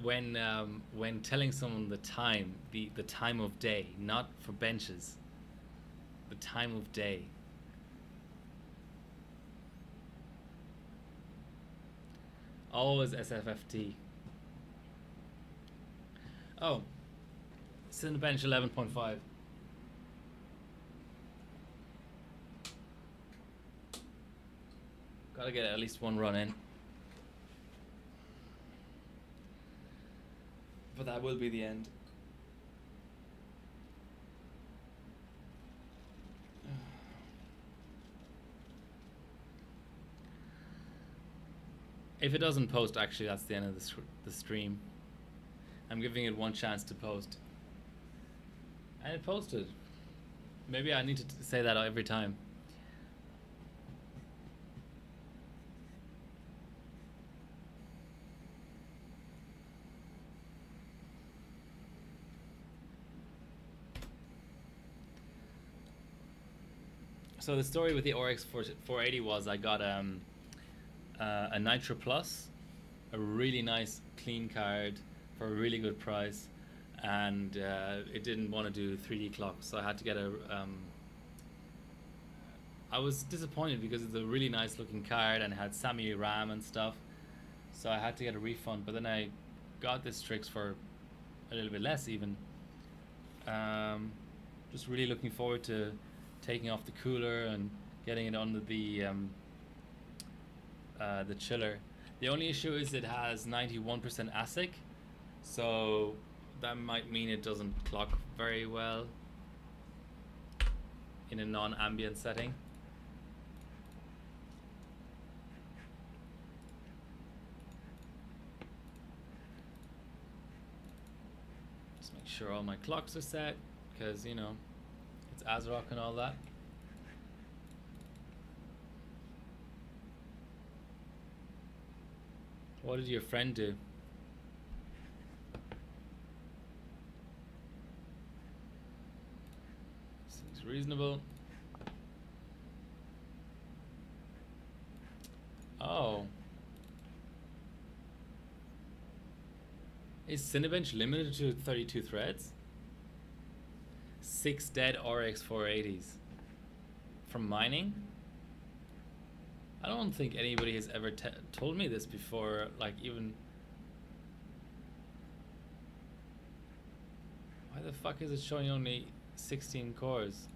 Speaker 1: when telling someone the time, the time of day, not for benches, the time of day. Always SFFT. Oh, Cinebench 11.5. Gotta get at least one run in. But that will be the end. If it doesn't post, actually, that's the end of the stream. I'm giving it one chance to post. And it posted. Maybe I need to say that every time. So the story with the RX 480 was I got a Nitro Plus, a really nice clean card for a really good price, and it didn't want to do 3D clocks, so I had to get a. I was disappointed because it's a really nice looking card and it had SAMI RAM and stuff, so I had to get a refund. But then I got this Strix for a little bit less even. Just really looking forward to taking off the cooler and getting it under the chiller. The only issue is it has 91% ASIC, so that might mean it doesn't clock very well in a non-ambient setting. Just make sure all my clocks are set, because you know it's ASRock and all that. What did your friend do? Seems reasonable. Oh. Is Cinebench limited to 32 threads? 6 dead RX 480s. From mining? I don't think anybody has ever told me this before, like even... Why the fuck is it showing only 16 cores?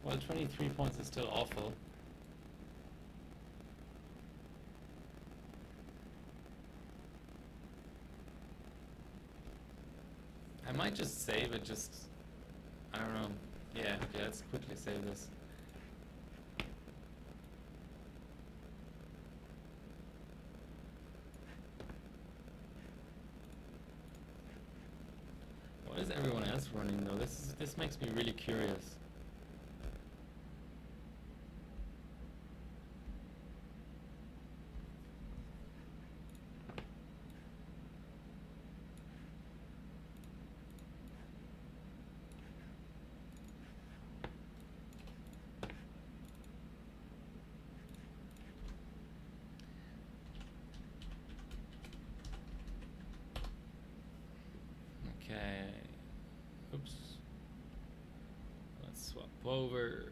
Speaker 1: Well, 23 points is still awful. I might just save it, I don't know. Yeah, okay, let's quickly save this. What is everyone else running though? This makes me really curious. Okay. Oops. Let's swap over.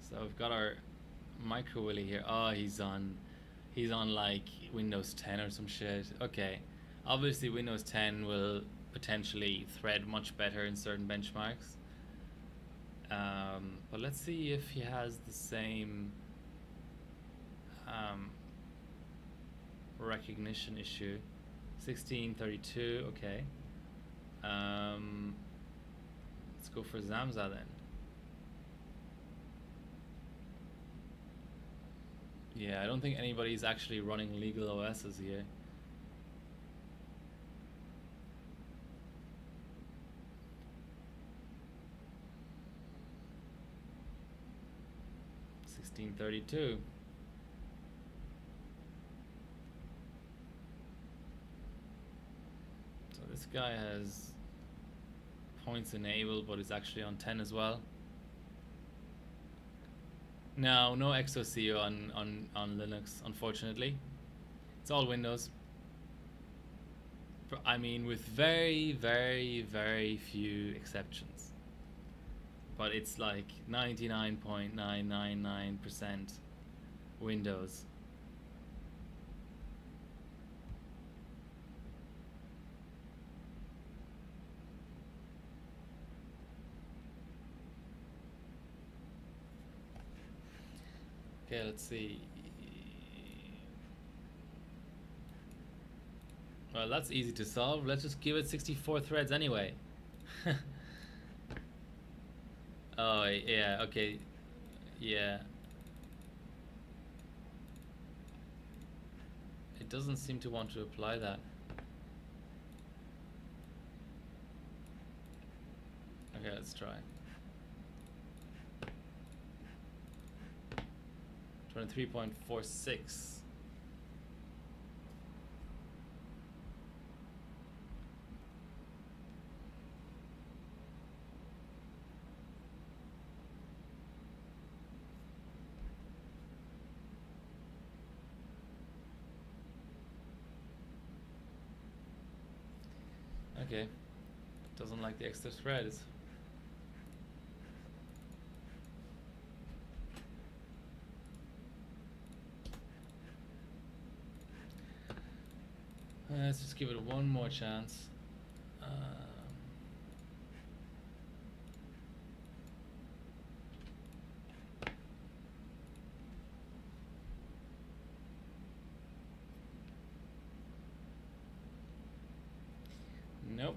Speaker 1: So we've got our Micro Willy here. Oh, he's on like Windows 10 or some shit. Okay. Obviously Windows 10 will potentially thread much better in certain benchmarks. But let's see if he has the same recognition issue. 1632, okay. Let's go for Zamza then. Yeah, I don't think anybody's actually running legal OSs here. $1632. So this guy has points enabled, but is actually on 10 as well. No XOC on Linux, unfortunately. It's all Windows. I mean, with very, very, very few exceptions. But it's like 99.999% Windows. Okay, let's see. Well, that's easy to solve. Let's just give it 64 threads anyway. Oh, yeah, okay. Yeah. It It doesn't seem to want to apply that. Okay, let's try. 23.46. Okay, doesn't like the extra threads. Let's just give it one more chance. Nope.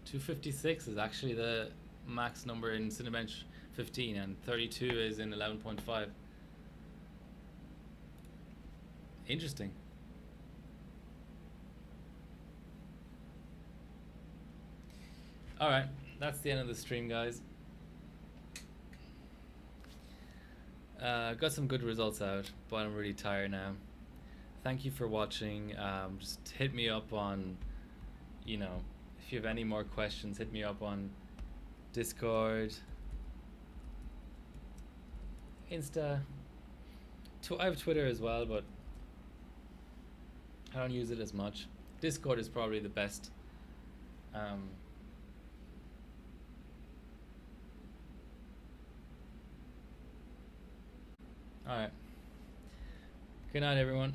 Speaker 1: .256 is actually the max number in Cinebench 15, and 32 is in 11.5. Interesting. Alright, that's the end of the stream, guys. Got some good results out, but I'm really tired now. Thank you for watching. Just hit me up on, you know, if you have any more questions, hit me up on Discord, Insta. I have Twitter as well, but I don't use it as much. Discord is probably the best. Alright. Good night, everyone.